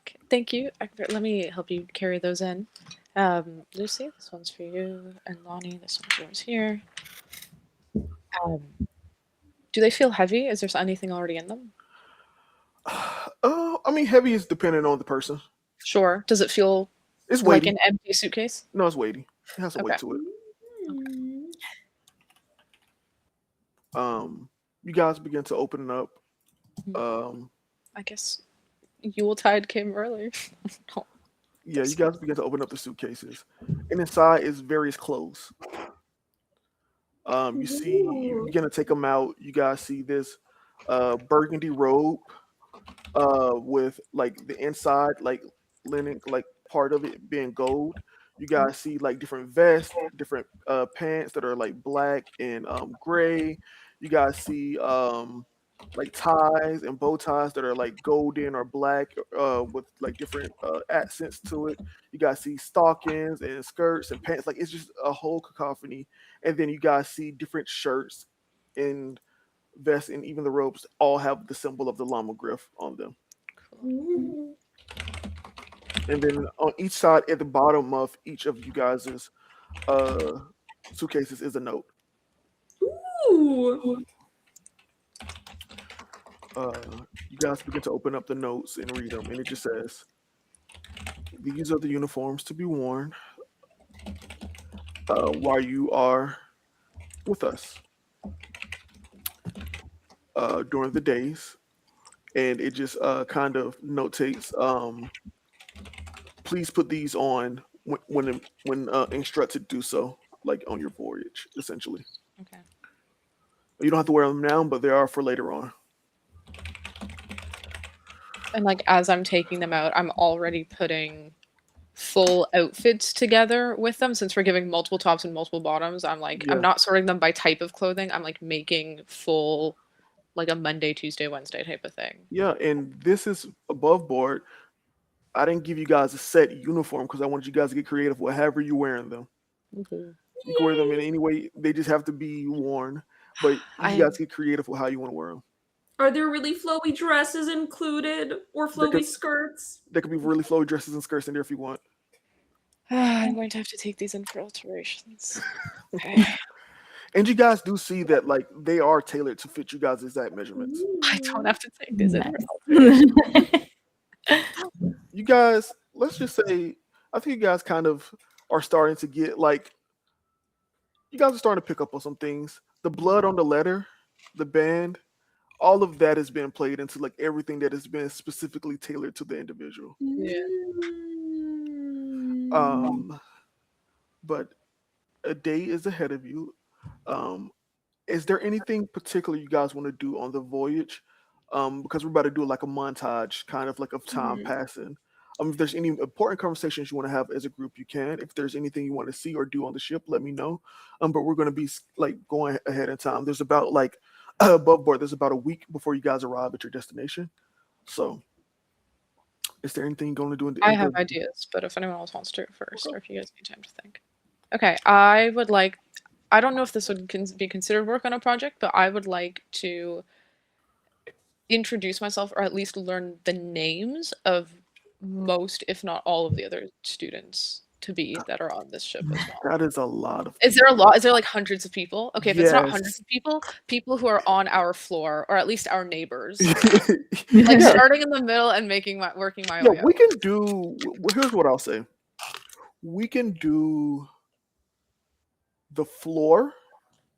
Okay. Thank you. Let me help you carry those in. Lucy, this one's for you, and Lonnie, this one's yours here. Do they feel heavy? Is there anything already in them?
I mean, heavy is dependent on the person.
Sure. Does it feel
It's
like
weighty.
an empty suitcase?
No, it's weighty. It has some weight
Okay.
to it. You guys begin to open it up.
I guess Yuletide came early.
Yeah, you guys begin to open up the suitcases, and inside is various clothes. You see, you begin to take them out. You guys see this burgundy robe with like the inside, like linen, like part of it being gold. You guys see like different vests, different pants that are like black and gray. You guys see like ties and bow ties that are like golden or black with like different accents to it. You guys see stockings and skirts and pants. Like it's just a whole cacophony. And then you guys see different shirts and vests and even the robes all have the symbol of the llama glyph on them.
Cool.
Ooh.
And then on each side at the bottom of each of you guys's uh, suitcases is a note.
Ooh.
You guys begin to open up the notes and read them, and it just says, "These are the uniforms to be worn while you are with us during the days." And it just kind of notates, "Please put these on when instructed to do so, like on your voyage." Essentially,
Okay.
you don't have to wear them now, but they are for later on.
And like as I'm taking them out, I'm already putting full outfits together with them since we're giving multiple tops and multiple bottoms. I'm like
Yeah.
I'm not sorting them by type of clothing. I'm like making full like a Monday, Tuesday, Wednesday type of thing.
Yeah, and this is above board. I didn't give you guys a set uniform because I wanted you guys to get creative with however you're wearing them.
Mhm.
You can wear them in any way. They just have to be worn. But you
I
guys get creative with how you want to wear them.
Are there really flowy dresses included or
There
flowy
could,
skirts?
there could be really flowy dresses and skirts in there if you want.
I'm going to have to take these in for alterations. Okay.
And you guys do see that like they are tailored to fit you guys' exact measurements.
I don't have to take these in for
Nice.
alterations.
You guys, let's just say, I think you guys kind of are starting to get like, you guys are starting to pick up on some things. The blood on the letter, the band, all of that has been played into like everything that has been specifically tailored to the individual.
Yeah.
Um, but a day is ahead of you. Um, is there anything particular you guys want to do on the voyage? Because we're about to do like a montage, kind of like of time passing. If there's any important conversations you want to have as a group, you can. If there's anything you want to see or do on the ship, let me know. But we're going to be like going ahead in time. There's about like above board. There's about a week before you guys arrive at your destination. So, is there anything you're going to do?
I have ideas, but if anyone else wants to first,
Okay.
or if you guys need time to think. Okay, I would like. I don't know if this would be considered work on a project, but I would like to introduce myself, or at least learn the names of most, if not all, of the other students to be that are on this ship as well.
That is a lot of.
Is there a lot? Is there like hundreds of people? Okay, if it's not hundreds
Yes.
of people, people who are on our floor, or at least our neighbors. Like
Yeah.
starting in the middle and working my way
Yeah,
up.
we can do. Here's what I'll say. We can do the floor.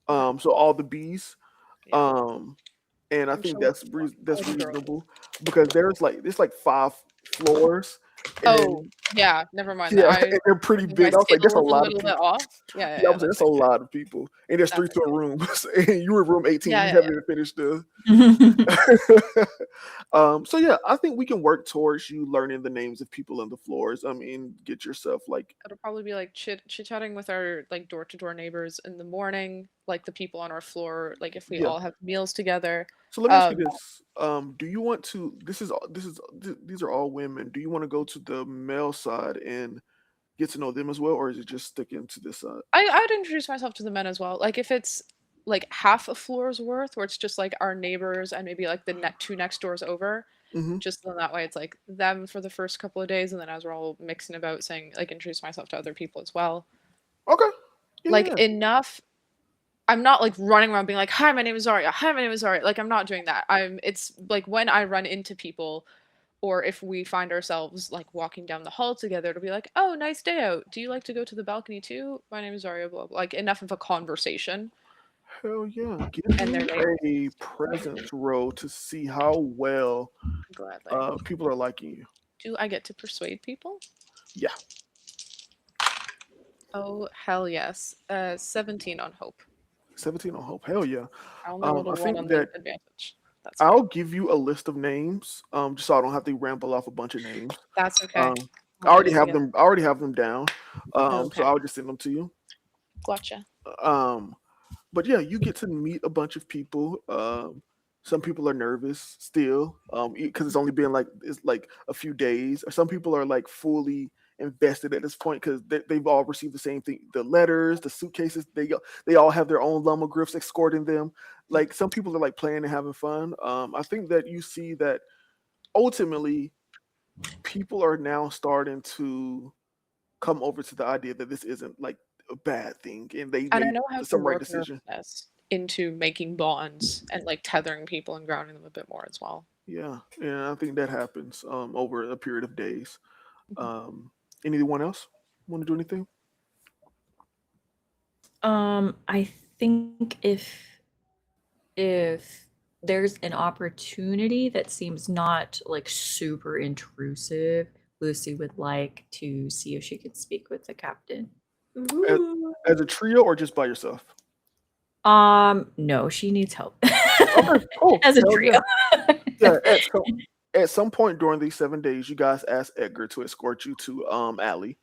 So all the bees.
Yeah.
And I
I'm
think
sure
that's
all the girls.
reasonable because there's like 5 floors. And
Oh, yeah, never mind
yeah,
that.
and they're pretty
My
big. I was like, that's a
scale was a
lot of
little bit
people.
off.
Yeah, I
Yeah,
was like,
that's
that's a
okay.
lot of people. And there's 3
That's
to a room. And you were room 18.
Yeah,
You
yeah,
haven't even finished the. So yeah, I think we can work towards you learning the names of people on the floors. I mean, get yourself like.
It'll probably be like chit-chatting with our like door-to-door neighbors in the morning, like the people on our floor, like if we
Yeah.
all have meals together.
So let me ask you this: do you want to? These are all women. Do you want to go to the male side and get to know them as well, or is it just sticking to this side?
I'd introduce myself to the men as well. Like if it's like half a floor's worth, where it's just like our neighbors and maybe like the two next doors over.
Hmm.
Just then that way it's like them for the first couple of days, and then as we're all mixing about, saying like introduce myself to other people as well.
Okay. Yeah.
Like enough. I'm not like running around being like, "Hi, my name is Zaria. Hi, my name is Zaria." Like I'm not doing that. It's like when I run into people, or if we find ourselves like walking down the hall together, to be like, "Oh, nice day out. Do you like to go to the balcony too? My name is Zaria." Blah, blah. Like enough of a conversation.
Hell yeah. Give
And
me
their
a presence roll to see how well
gladly.
people are liking you.
Do I get to persuade people?
Yeah.
Oh hell yes. 17 on hope.
17 on hope. Hell yeah.
I only rolled a
I
1
think
on
that
the advantage. That's
I'll
fine.
give you a list of names, just so I don't have to ramble off a bunch of names.
That's okay.
I
I'll
already
edit
have
together.
them. I already have them down.
Okay.
So I'll just send them to you.
Gotcha.
But yeah, you get to meet a bunch of people. Some people are nervous still, because it's only been it's like a few days. Or some people are like fully invested at this point because they've all received the same thing: the letters, the suitcases. They all have their own lumogriffs escorting them. Like some people are like playing and having fun. I think that you see that ultimately people are now starting to come over to the idea that this isn't like a bad thing, and they
And I
made
know how to
some right
work
decision.
nervousness into making bonds and like tethering people and grounding them a bit more as well.
Yeah, and I think that happens over a period of days.
Mhm.
Um, anyone else want to do anything?
I think if there's an opportunity that seems not like super intrusive, Lucy would like to see if she could speak with the captain.
As,
Ooh.
as a trio or just by yourself?
No, she needs help.
Okay, cool.
As a
Hell
trio.
yeah. At some point during these 7 days, you guys ask Edgar to escort you to Alley.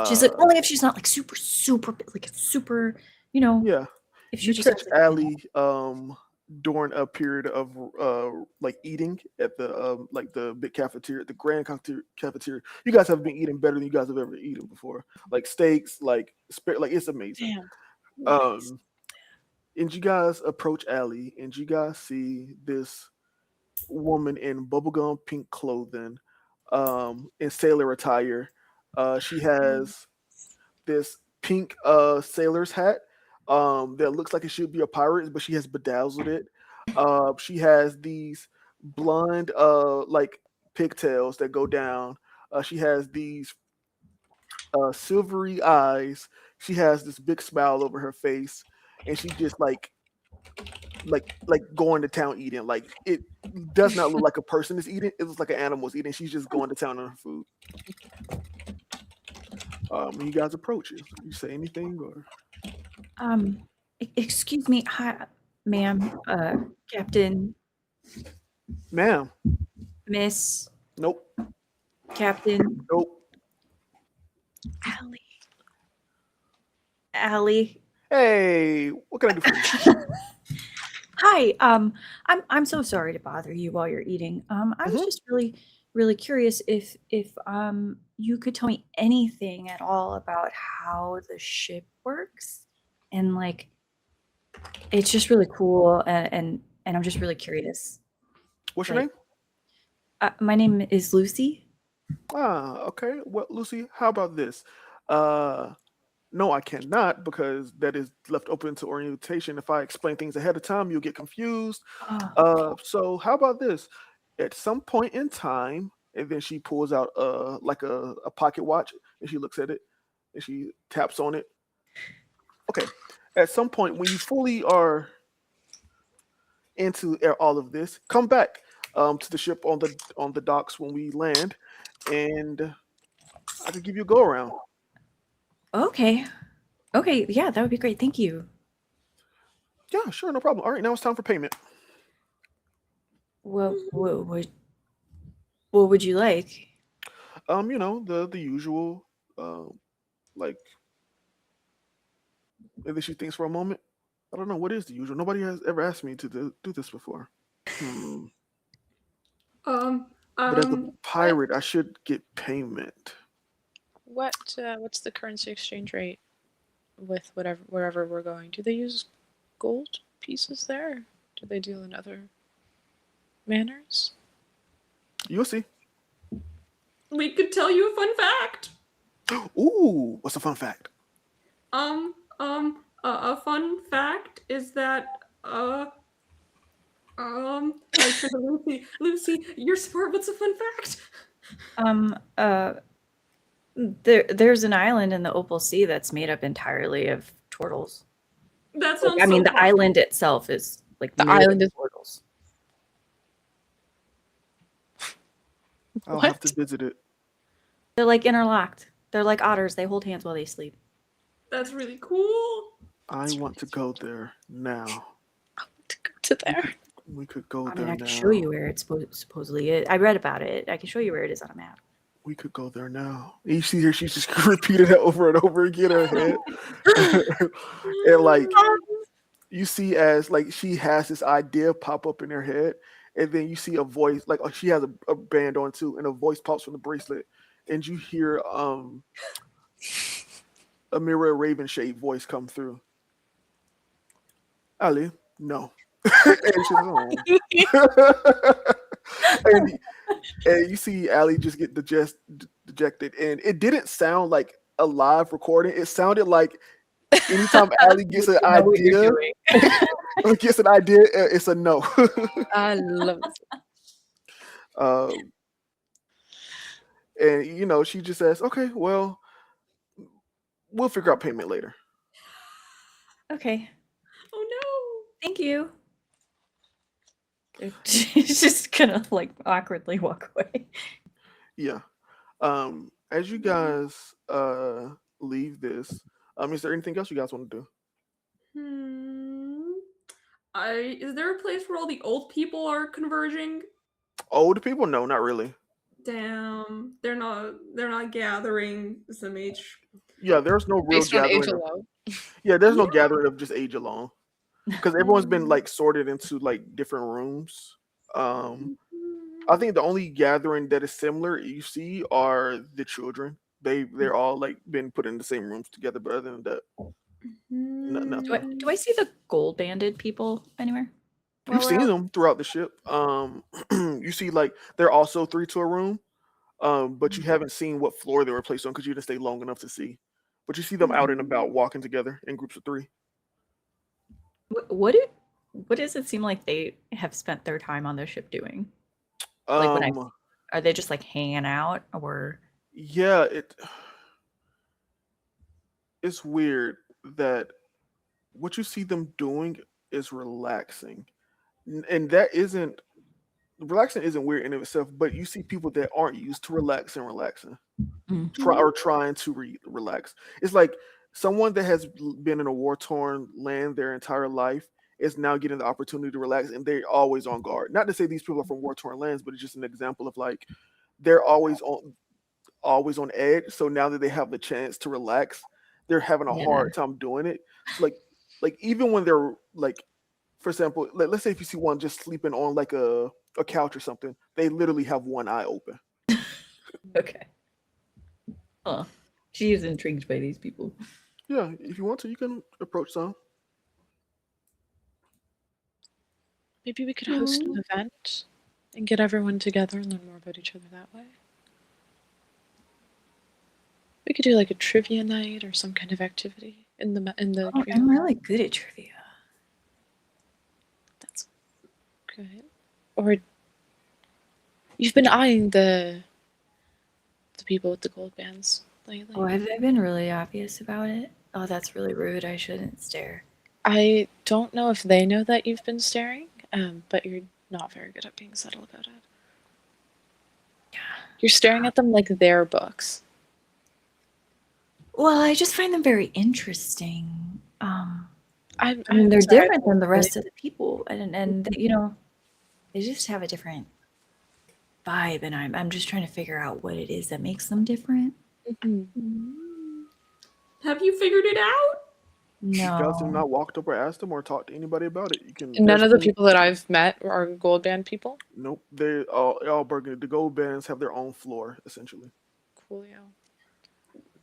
She's like,
Uh,
only if she's not like super, like super,
yeah,
if she
you
just
catch
has like
Allie during a period of like eating at the like the big cafeteria, the grand cafeteria. You guys have been eating better than you guys have ever eaten before. Like steaks, like like it's amazing.
Damn.
nice.
And you guys approach Allie, and you guys see this woman in bubblegum pink clothing, in sailor attire. She has this pink sailor's hat that looks like it should be a pirate, but she has bedazzled it. She has these blonde like pigtails that go down. She has these silvery eyes. She has this big smile over her face, and she just like going to town eating. Like it does not look like a person is eating. It looks like an animal is eating. She's just going to town on her food. When you guys approach it, you say anything or
Excuse me, hi, ma'am, Captain,
ma'am?
Miss,
Nope.
Captain,
Nope.
Allie.
Allie.
Hey, what can I do for you?
Hi, I'm so sorry to bother you while you're eating. I was
Mhm.
just really curious if you could tell me anything at all about how the ship works, and like it's just really cool, and I'm just really curious.
What's your
Like,
name?
my name is Lucy.
Okay. Well, Lucy, how about this? Uh, no, I cannot because that is left open to orientation. If I explain things ahead of time, you'll get confused.
Oh,
So how about this? At some point in time, and then she pulls out like a pocket watch and she looks at it and she taps on it. Okay. At some point, when you fully are into all of this, come back to the ship on the docks when we land, and I could give you a go around.
okay. Okay, yeah, that would be great. Thank you.
Yeah, sure, no problem. All right, now it's time for payment.
What would you like?
The usual, like. And then she thinks for a moment. I don't know what is the usual. Nobody has ever asked me to do this before. Hmm.
Um,
But as a
what?
pirate, I should get payment.
What's the currency exchange rate with wherever we're going? Do they use gold pieces there? Do they deal in other manners?
You'll see.
We could tell you a fun fact.
Ooh, what's a fun fact?
A fun fact is that, I turn to Lucy. Lucy, you're smart. What's a fun fact?
Um, uh, there's an island in the Opal Sea that's made up entirely of turtles.
That
Like,
sounds
I mean,
so
the
fun.
island itself is like
The
made
island
of
is
turtles.
I'll have to
what?
visit it.
They're like interlocked. They're like otters. They hold hands while they sleep.
That's really cool.
I want to go there now.
To go to there.
We could go
I
there
mean, I can
now.
show you where it's supposedly is. I read about it. I can show you where it is on a map.
We could go there now. And you see her, she's just repeated it over and over again in her head. And like you see as like she has this idea pop up in her head, and then you see a voice like she has a band on too, and a voice pops from the bracelet, and you hear a mirror raven shade voice come through. Ali, no. And she's oh. and, and you see Ali just get dejected, and it didn't sound like a live recording. It sounded like anytime Ali gets an
know what you're
idea,
doing.
or gets an idea, it's a no.
I love it.
um, and she just says, "Okay, well, we'll figure out payment later."
Okay.
Oh
Thank you. She's just gonna like awkwardly walk away.
Yeah. As you guys leave this, is there anything else you guys want to do?
no. Is there a place where all the old people are converging?
Old people? No, not really.
Damn, they're not gathering some age.
Yeah, there's no real
Based on age
gathering.
alone.
Yeah, there's no
Yeah.
gathering of just age alone, because everyone's been like sorted into like different rooms. I think the only gathering that is similar you see are the children. They're all like been put in the same rooms together, but other than that, nothing.
Do I see the gold banded people anywhere?
You've seen them throughout the ship. You see like they're also three to a room, but you haven't seen what floor they were placed on because you didn't stay long enough to see. But you see them out and about walking together in groups of three.
What does it seem like they have spent their time on the ship doing? Like when are they just like hanging out or?
Yeah, it's weird that what you see them doing is relaxing, and that isn't relaxing isn't weird in of itself. But you see people that aren't used to relaxing, trying to relax. It's like someone that has been in a war torn land their entire life is now getting the opportunity to relax, and they're always on guard. Not to say these people are from war torn lands, but it's just an example of like they're always on edge. So now that they have the chance to relax, they're having a hard time doing it. So like even when they're like, for example, let's say if you see one just sleeping on like a couch or something, they literally have one eye open.
Okay. Huh. She is intrigued by these people.
Yeah, if you want to, you can approach some.
Maybe we could host an event and get everyone together and learn more about each other that way. We could do like a trivia night or some kind of activity in the
I'm really good at trivia.
That's good. Or you've been eyeing the people with the gold bands lately.
Oh, have I been really obvious about it? Oh, that's really rude. I shouldn't stare.
I don't know if they know that you've been staring, but you're not very good at being subtle about it.
Yeah.
You're staring at them like they're books.
Well, I just find them very interesting.
I
mean, they're different than the rest of the people, and they just have a different vibe, and I'm just trying to figure out what it is that makes them different.
Have you figured it out?
You guys have
No.
not walked up or asked them or talked to anybody about it. You can.
None of the people that I've met are gold band people.
Nope, they're all burgundy. The gold bands have their own floor essentially.
Coolio.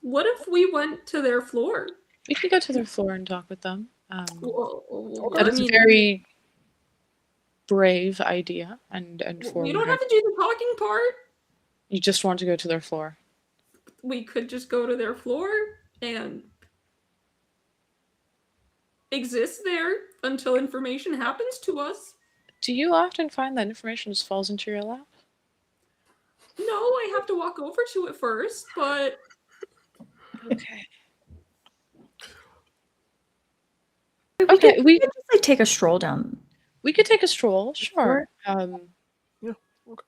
What if we went to their floor?
We could go to their floor and talk with them.
That
is a very brave idea and
we don't have to do the talking part.
You just want to go to their floor.
We could just go to their floor and exist there until information happens to us.
Do you often find that information just falls into your lap?
No, I have to walk over to it first, but
okay.
We could just like take a stroll down.
We could take a stroll, sure.
Yeah. Okay.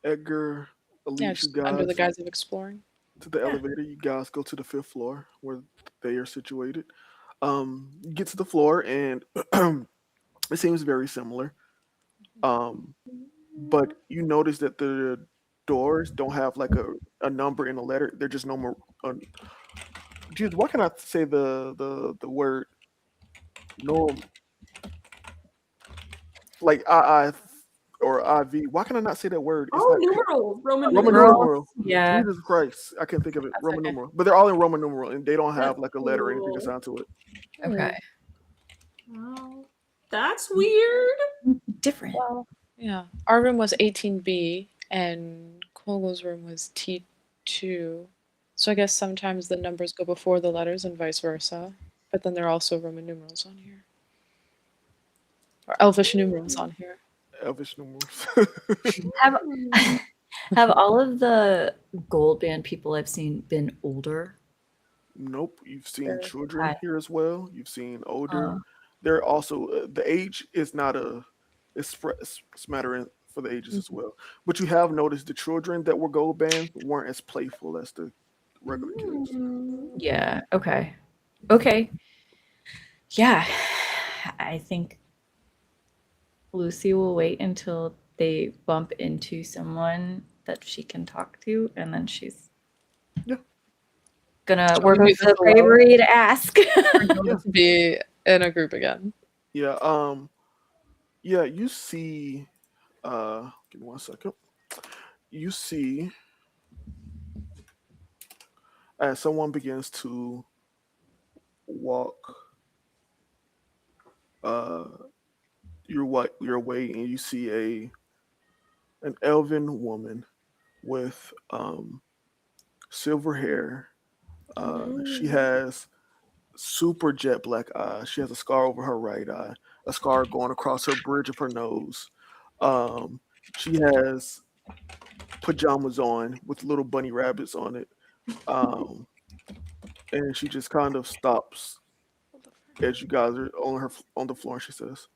Edgar leads you guys
under the guise of exploring
to the elevator. You guys go to the 5th floor where they are situated. You get to the floor and it seems very similar. But you notice that the doors don't have like a number in a letter. They're just normal. Dude, why can I say the word normal? like II or IV. Why can I not say that word? It's
Oh,
not
numerals, Roman
Roman
numerals.
numeral.
Yeah.
Jesus Christ, I can't think of it.
That's
Roman
okay.
numeral, but they're all in Roman numeral, and they don't have
That's
like a letter or anything
cool.
assigned to it.
Okay.
Wow. That's weird.
Different.
Well, yeah. Our room was 18B, and Kogo's room was T2. So I guess sometimes the numbers go before the letters and vice versa. But then there are also Roman numerals on here. Or Elvish numerals on here.
Elvish numerals.
Have have all of the gold band people I've seen been older?
Nope. You've seen
Or-
children here as well. You've seen older.
Uh,
They're also the age is not a it's smattering for the ages as well. But you have noticed the children that were gold bands weren't as playful as the regular kids.
yeah. Okay. Okay. Yeah. I think Lucy will wait until they bump into someone that she can talk to, and then she's
Yeah.
gonna
we
work
do
up
this
the
alone?
bravery to ask.
We're going to be in a group again.
Yeah. Yeah. You see. Give me 1 second. You see as someone begins to walk uh your way, and you see an elven woman with silver hair. She has super jet black eyes. She has a scar over her right eye, a scar going across her bridge of her nose. Um, she has pajamas on with little bunny rabbits on it. Um, and she just kind of stops as you guys are on the floor, and she says,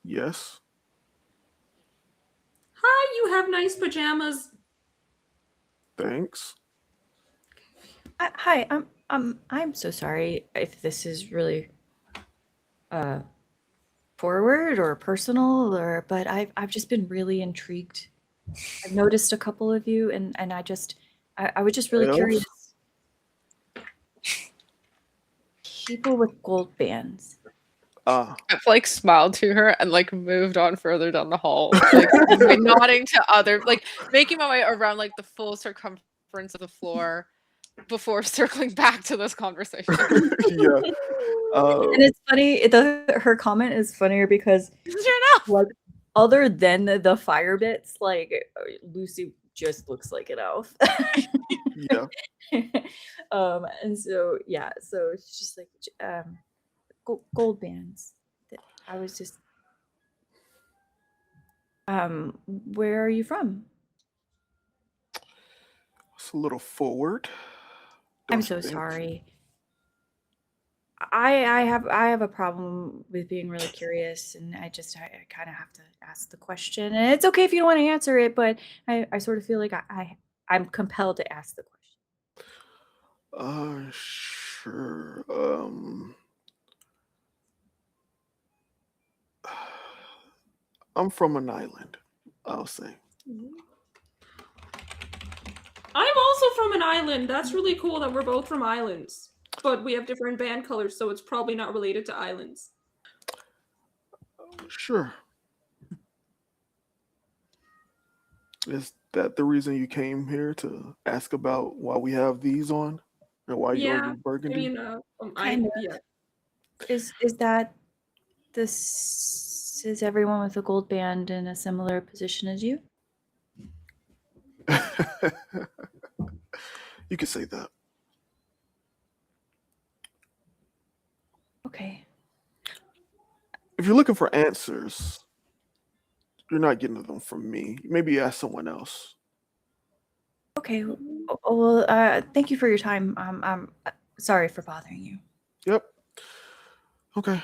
"Yes."
Hi, you have nice pajamas.
Thanks.
Hi, I'm so sorry if this is really forward or personal, but I've just been really intrigued. I've noticed a couple of you, and I was just really
Elves?
curious. People with gold bands.
Ah,
I've like smiled to her and like moved on further down the hall, like nodding to other, like making my way around like the full circumference of the floor before circling back to this conversation.
yeah.
And it's funny, her comment is funnier because
Sure enough.
like other than the fire bits, like Lucy just looks like an elf.
Yeah.
And so yeah, so it's just like gold bands. I was just where are you from?
It's a little forward.
I'm
don't
so
you think?
sorry. I have a problem with being really curious, and I kind of have to ask the question. And it's okay if you don't want to answer it, but I sort of feel like I'm compelled to ask the question.
Sure. I'm from an island, I'll say.
I'm also from an island. That's really cool that we're both from islands. But we have different band colors, so it's probably not related to islands.
Sure. Is that the reason you came here to ask about why we have these on? Or why you're
Yeah,
in Burgundy?
Kind of.
yeah.
Is that this is everyone with a gold band in a similar position as you?
You could say that.
Okay.
If you're looking for answers, you're not getting them from me. Maybe ask someone else.
Okay. Well, thank you for your time. I'm sorry for bothering you.
Yep. Okay.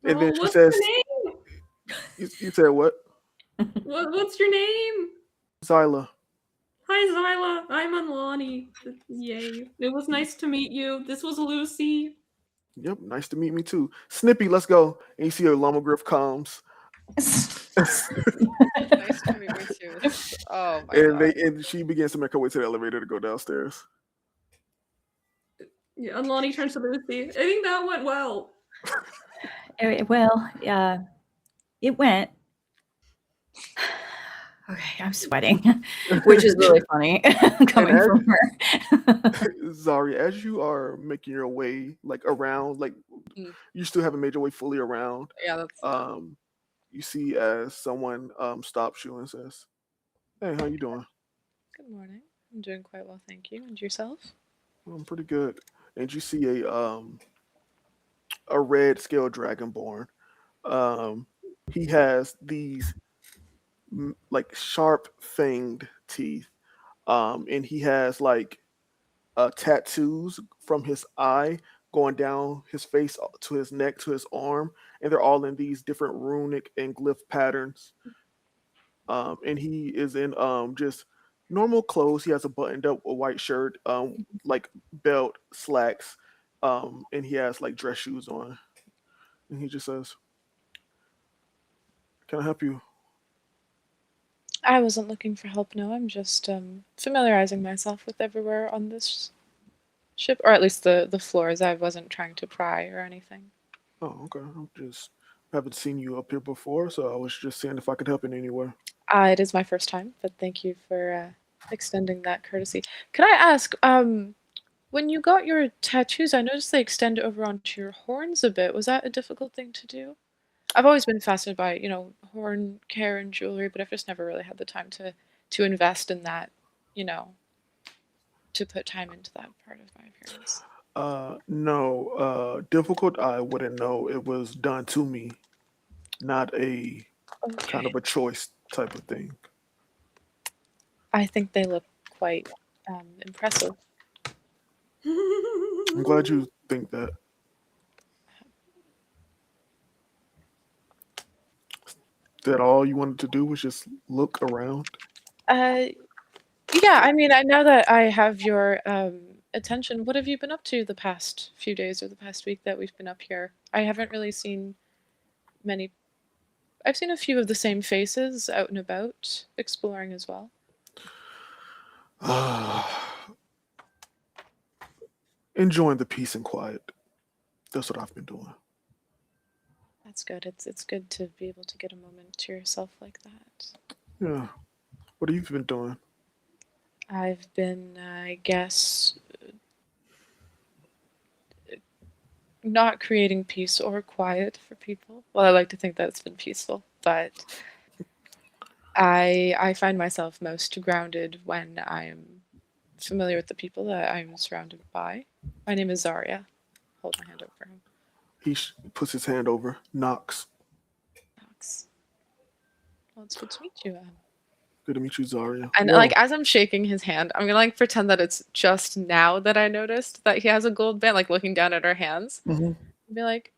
And
Oh,
then she
what's
says,
your name?
you said what?
What's your name?
Zyla.
Hi, Zyla. I'm Unlani. Yay. It was nice to meet you. This was Lucy.
Yep, nice to meet me too. Snippy, let's go. And you see her Lomogriff comes.
Nice to meet you too. Oh my god.
And she begins to make her way to the elevator to go downstairs.
Yeah, Unlani turns to Lucy. I think that went well.
Well, it went. Okay, I'm sweating, which is really funny
And
coming from her.
Zari, as you are making your way like around, like
Mm,
you still haven't made your way fully around,
yeah, that's
um, you see as someone stops you and says, "Hey, how you doing?"
good morning. I'm doing quite well, thank you. And yourself?
I'm pretty good. And you see a red scale dragonborn. Um, he has these like sharp fanged teeth, and he has like tattoos from his eye going down his face to his neck to his arm, and they're all in these different runic and glyph patterns. And he is in just normal clothes. He has a buttoned up a white shirt, like belt, slacks, and he has like dress shoes on. And he just says, "Can I help you?"
I wasn't looking for help, no. I'm just familiarizing myself with everywhere on this ship, or at least the floors. I wasn't trying to pry or anything.
Oh, okay. I'm just haven't seen you up here before, so I was just seeing if I could help in any way.
It is my first time, but thank you for extending that courtesy. Could I ask, when you got your tattoos, I noticed they extend over onto your horns a bit. Was that a difficult thing to do? I've always been fascinated by, horn care and jewelry, but I've just never really had the time to invest in that, you know, to put time into that part of my appearance.
No, difficult. I wouldn't know. It was done to me, not a kind
Okay.
of a choice type of thing.
I think they look quite impressive.
I'm glad you think that. That all you wanted to do was just look around.
Uh, yeah, I mean, I know that I have your attention. What have you been up to the past few days or the past week that we've been up here? I haven't really seen many. I've seen a few of the same faces out and about, exploring as well.
Enjoying the peace and quiet. That's what I've been doing.
That's good. It's good to be able to get a moment to yourself like that.
Yeah. What have you been doing?
I've been, I guess, not creating peace or quiet for people. Well, I like to think that it's been peaceful, but I find myself most grounded when I'm familiar with the people that I'm surrounded by. My name is Zarya. Hold my hand up for him.
He puts his hand over, knocks.
Alex. Well, it's good to meet you.
Good to meet you, Zaria.
And like
Well,
as I'm shaking his hand, I'm gonna like pretend that it's just now that I noticed that he has a gold band, like looking down at our hands.
mhm.
And be like,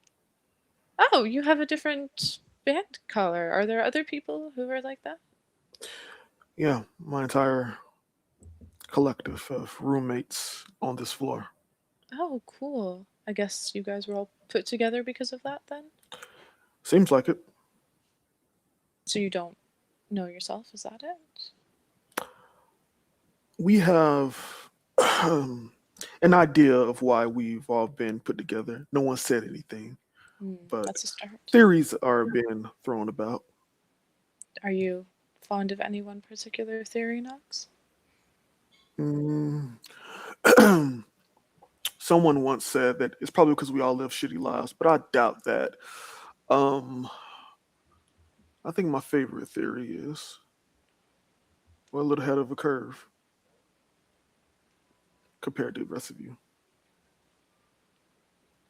"Oh, you have a different band color. Are there other people who are like that?"
Yeah, my entire collective of roommates on this floor.
Oh, cool. I guess you guys were all put together because of that then?
Seems like it.
So you don't know yourself, is that it?
We have an idea of why we've all been put together. No one said anything,
Hmm,
but
that's a start.
theories are being thrown about.
Are you fond of any one particular theory, Knox?
Mm. Someone once said that it's probably because we all live shitty lives, but I doubt that. Um, I think my favorite theory is we're a little ahead of a curve compared to the rest of you.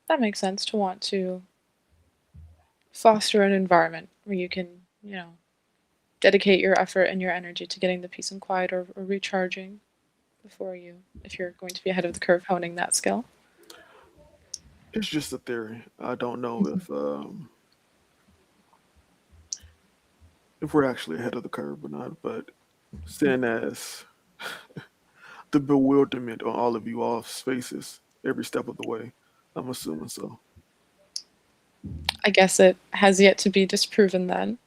That makes sense to want to foster an environment where you can, dedicate your effort and your energy to getting the peace and quiet or recharging before you, if you're going to be ahead of the curve honing that skill.
It's just a theory. I don't know if we're actually ahead of the curve or not, but seeing as the bewilderment on all of you all's faces every step of the way, I'm assuming so.
I guess it has yet to be disproven then,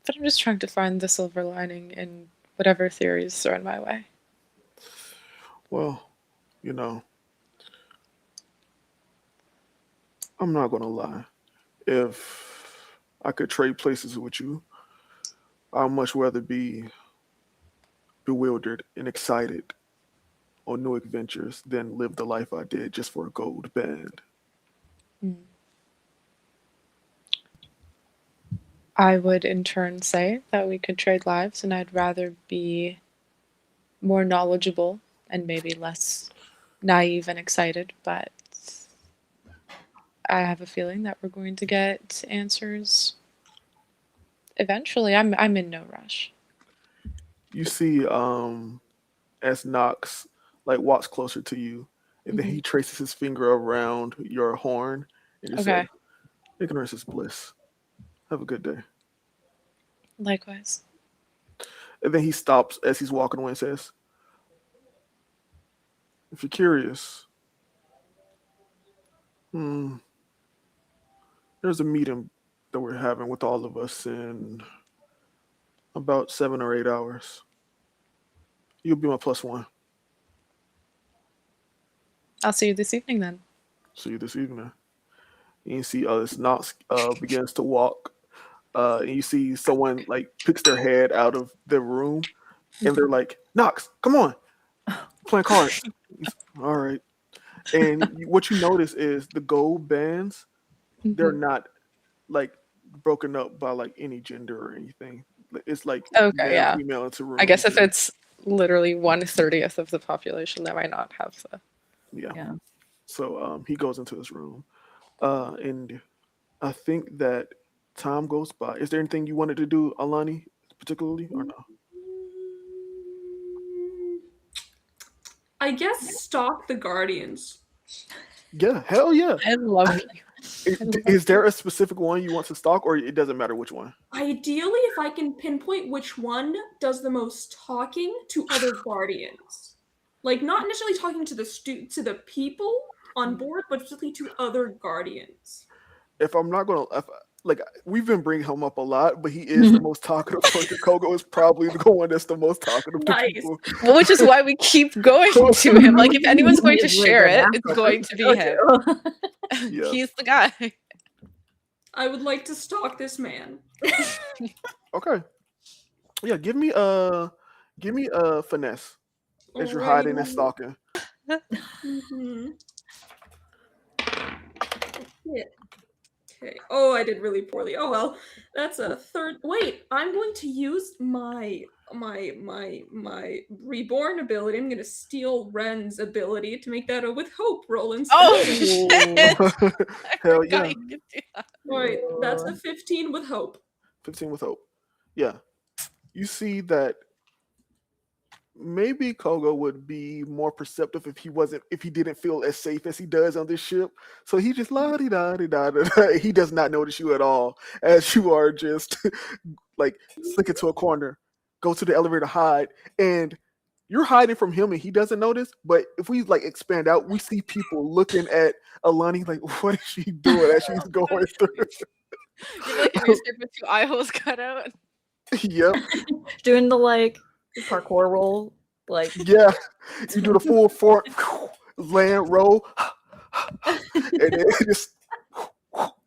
but I'm just trying to find the silver lining in whatever theory is thrown my way.
Well, you know, I'm not gonna lie. If I could trade places with you, I'd much rather be bewildered and excited on new adventures than live the life I did just for a gold band.
Mm. I would in turn say that we could trade lives, and I'd rather be more knowledgeable and maybe less naive and excited, but I have a feeling that we're going to get answers eventually. I'm in no rush.
You see, as Knox like walks closer to you, and then he traces his finger around your horn and just says,
Okay.
"Ignorance is bliss. Have a good day."
Likewise.
And then he stops as he's walking away and says, "If you're curious, hmm, there's a meeting that we're having with all of us in about 7 or 8 hours. You'll be my plus one.
I'll see you this evening then.
See you this evening." And you see this Knox begins to walk. And you see someone like picks their head out of the room, and they're like, "Knox, come on, playing cards." All right. And what you notice is the gold bands, they're not like broken up by like any gender or anything. It's like
Okay,
male,
yeah.
female into
I guess
rooms.
if it's literally 1/30th of the population, that might not have the.
Yeah.
Yeah.
So he goes into this room, and I think that time goes by. Is there anything you wanted to do, Alani, particularly, or no?
I guess stalk the Guardians.
Yeah, hell yeah.
I love you.
Is there a specific one you want to stalk, or it doesn't matter which one?
Ideally, if I can pinpoint which one does the most talking to other Guardians. Like, not necessarily talking to to the people on board, but specifically to other Guardians.
If I'm not gonna, like we've been bringing him up a lot, but he is the most talkative person. Kogo is probably the one that's the most talkative to
Nice.
people.
Well, which is why we keep going to him. Like, if anyone's going to
He's really
share
good
it,
at
it's
that.
going to be
Okay.
him.
Yeah.
He's the guy.
I would like to stalk this man.
Okay. Yeah, give me a finesse as you're hiding and stalking.
Mm-hmm. Okay. Oh, I did really poorly. Oh well. That's a third. Wait, I'm going to use my reborn ability. I'm gonna steal Ren's ability to make that a with hope roll instead.
Oh shit! I
Hell
forgot
yeah.
you could do that.
Alright, that's a 15 with hope.
15 with hope. Yeah. You see that maybe Kogo would be more perceptive if he didn't feel as safe as he does on this ship. So he just la di da di da da. He does not notice you at all as you are just like slink into a corner, go to the elevator, hide, and you're hiding from him and he doesn't notice. But if we like expand out, we see people looking at Alani like, what is she doing as she's going through?
You're like a newspaper with 2 eye holes cut out.
Yep.
Doing the like parkour roll, like
Yeah. You do the full fork land roll and then just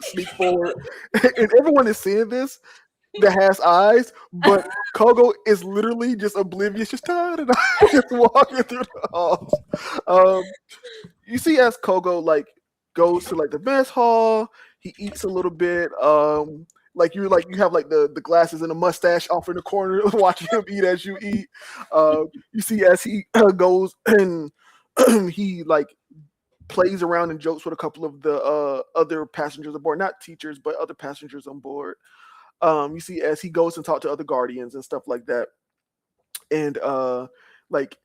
sneak forward. And everyone is seeing this that has eyes, but Kogo is literally just oblivious, just just walking through the halls. You see as Kogo like goes to like the mess hall, he eats a little bit. Like you have like the glasses and the mustache off in the corner, watching him eat as you eat. You see as he goes and he like plays around and jokes with a couple of the other passengers aboard, not teachers, but other passengers on board. You see as he goes and talk to other guardians and stuff like that, and like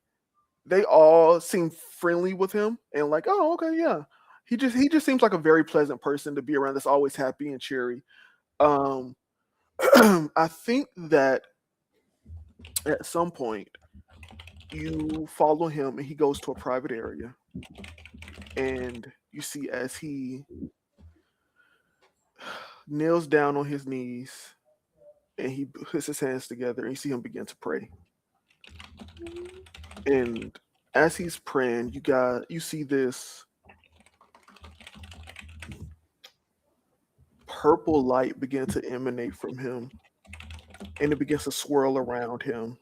they all seem friendly with him and like, oh, okay, yeah. He just seems like a very pleasant person to be around. That's always happy and cheery. I think that at some point you follow him and he goes to a private area, and you see as he kneels down on his knees and he puts his hands together and you see him begin to pray. And as he's praying, you see this purple light begins to emanate from him, and it begins to swirl around him.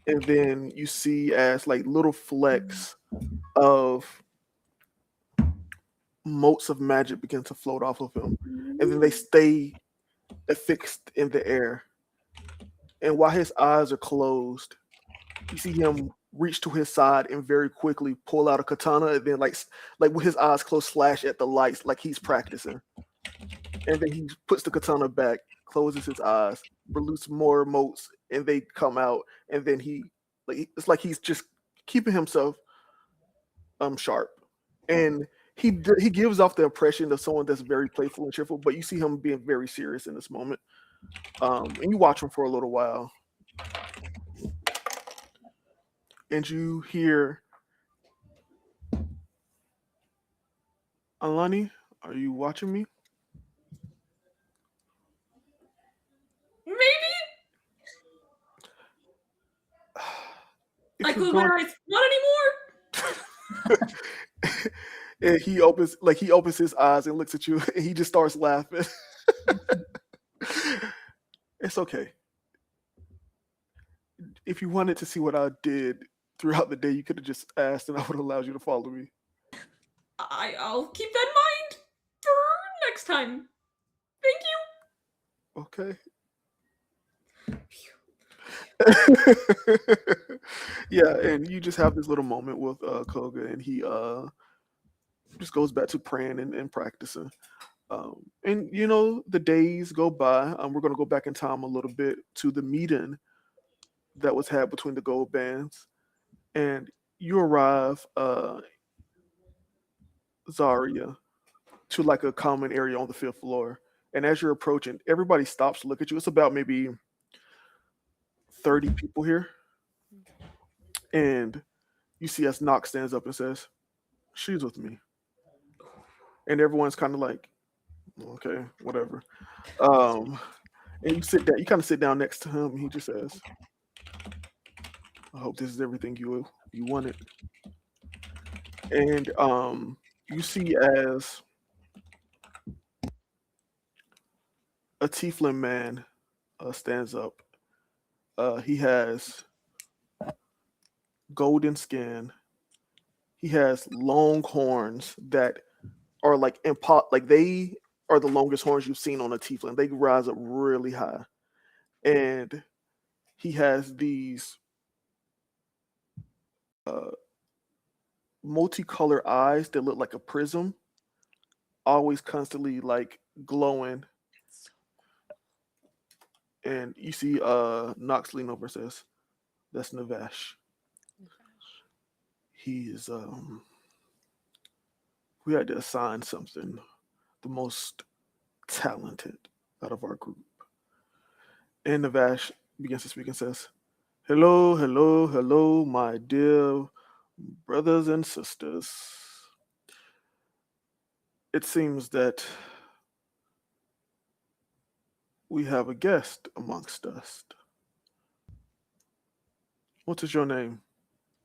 And then you see as like little flecks of motes of magic begin to float off of him, and then they stay affixed in the air. And while his eyes are closed, you see him reach to his side and very quickly pull out a katana, and then like with his eyes closed, slash at the lights like he's practicing. And then he puts the katana back, closes his eyes, releases more motes, and they come out. And then it's like he's just keeping himself sharp. And he gives off the impression of someone that's very playful and cheerful, but you see him being very serious in this moment. And you watch him for a little while, and you hear, Alani, are you watching me?
Maybe
If
I
you're
close
going-
my eyes. Not anymore.
And he opens his eyes and looks at you, and he just starts laughing. It's okay. If you wanted to see what I did throughout the day, you could have just asked, and I would have allowed you to follow me.
I'll keep that in mind for next time. Thank you.
Okay. Yeah, and you just have this little moment with Koga, and he just goes back to praying and practicing. And the days go by. We're gonna go back in time a little bit to the meeting that was had between the gold bands, and you arrive, Zarya, to like a common area on the 5th floor. And as you're approaching, everybody stops to look at you. It's about maybe 30 people here. And you see as Nox stands up and says, "She's with me." And everyone's kind of like, okay, whatever. And you kind of sit down next to him, and he just says, "I hope this is everything you wanted." And you see as a tiefling man stands up. He has golden skin. He has long horns that are like like they are the longest horns you've seen on a tiefling. They rise up really high, and he has these multicolored eyes that look like a prism, always constantly like glowing. And you see Nox lean over and says, "That's Navash. He is we had to assign something, the most talented out of our group." And Navash begins to speak and says, "Hello, hello, hello, my dear brothers and sisters. It seems that we have a guest amongst us. What is your name?"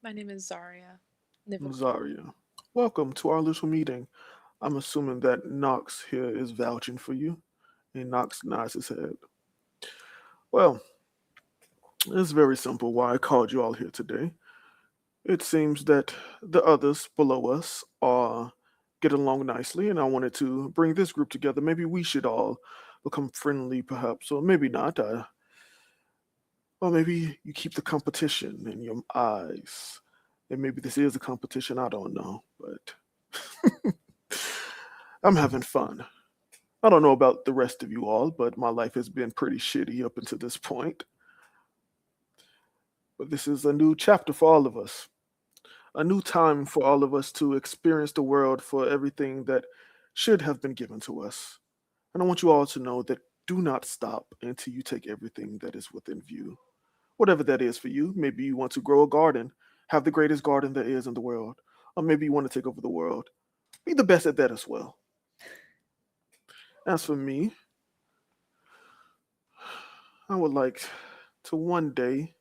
My name is Zarya. Nivok.
"Zarya. Welcome to our little meeting. I'm assuming that Nox here is vouching for you." And Nox nods his head. "Well, it's very simple why I called you all here today. It seems that the others below us are getting along nicely, and I wanted to bring this group together. Maybe we should all become friendly, perhaps, or maybe not. Or maybe you keep the competition in your eyes. And maybe this is a competition, I don't know, but I'm having fun. I don't know about the rest of you all, but my life has been pretty shitty up until this point. But this is a new chapter for all of us. A new time for all of us to experience the world for everything that should have been given to us. And I want you all to know that do not stop until you take everything that is within view. Whatever that is for you. Maybe you want to grow a garden, have the greatest garden there is in the world. Or maybe you want to take over the world. Be the best at that as well. As for me, I would like to one day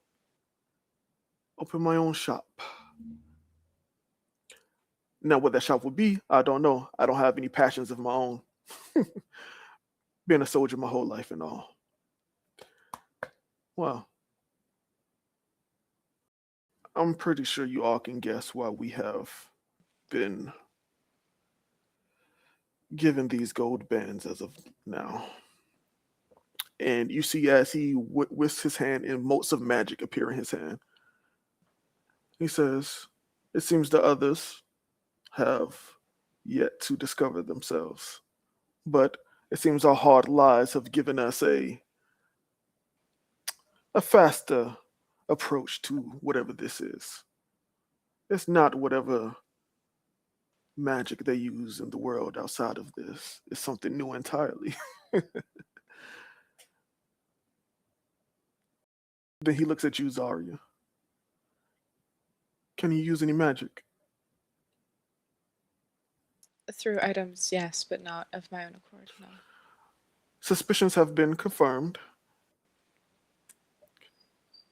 open my own shop. Now, what that shop would be, I don't know. I don't have any passions of my own. Been a soldier my whole life and all. Well, I'm pretty sure you all can guess why we have been given these gold bands as of now. And you see as he whisks his hand and motes of magic appear in his hand. He says, it seems the others have yet to discover themselves. But it seems our hard lives have given us a faster approach to whatever this is. It's not whatever magic they use in the world outside of this. It's something new entirely. Then he looks at you, Zarya. Can you use any magic?
Through items, yes, but not of my own accord, no.
Suspicions have been confirmed.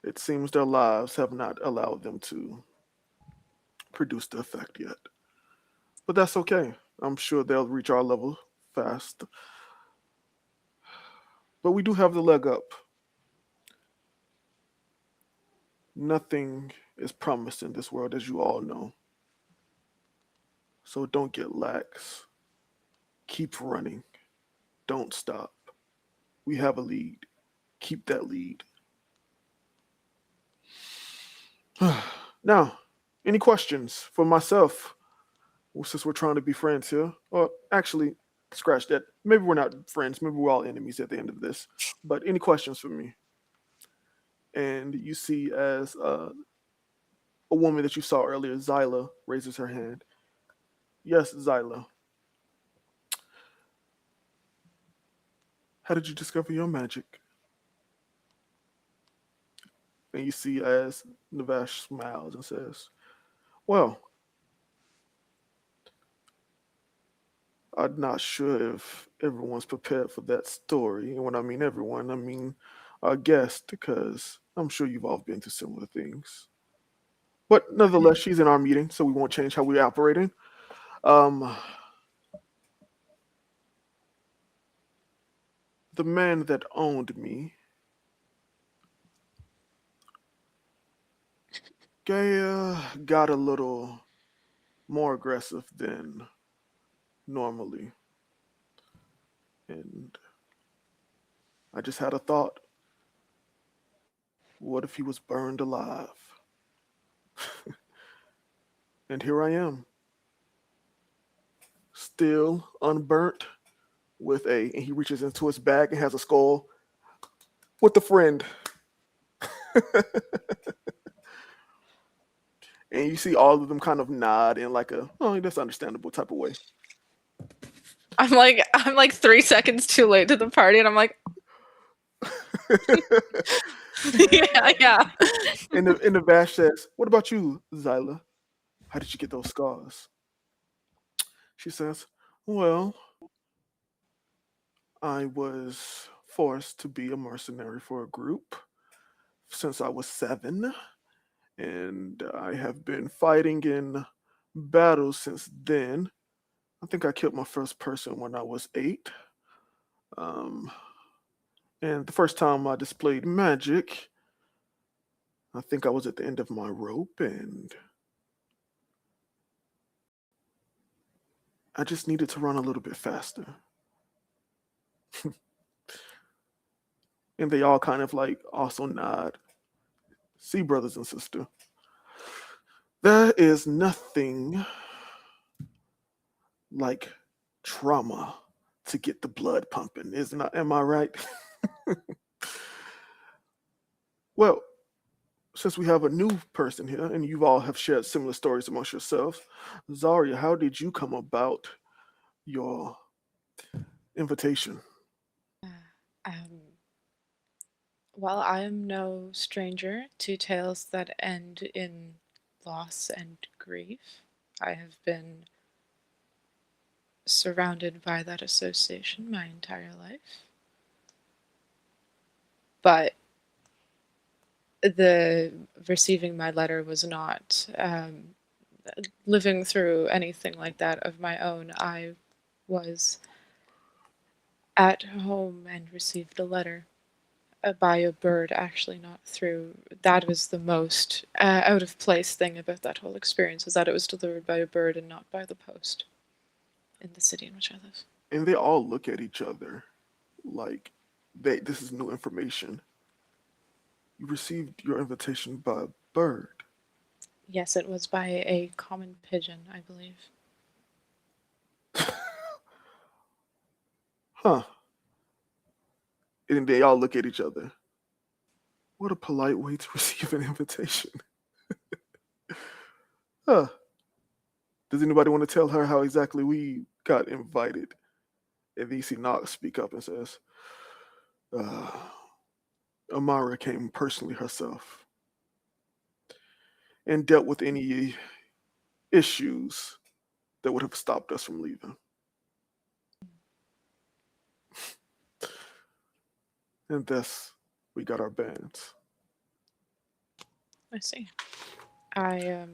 It seems their lives have not allowed them to produce the effect yet. But that's okay. I'm sure they'll reach our level fast. But we do have the leg up. Nothing is promised in this world, as you all know. So don't get lax. Keep running. Don't stop. We have a lead. Keep that lead. Now, any questions for myself? Well, since we're trying to be friends here. Or actually, scratch that. Maybe we're not friends. Maybe we're all enemies at the end of this. But any questions for me? And you see as a woman that you saw earlier, Zyla, raises her hand. Yes, Zyla. How did you discover your magic? And you see as Navash smiles and says, well, I'm not sure if everyone's prepared for that story. And when I mean everyone, I mean our guest, because I'm sure you've all been through similar things. But nonetheless, she's in our meeting, so we won't change how we're operating. The man that owned me, got a little more aggressive than normally. And I just had a thought. What if he was burned alive? And here I am, still unburnt, and he reaches into his bag and has a skull with a friend. And you see all of them kind of nod in like oh, that's understandable type of way.
I'm like 3 seconds too late to the party, and I'm like, yeah.
And the Vash says, what about you, Zyla? How did you get those scars? She says, well, I was forced to be a mercenary for a group since I was 7, and I have been fighting in battles since then. I think I killed my first person when I was 8. And the first time I displayed magic, I think I was at the end of my rope, and I just needed to run a little bit faster. And they all kind of like also nod. See, brothers and sisters, there is nothing like trauma to get the blood pumping, isn't it? Am I right? Well, since we have a new person here, and you all have shared similar stories amongst yourselves, Zarya, how did you come about your invitation?
Um, While I am no stranger to tales that end in loss and grief, I have been surrounded by that association my entire life. But the receiving my letter was not living through anything like that of my own. I was at home and received a letter by a bird, actually, not through. That was the most out of place thing about that whole experience, is that it was delivered by a bird and not by the post in the city in which I live.
And they all look at each other like this is new information. You received your invitation by a bird.
Yes, it was by a common pigeon, I believe.
Huh. And they all look at each other. What a polite way to receive an invitation. Huh. Does anybody want to tell her how exactly we got invited? And then you see Knox speak up and says, uh, Amara came personally herself and dealt with any issues that would have stopped us from leaving. And thus, we got our bands.
I see. I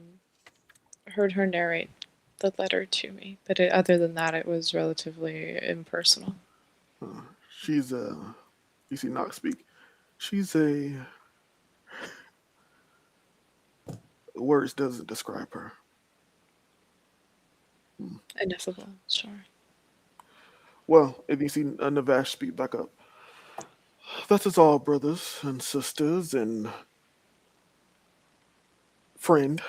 heard her narrate the letter to me, but other than that, it was relatively impersonal.
She's you see Knox speak. She's a words doesn't describe her.
Ineffable, sure.
Well, if you see Navash speak back up. That is all, brothers and sisters and friend.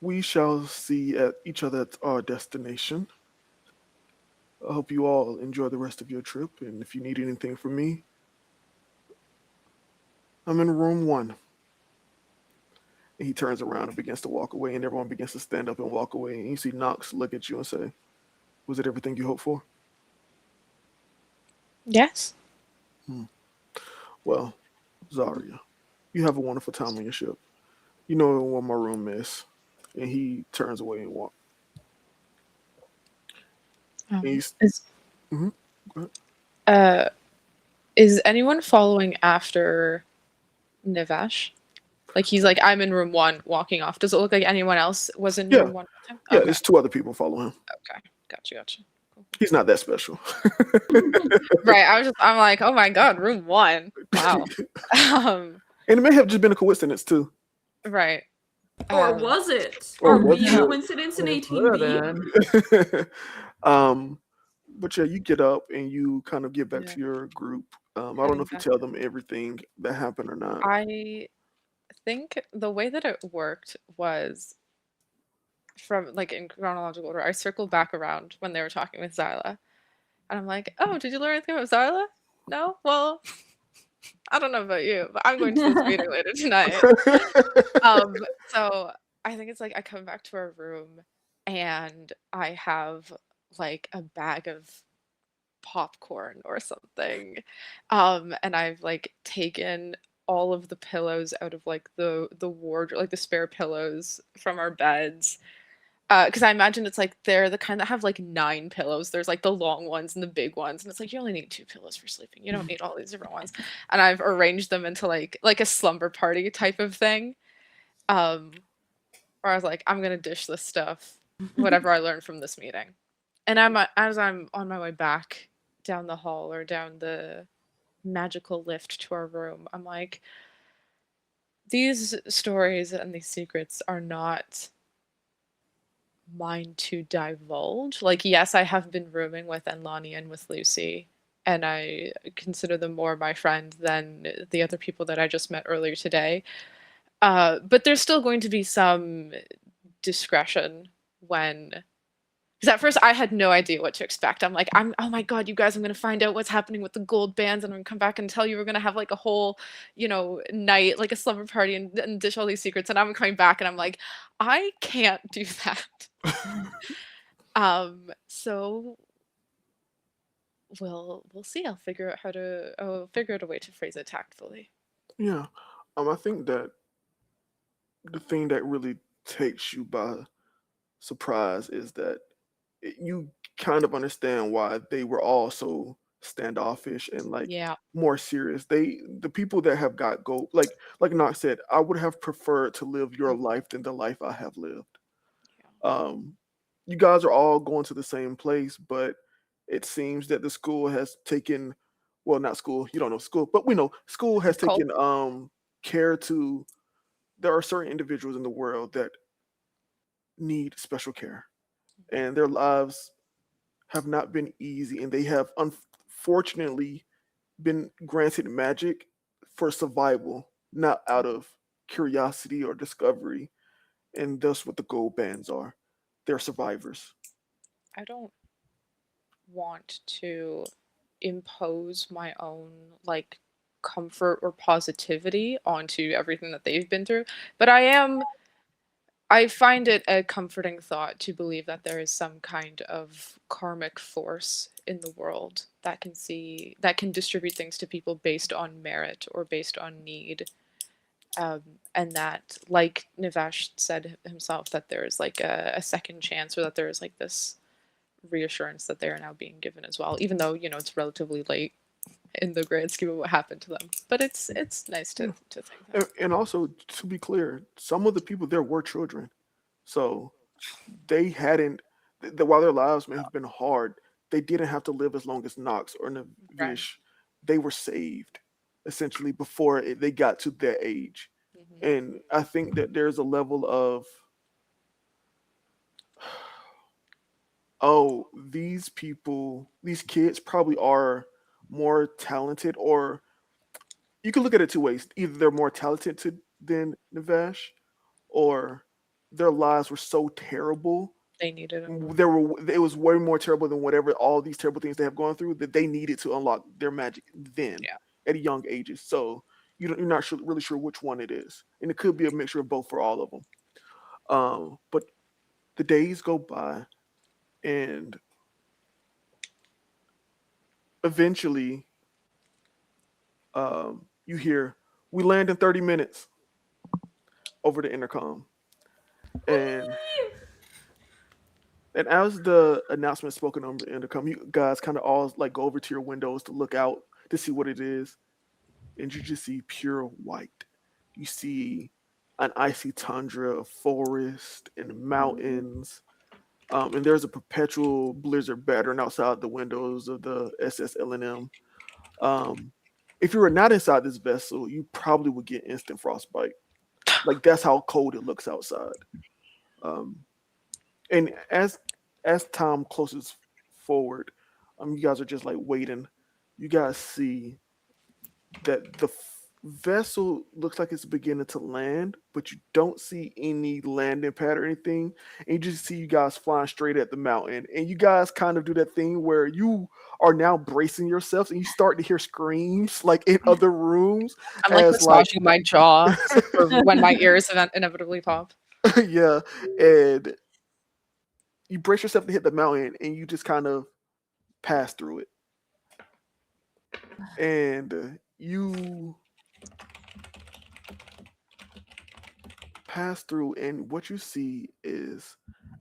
We shall see at each other at our destination. I hope you all enjoy the rest of your trip, and if you need anything from me, I'm in room 1. And he turns around and begins to walk away, and everyone begins to stand up and walk away. And you see Knox look at you and say, was it everything you hoped for?
Yes.
Well, Zarya, you have a wonderful time on your ship. You know what my room is. And he turns away and walks.
Is
Mhm. Go ahead.
is anyone following after Nivesh? Like he's like, I'm in room 1, walking off. Does it look like anyone else was in room 1 with him?
Yeah,
Okay.
there's 2 other people following him.
Okay. Gotcha. Cool.
He's not that special.
Right. I'm like, oh my god, room 1. Wow.
And it may have just been a coincidence too.
Right.
Or was it?
Or
Or
was
be
it?
a coincidence in 18B?
But yeah, you get up and you kind of get back
Yeah.
to your group. I don't
Heading
know if you
back
tell them everything that happened or not.
I think the way that it worked was from like in chronological order. I circled back around when they were talking with Zyla, and I'm like, "Oh, did you learn anything about Zyla? No? Well, I don't know about you, but I'm going to this meeting later tonight." So I think it's like I come back to our room, and I have like a bag of popcorn or something, and I've like taken all of the pillows out of like the ward, like the spare pillows from our beds, because I imagine it's like they're the kind that have like 9 pillows. There's like the long ones and the big ones, and it's like you only need 2 pillows for sleeping. You don't need all these different ones. And I've arranged them into like a slumber party type of thing. Where I was like, I'm gonna dish this stuff, whatever I learned from this meeting. And as I'm on my way back down the hall or down the magical lift to our room, I'm like, these stories and these secrets are not mine to divulge. Like, yes, I have been rooming with Enlani and with Lucy, and I consider them more my friend than the other people that I just met earlier today. But there's still going to be some discretion when, because at first I had no idea what to expect. I'm like, oh my god, you guys, I'm gonna find out what's happening with the gold bands, and I'm gonna come back and tell you we're gonna have like a whole, night, like a slumber party, and dish all these secrets. And I'm coming back, and I'm like, I can't do that. So we'll see. I'll figure out a way to phrase it tactfully.
Yeah. I think that the thing that really takes you by surprise is that you kind of understand why they were all so standoffish and like
Yeah.
more serious. The people that have got gold, like Knox said, I would have preferred to live your life than the life I have lived.
Yeah.
You guys are all going to the same place, but It seems that the school has taken, well, not school, you don't know school, but we know school has
Cult.
taken care to. There are certain individuals in the world that need special care, and their lives have not been easy, and they have unfortunately been granted magic for survival, not out of curiosity or discovery. And that's what the gold bands are. They're survivors.
I don't want to impose my own like comfort or positivity onto everything that they've been through, but I find it a comforting thought to believe that there is some kind of karmic force in the world that can distribute things to people based on merit or based on need. And that, like Nivesh said himself, that there is like a second chance, or that there is like this reassurance that they are now being given as well, even though it's relatively late in the grand scheme of what happened to them. But it's nice
Yeah.
to think that.
And also, to be clear, some of the people there were children. So they hadn't, while their lives may have been hard, they didn't have to live as long as Knox or
Right.
Navish. They were saved essentially before they got to their age.
Hmm.
And I think that there's a level of, oh, these people, these kids probably are more talented, or you can look at it two ways. Either they're more talented than Navesh, or their lives were so terrible.
They needed it.
It was way more terrible than whatever all these terrible things they have gone through, that they needed to unlock their magic then
Yeah.
at young ages. So you're not really sure which one it is, and it could be a mixture of both for all of them. But the days go by, and eventually, you hear, "We land in 30 minutes" over the intercom, and as the announcement spoken on the intercom, you guys kind of all like go over to your windows to look out to see what it is, and you just see pure white. You see an icy tundra of forest and mountains, and there's a perpetual blizzard battering outside the windows of the SSLNM. Um, if you were not inside this vessel, you probably would get instant frostbite. Like, that's how cold it looks outside. Um, and as time closes forward, you guys are just like waiting. You guys see that the vessel looks like it's beginning to land, but you don't see any landing pad or anything. And you just see you guys flying straight at the mountain. And you guys kind of do that thing where you are now bracing yourselves, and you start to hear screams like in other rooms
I'm like
as like
massaging my jaw for when my ears inevitably pop.
yeah, and you brace yourself to hit the mountain, and you just kind of pass through it. And you pass through, and what you see is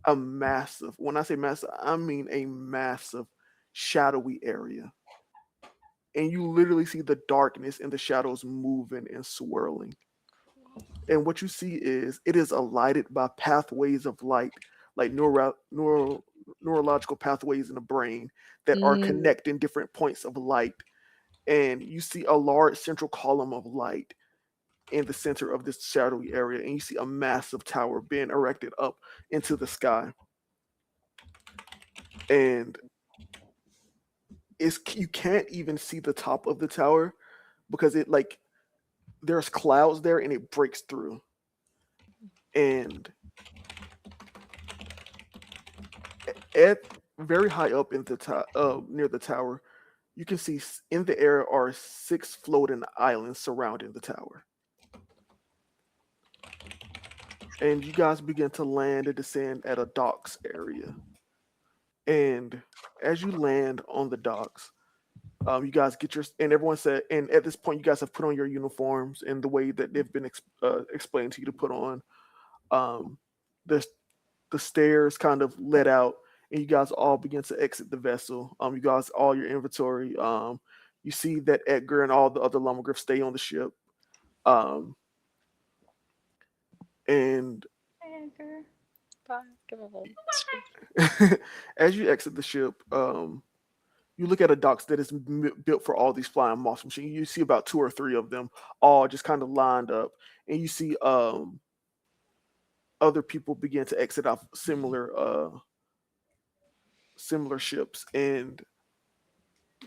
a massive, when I say massive, I mean a massive shadowy area. And you literally see the darkness and the shadows moving and swirling. And what you see is it is alighted by pathways of light, like neurological pathways in the brain that are
Mm.
connecting different points of light. And you see a large central column of light in the center of this shadowy area, and you see a massive tower being erected up into the sky. And you can't even see the top of the tower because it like there's clouds there, and it breaks through. And at very high up in the near the tower, you can see in the air are 6 floating islands surrounding the tower. And you guys begin to land and descend at a docks area. And as you land on the docks, you guys get your, and everyone said, and at this point, you guys have put on your uniforms in the way that they've been explained to you to put on. Um, the the stairs kind of let out, and you guys all begin to exit the vessel. You guys, all your inventory. You see that Edgar and all the other Lumbergriffs stay on the ship. Um, and
Bye. Give a little.
as you exit the ship, You look at a docks that is built for all these flying monster machines. You see about two or three of them all just kind of lined up, and you see other people begin to exit off similar ships. And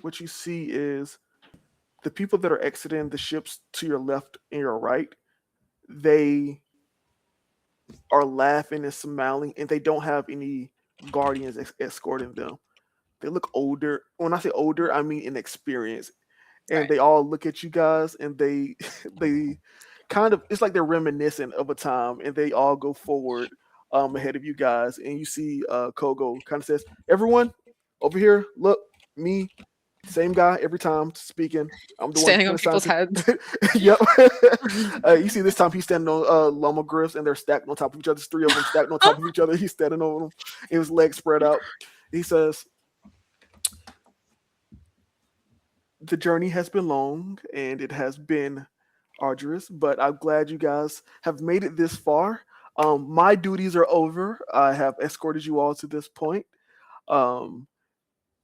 what you see is the people that are exiting the ships to your left and your right. They are laughing and smiling, and they don't have any guardians escorting them. They look older. When I say older, I mean inexperienced. And
Right.
they all look at you guys, and they they kind of, it's like they're reminiscent of a time, and they all go forward ahead of you guys. And you see Kogo kind of says, "Everyone over here, look, me, same guy every time speaking. I'm the one
Standing
keeping
on
the
people's
time."
heads.
Yep. You see this time he's standing on llama griffs, and they're stacked on top of each other. There's three of them stacked on top of each other. He's standing over them, and his legs spread out. He says, "The journey has been long and it has been arduous, but I'm glad you guys have made it this far. My duties are over. I have escorted you all to this point. Um,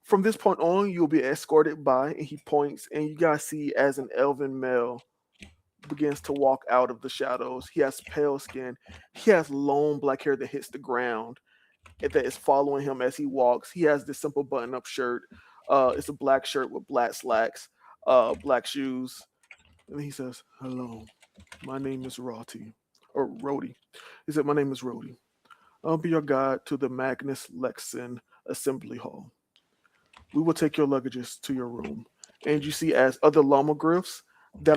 from this point on, you'll be escorted by," and he points, and you guys see as an elven male begins to walk out of the shadows. He has pale skin. He has long black hair that hits the ground and that is following him as he walks. He has this simple button-up shirt. It's a black shirt with black slacks, black shoes, and he says, "Hello, my name is Roti, or Rody." He said, "My name is Rody. I'll be your guide to the Magnus Lexen Assembly Hall. We will take your luggages to your room." And you see as other llama griffs they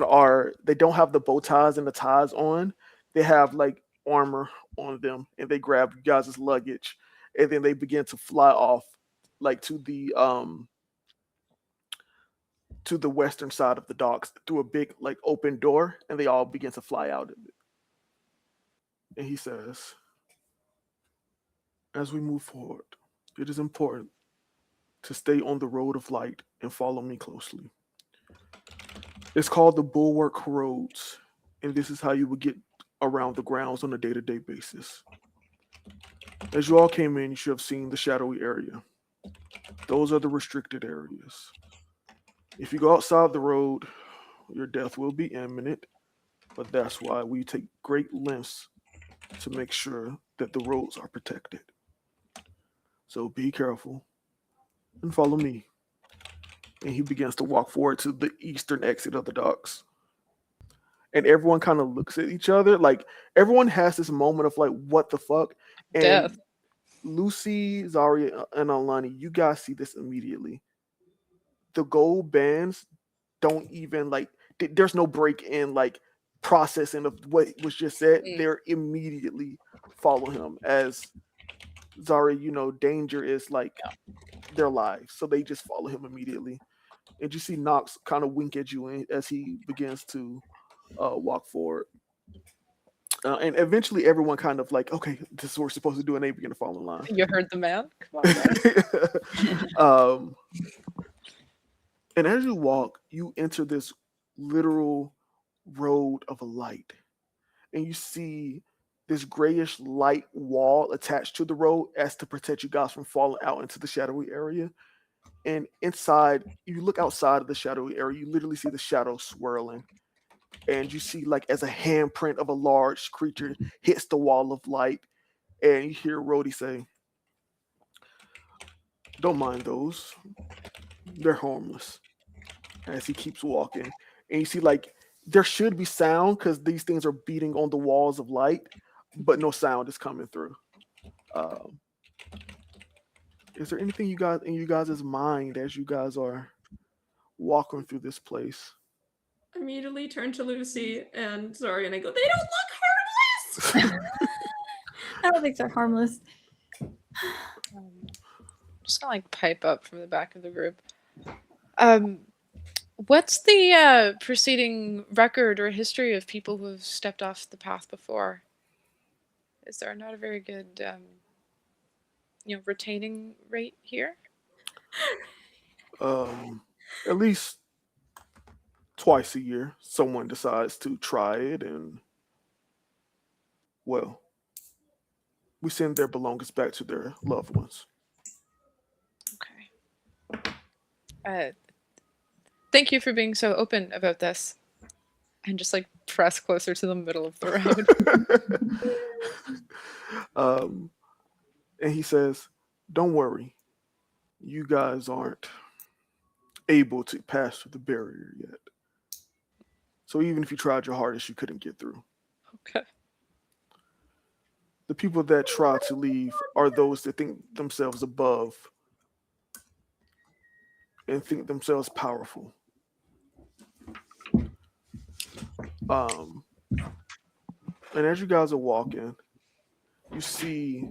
don't have the bow ties and the ties on. They have like armor on them, and they grab you guys' luggage, and then they begin to fly off like to the western side of the docks through a big like open door, and they all begin to fly out of it. And he says, "As we move forward, it is important to stay on the road of light and follow me closely. It's called the Bulwark Roads, and this is how you would get around the grounds on a day-to-day basis. As you all came in, you should have seen the shadowy area. Those are the restricted areas. If you go outside the road, your death will be imminent, but that's why we take great lengths to make sure that the roads are protected. So be careful and follow me." And he begins to walk forward to the eastern exit of the docks. And everyone kind of looks at each other. Like everyone has this moment of like, what the fuck?
Death.
And Lucy, Zaria, and Alani, you guys see this immediately. The gold bands don't even like, there's no break in like processing of what was just said.
Mm.
They're immediately follow him as Zaria, danger is like their lives. So they just follow him immediately. And you see Knox kind of wink at you as he begins to walk forward. And eventually everyone kind of like, okay, this is what we're supposed to do, and they begin to fall in line.
You heard the man? Come on, guys.
um, and as you walk, you enter this literal road of a light, and you see this grayish light wall attached to the road as to protect you guys from falling out into the shadowy area. And inside, you look outside of the shadowy area, you literally see the shadows swirling. And you see like as a handprint of a large creature hits the wall of light, and you hear Rhodey say, "Don't mind those. They're harmless." As he keeps walking. And you see like there should be sound because these things are beating on the walls of light, but no sound is coming through. Um, is there anything you guys in you guys' mind as you guys are walking through this place?
I immediately turn to Lucy and Zari and I go, "They don't look harmless!"
I don't think they're harmless.
I'm just gonna like pipe up from the back of the group. What's the preceding record or history of people who have stepped off the path before? Is there not a very good, retaining rate here?
At least twice a year, someone decides to try it, and well, we send their belongings back to their loved ones.
Okay. Uh, thank you for being so open about this. And just like press closer to the middle of the road.
um, and he says, "Don't worry, you guys aren't able to pass through the barrier yet. So even if you tried your hardest, you couldn't get through.
Okay.
The people that try to leave are those that think themselves above and think themselves powerful. Um, and as you guys are walking, you see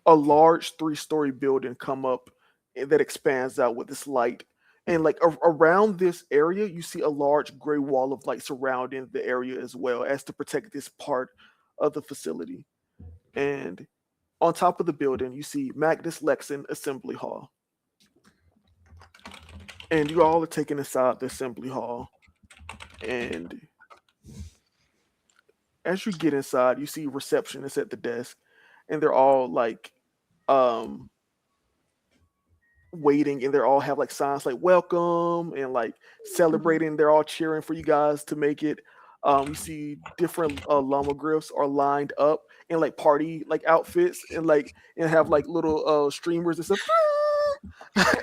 a large 3-story building come up that expands out with this light. And like around this area, you see a large gray wall of light surrounding the area as well as to protect this part of the facility. And on top of the building, you see Magnus Lexon Assembly Hall. And you all are taken inside the assembly hall. And as you get inside, you see receptionists at the desk, and they're all like um waiting, and they all have like signs like welcome and like celebrating. They're all cheering for you guys to make it. You see different llama griffs are lined up in like party like outfits and have like little streamers and stuff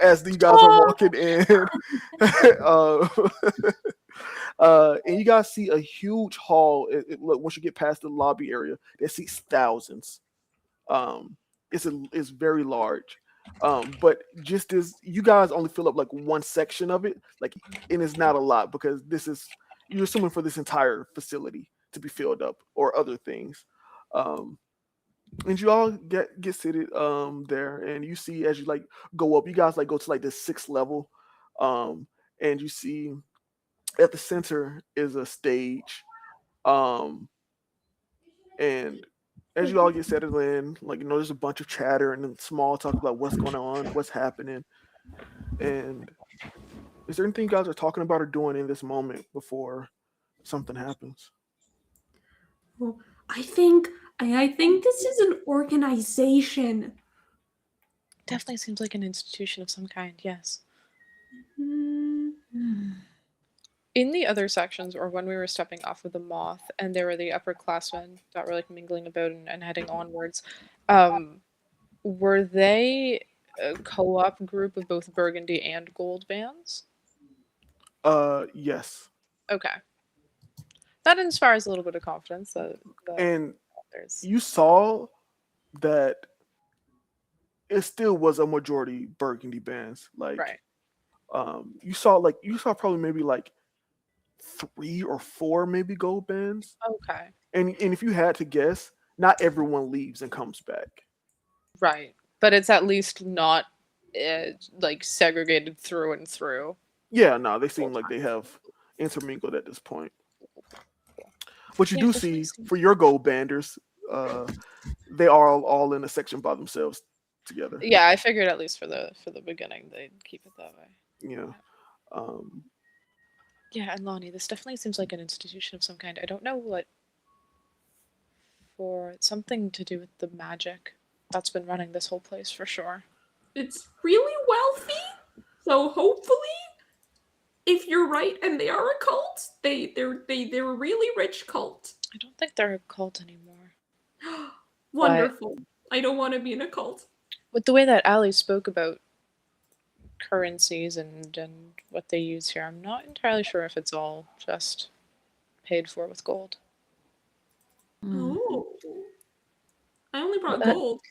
as you guys are
Oh,
walking in. uh, and you guys see a huge hall. Look, once you get past the lobby area, that seats thousands. Um, it's very large. But just as you guys only fill up like one section of it, like, and it's not a lot because this is you're assuming for this entire facility to be filled up or other things. Um, and you all get seated there, and you see as you like go up, you guys like go to like the sixth level, um, and you see at the center is a stage, um, and as you all get settled in, like there's a bunch of chatter and then small talk about what's going on, what's happening, and is there anything you guys are talking about or doing in this moment before something happens?
Well, I think this is an organization.
Definitely seems like an institution of some kind, yes.
Hmm.
In the other sections, or when we were stepping off of the moth, and there were the upperclassmen that were like mingling about and heading onwards, um, were they a co-op group of both burgundy and gold bands?
Yes.
Okay. That inspires a little bit of confidence that
And
there's
you saw that it still was a majority burgundy bands. Like
right.
you saw probably maybe like 3 or 4 maybe gold bands.
Okay.
And if you had to guess, not everyone leaves and comes back.
Right. But it's at least not like segregated through and through.
Yeah, no, they
Full
seem like they
time.
have intermingled at this point. But you
Yeah,
do
definitely
see
seems.
for your gold banders, uh, they are all in a section by themselves together.
Yeah, I figured at least for the beginning they'd keep it that way.
Yeah.
Yeah.
Um,
Yeah, and Lonnie, this definitely seems like an institution of some kind. I don't know what for something to do with the magic that's been running this whole place for sure.
It's really wealthy, so hopefully, if you're right and they are a cult, they're a really rich cult.
I don't think they're a cult anymore. But
Wonderful. I don't want to be in a cult.
with the way that Ali spoke about currencies and what they use here, I'm not entirely sure if it's all just paid for with gold.
mm.
Oh, I only brought
But,
gold.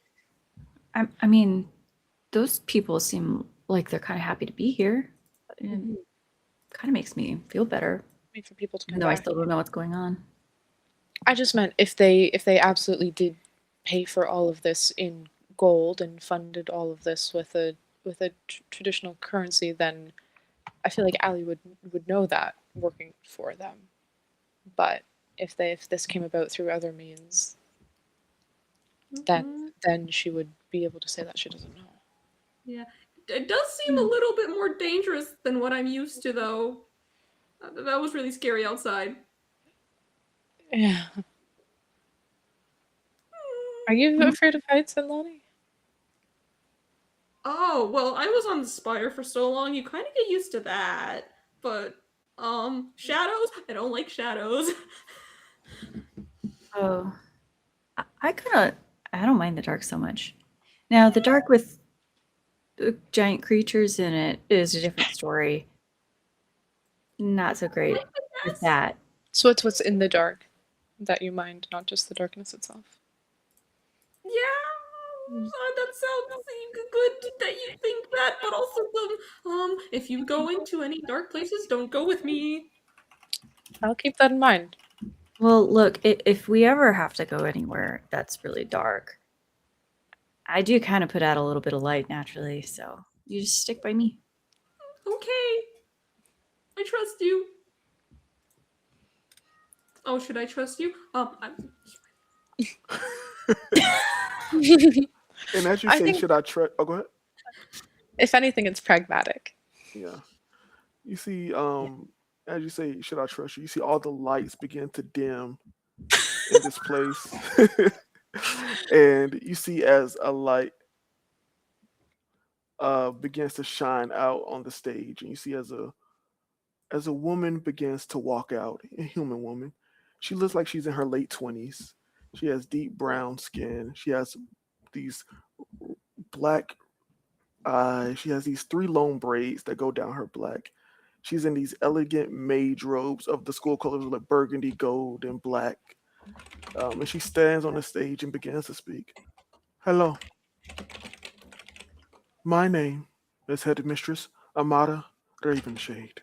I mean, those people seem like they're kind of happy to be here. It kind of makes me feel better,
Wait for people to come
even though I
back.
still don't know what's going on.
I just meant if they absolutely did pay for all of this in gold and funded all of this with a traditional currency, then I feel like Ali would know that working for them. But if this came about through other means, then
Mhm.
then she would be able to say that she doesn't know.
Yeah, it does seem a little bit more dangerous than what I'm used to, though. That was really scary outside.
Yeah. Are you afraid of heights, Lonnie?
Oh, well, I was on the spire for so long, you kind of get used to that. But, shadows? I don't like shadows.
Oh, I don't mind the dark so much. Now, the dark with giant creatures in it is a different story. Not so great with
Yes.
that.
So it's what's in the dark that you mind, not just the darkness itself.
Yeah, that sounds good that you think that, but also, if you go into any dark places, don't go with me.
I'll keep that in mind.
Well, look, if we ever have to go anywhere that's really dark, I do kind of put out a little bit of light naturally, so you just stick by me.
Okay, I trust you. Oh, should I trust you?
And as you
I
say,
think,
should I trust? Oh, go ahead.
if anything, it's pragmatic.
Yeah. You see, as you say, should I trust you? You see all the lights begin to dim in this place. And you see as a light begins to shine out on the stage, and you see as a woman begins to walk out, a human woman. She looks like she's in her late 20s. She has deep brown skin. She has these black eyes. She has these three long braids that go down her black. She's in these elegant mage robes of the school colors, like burgundy, gold, and black. And she stands on the stage and begins to speak. Hello, my name is Headmistress Amada Ravenshade.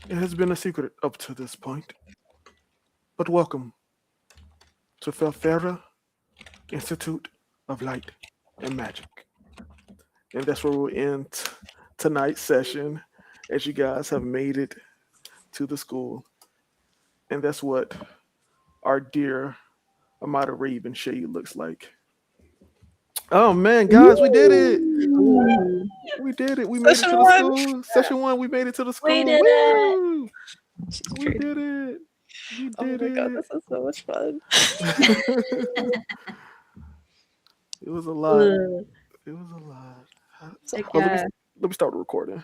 It has been a secret up to this point, but welcome to Felfera Institute of Light and Magic. And that's where we'll end tonight's session, as you guys have made it to the school. And that's what our dear Amada Ravenshade looks like. Oh man, guys, we did it!
Ooh.
We did it. We made it
Session
to the
1!
school. Session 1, we made it to the school.
We did it!
Woo!
She's
We
great.
did it. We
Oh
did
my god,
it.
this is so much fun.
It was a lot.
Ugh.
It was a lot.
So
Heck
Oh,
yeah.
let me start the recording.